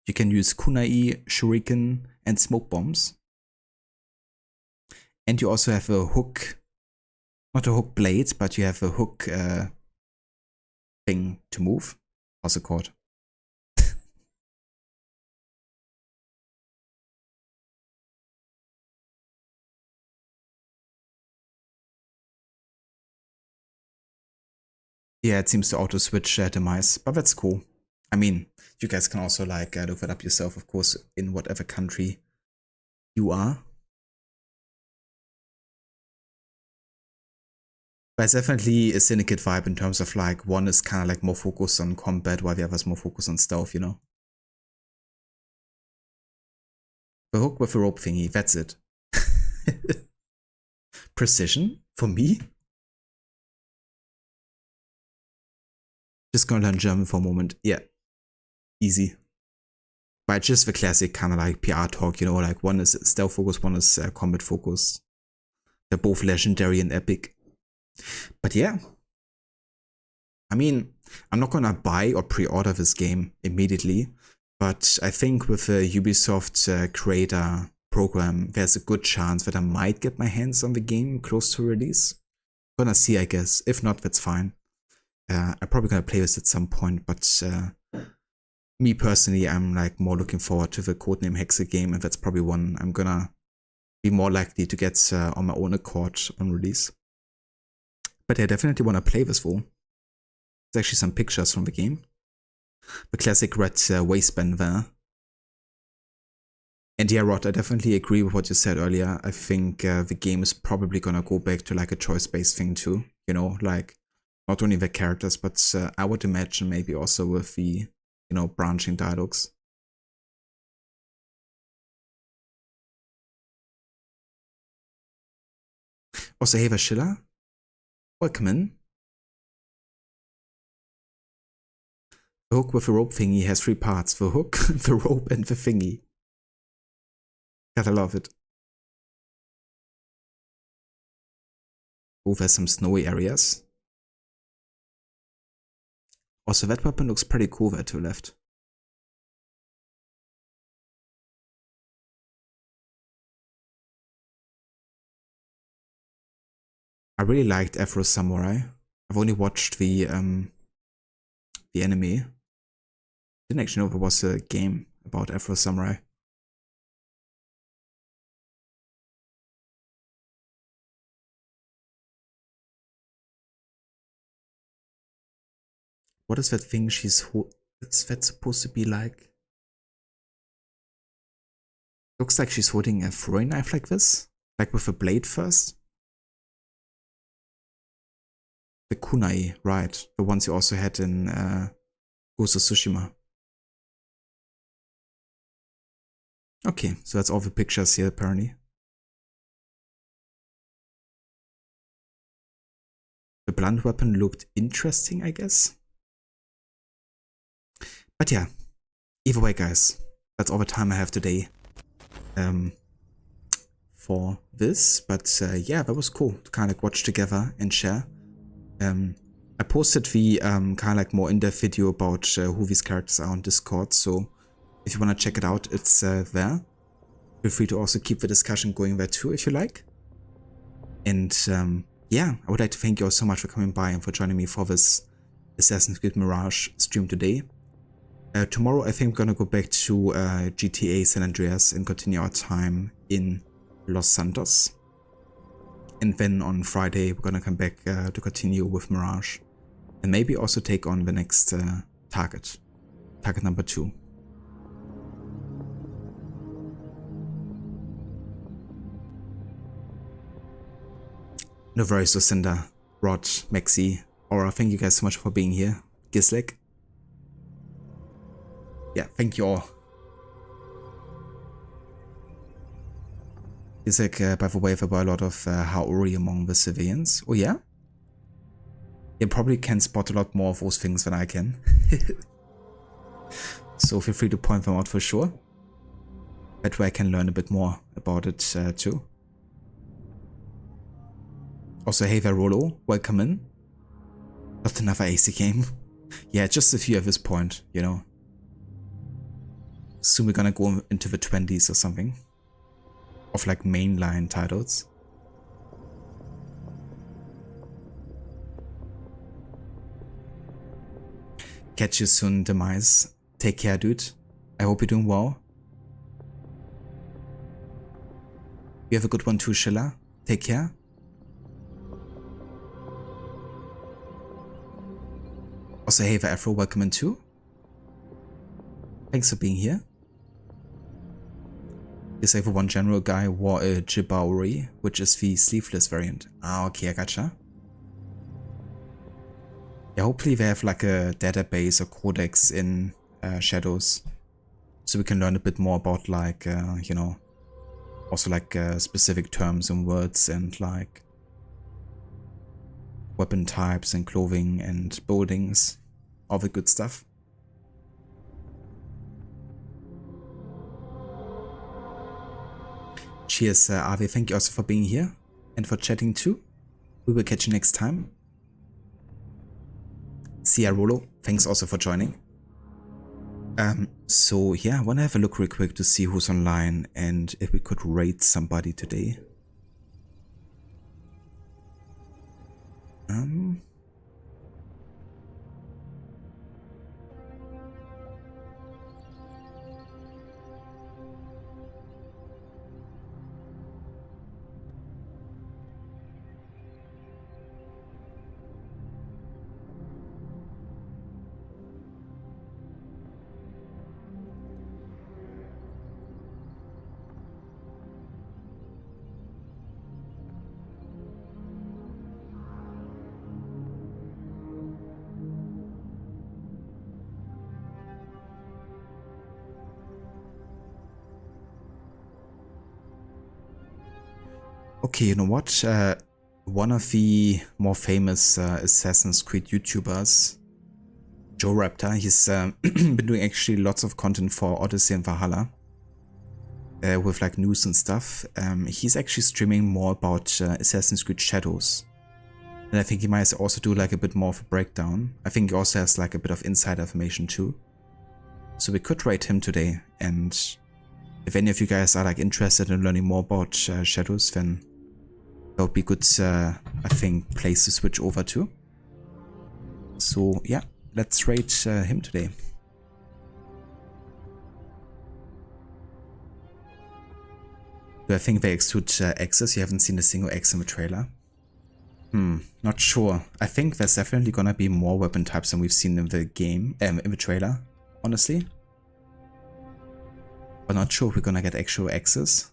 You can use kunai, shuriken, and smoke bombs. And you also have a hook, not a hook blade, but you have a hook thing to move. How's it called? Yeah, it seems to auto switch demise, but that's cool. I mean, you guys can also like look that up yourself, of course, in whatever country you are. But it's definitely a Syndicate vibe in terms of like one is kind of like more focused on combat while the other is more focused on stealth, you know? The hook with a rope thingy, that's it. Precision for me? Just gonna learn German for a moment. Yeah. Easy. But just the classic kind of like PR talk, you know, like one is stealth focused, one is combat focused. They're both legendary and epic. But yeah. I mean, I'm not gonna buy or pre-order this game immediately, but I think with the Ubisoft creator program, there's a good chance that I might get my hands on the game close to release. Gonna see, I guess. If not, that's fine. I'm probably gonna play this at some point, but me personally, I'm like more looking forward to the Codename Hexe game, and that's probably one I'm gonna be more likely to get on my own accord on release. But I definitely want to play this though. There's actually some pictures from the game. The classic red waistband there. And yeah, Rod, I definitely agree with what you said earlier. I think the game is probably gonna go back to like a choice-based thing too. You know, like not only the characters, but I would imagine maybe also with the, you know, branching dialogues. Also, hey, Vashilla. Welcome in. The hook with the rope thingy has 3 parts. The hook, the rope, and the thingy. Gotta love it. Both has some snowy areas. Also, that weapon looks pretty cool there to the left. I really liked Afro Samurai. I've only watched the anime. Didn't actually know there was a game about Afro Samurai. What is that thing she's is that supposed to be like? Looks like she's holding a throwing knife like this, like with a blade first. The kunai, right? The ones you also had in Ghost of Tsushima. Okay, so that's all the pictures here apparently. The blunt weapon looked interesting, I guess. But yeah, either way, guys, that's all the time I have today for this. But yeah, that was cool to kind of like watch together and share. I posted the kind of like more in-depth video about who these characters are on Discord, so if you want to check it out, it's there. Feel free to also keep the discussion going there too if you like. And yeah, I would like to thank you all so much for coming by and for joining me for this Assassin's Creed Mirage stream today. Tomorrow I think I'm gonna go back to GTA San Andreas and continue our time in Los Santos. And then on Friday we're gonna come back to continue with Mirage. And maybe also take on the next target number 2. No worries, Lucinda, Rod, Maxi, Aura, thank you guys so much for being here. Gislek. Yeah, thank you all. He's like, by the way, there were a lot of Haori among the civilians. Oh yeah? You probably can spot a lot more of those things than I can. So feel free to point them out for sure. That way I can learn a bit more about it too. Also, hey there, Rolo. Welcome in. Not another AC game. Yeah, just a few at this point, you know. Soon we're gonna go into the 20s or something. Of like mainline titles. Catch you soon, Demise. Take care, dude. I hope you're doing well. You have a good one too, Shilla. Take care. Also, hey there, Afro. Welcome in too. Thanks for being here. This like the one general guy wore a Jibauri, which is the sleeveless variant. Ah, okay, I gotcha. Yeah, hopefully they have like a database or codex in Shadows, so we can learn a bit more about like, you know, also like specific terms and words and like weapon types and clothing and buildings, all the good stuff. Cheers, Avi. Thank you also for being here and for chatting too. We will catch you next time. See ya, Rolo. Thanks also for joining. So yeah, I wanna have a look real quick to see who's online and if we could raid somebody today. Okay, you know what? One of the more famous Assassin's Creed YouTubers, Joe Raptor, he's been doing actually lots of content for Odyssey and Valhalla with like news and stuff. He's actually streaming more about Assassin's Creed Shadows. And I think he might also do like a bit more of a breakdown. I think he also has like a bit of insider information too. So we could rate him today, and if any of you guys are like interested in learning more about Shadows, then that would be good, I think, place to switch over to. So yeah, let's rate him today. Do I think they exclude X's? You haven't seen a single X in the trailer. Not sure. I think there's definitely gonna be more weapon types than we've seen in the game, in the trailer, honestly. But not sure if we're gonna get actual X's.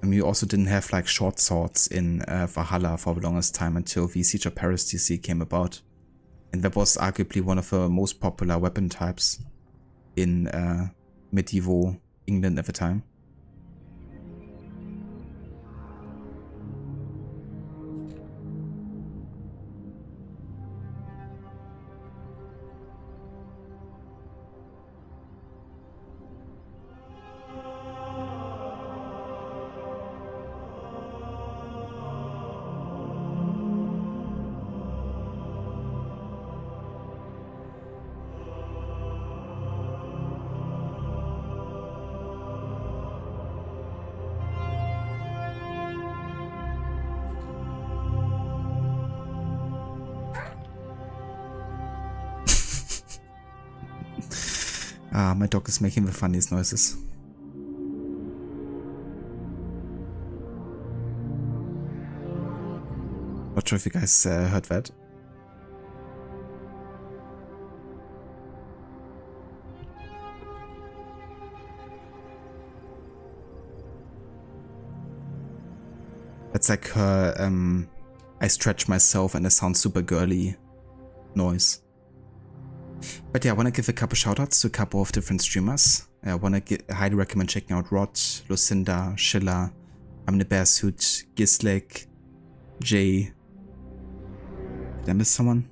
And we also didn't have like short swords in Valhalla for the longest time until the Siege of Paris DC came about. And that was arguably one of the most popular weapon types in medieval England at the time. My dog is making the funniest noises. Not sure if you guys heard that. That's like her, I stretch myself and I sound super girly noise. But yeah, I want to give a couple shoutouts to a couple of different streamers. I want to highly recommend checking out Rod, Lucinda, Schiller, I'm the Bearsuit, Gislik, Jay. Did I miss someone?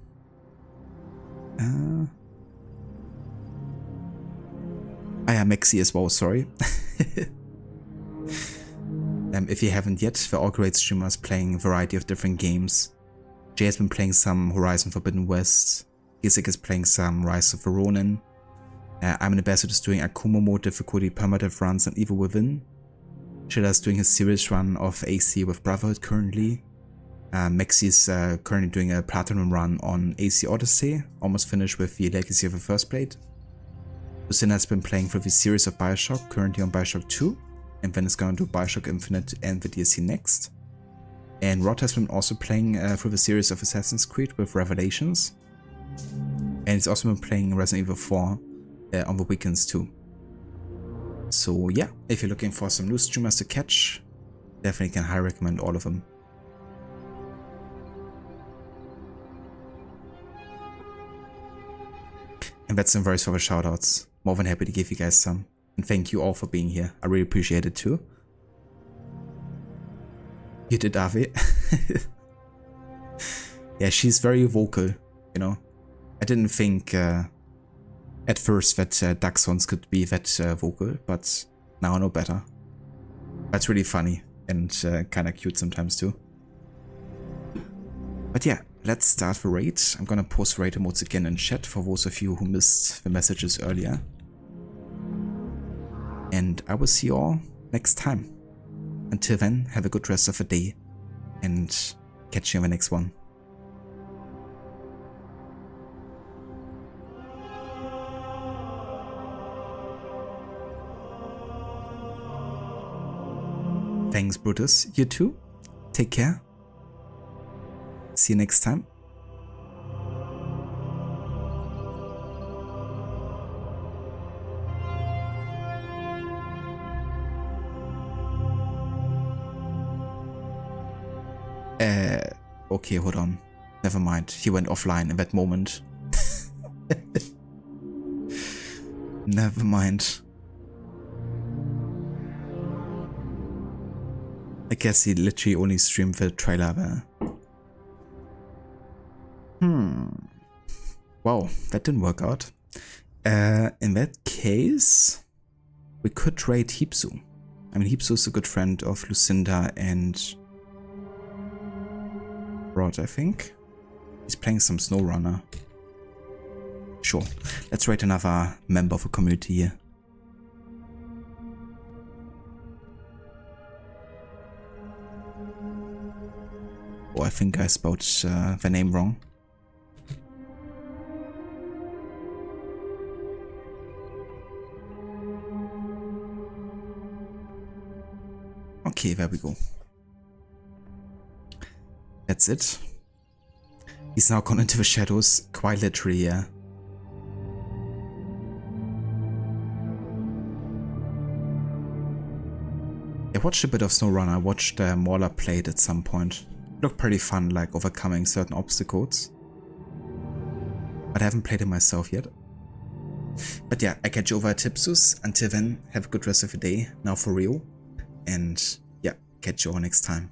I am Mexi as well, sorry. If you haven't yet, they're all great streamers playing a variety of different games. Jay has been playing some Horizon Forbidden West. Gisik is playing some Rise of the Ronin. I'm an Ambassador is doing Akuma mode difficulty, permadeath runs, and Evil Within. Shilla is doing his series run of AC with Brotherhood currently. Mexi is currently doing a platinum run on AC Odyssey, almost finished with the Legacy of the First Blade. Lucinda has been playing through the series of Bioshock, currently on Bioshock 2, and then is going to do Bioshock Infinite and the DLC next. And Rod has been also playing through the series of Assassin's Creed with Revelations. And he's also been playing Resident Evil 4 on the weekends too. So yeah, if you're looking for some new streamers to catch, definitely can highly recommend all of them. And that's some very solid shoutouts. More than happy to give you guys some. And thank you all for being here. I really appreciate it too. You did, Avi. Yeah, she's very vocal, you know. I didn't think at first that Daxons could be that vocal, but now I know better. That's really funny and kind of cute sometimes too. But yeah, let's start the raid. I'm gonna post raid emotes again in chat for those of you who missed the messages earlier. And I will see you all next time. Until then, have a good rest of the day and catch you in the next one. Thanks, Brutus. You too. Take care. See you next time. Okay, hold on. Never mind. He went offline in that moment. Never mind. I guess he literally only streamed the trailer there. Wow, that didn't work out. In that case, we could trade Hipsu. I mean, Hipsu is a good friend of Lucinda and Rod, I think. He's playing some SnowRunner. Sure, let's rate another member of a community here. Oh, I think I spelled the name wrong. Okay, there we go. That's it. He's now gone into the shadows, quite literally, yeah. I watched a bit of SnowRunner. I watched Mauler play it at some point. It looked pretty fun, like overcoming certain obstacles. But I haven't played it myself yet. But yeah, I catch you over at Tipsus. Until then, have a good rest of your day, now for real. And yeah, catch you all next time.